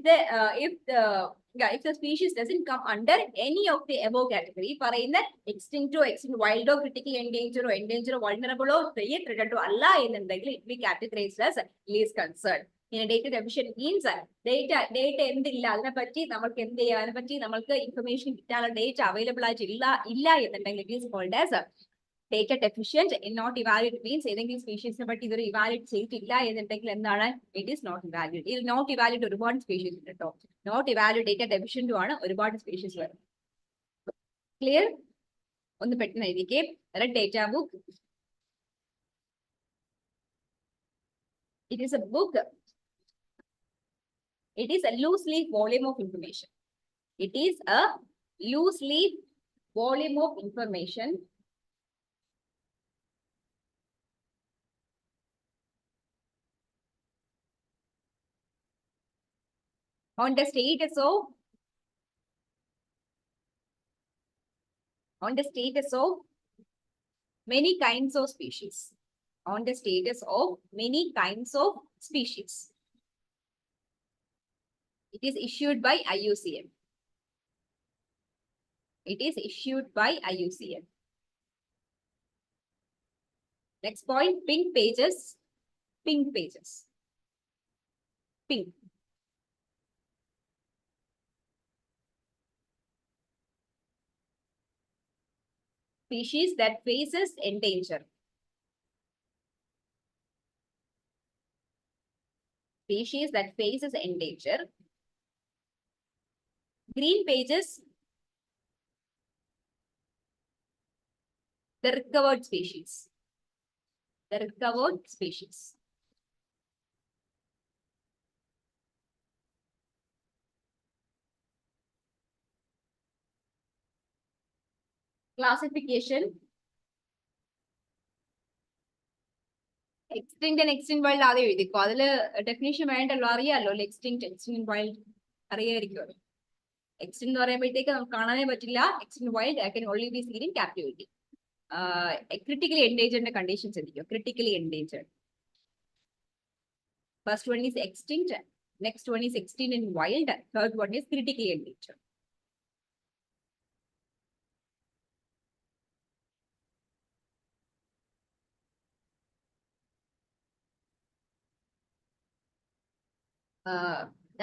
the species doesn't come under any of the above category, പറയുന്ന extinct wild or critically endangered or endangered vulnerable or threatened അല്ല എന്നുണ്ടെങ്കിൽ it be categorized as least concern. Data deficient means data എന്തില്ല, അതിനെപ്പറ്റി നമ്മൾക്ക് എന്ത് ചെയ്യാം, അതിനെപ്പറ്റി നമ്മൾക്ക് ഇൻഫർമേഷൻ കിട്ടാനുള്ള ഡേറ്റ അവൈലബിൾ ആയിട്ടില്ല എന്നുണ്ടെങ്കിൽ it is called as data deficient. Not evaluate means ഏതെങ്കിലും സ്പീഷീസിനെ പറ്റി ഇതൊരു ഇവാലുവേറ്റ് ചെയ്തിട്ടില്ല എന്നുണ്ടെങ്കിൽ എന്താണ് it is not evaluate. ഇത് നോട്ട് ഇവാലുവേറ്റ് ഒരുപാട് സ്പീഷീസ് ഉണ്ട് കേട്ടോ. നോട്ട് ഇവാലുവേറ്റ് ഡേറ്റ ഡെഫിഷ്യന്റും ആണ് ഒരുപാട് സ്പീഷീസ് വരുന്നത്. ക്ലിയർ? ഒന്ന് പെട്ടെന്ന് എഴുതിക്കേ. Red data book. It is a book. It is a loose leaf volume of information. It is a loose leaf volume of information on the status of many kinds of species. On the status of many kinds of species. It is issued by IUCN. It is issued by IUCN. Next point, pink pages. Pink pages. Pink. Species that faces endanger. Species that faces endanger. Green pages, the recovered species. The recovered species. Classification. Extinct and extinct wild ആദ്യം എഴുതിക്കോ. അതില് definition വേണ്ടല്ലോ, അറിയാലോ extinct, extinct wild അറിയായിരിക്കുമല്ലോ. Extinct എന്ന് പറയുമ്പോഴത്തേക്ക് നമുക്ക് കാണാനേ പറ്റില്ല. Extinct wild can only be seen in captivity. Critically endangered conditions എന്തിക്കോ. Critically endangered. First one is extinct. Next one is extinct in wild. Third one is critically endangered.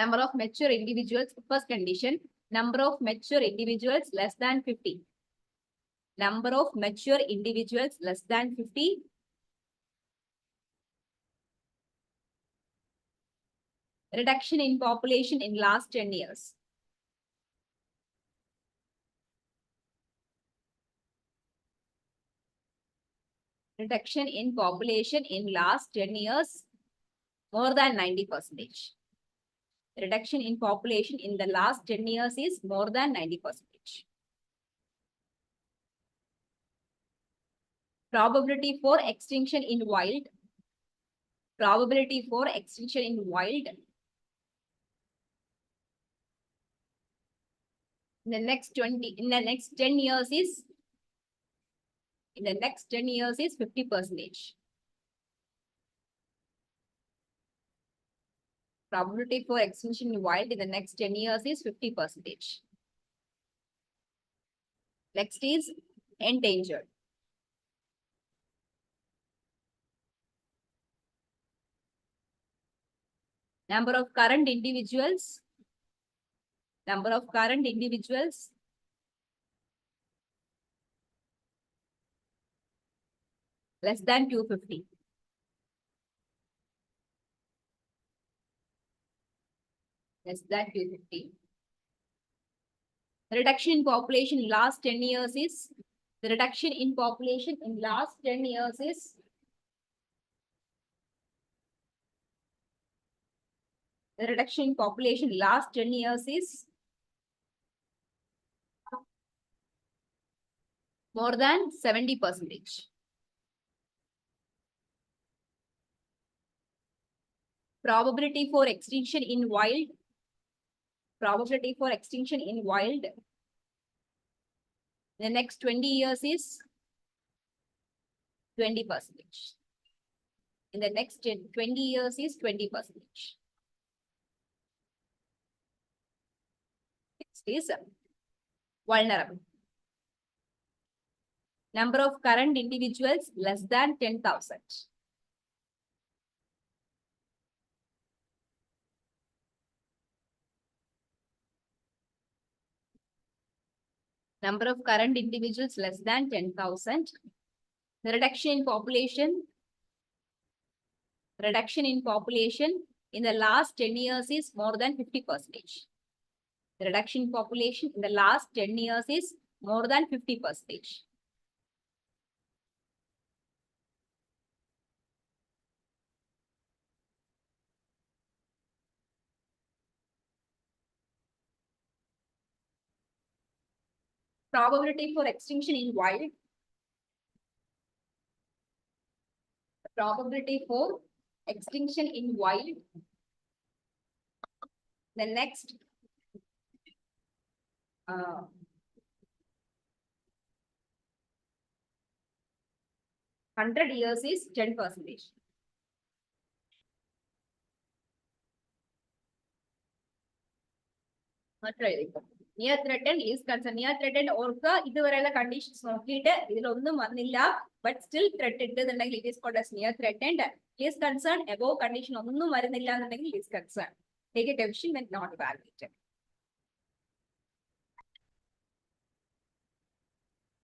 Number of mature individuals, first condition, number of mature individuals less than 50. Number of mature individuals less than 50. Reduction in population in last 10 years. Reduction in population in last 10 years, more than 90%. Reduction in population in the last 10 years is more than 90%. Probability for extinction in wild. Probability for extinction in wild. In the next 10 years is, in the next 10 years is 50%. Probability for extinction in wild in the next 10 years is 50%. Next is endangered. Number of current individuals. Number of current individuals. Less than 250. Less than 250. The reduction in population in last 10 years is, the reduction in population in last 10 years is the reduction in population last 10 years is more than 70%. Probability for extinction in wild. Probability for extinction in wild. The next 20 years is 20%. In the next 20 years is 20%. Next is vulnerable. Number of current individuals less than 10,000. Number of current individuals less than 10,000. The reduction in population in the last 10 years is more than 50%. The reduction in population in the last 10 years is more than 50%. Probability for extinction in wild. Probability for extinction in wild. The next 100 years is 10%. Near threatened, least concern. Near threatened ഓർക്കുക ഇതുവരെയുള്ള conditions നോക്കിയിട്ട് ഇതിലൊന്നും വന്നില്ല, but still threat ഉണ്ടെന്നുണ്ടെങ്കിൽ it is called as near threatened. Least concern, above condition ഒന്നും വരുന്നില്ല എന്നുണ്ടെങ്കിൽ least concern. Take a decision when not evaluated.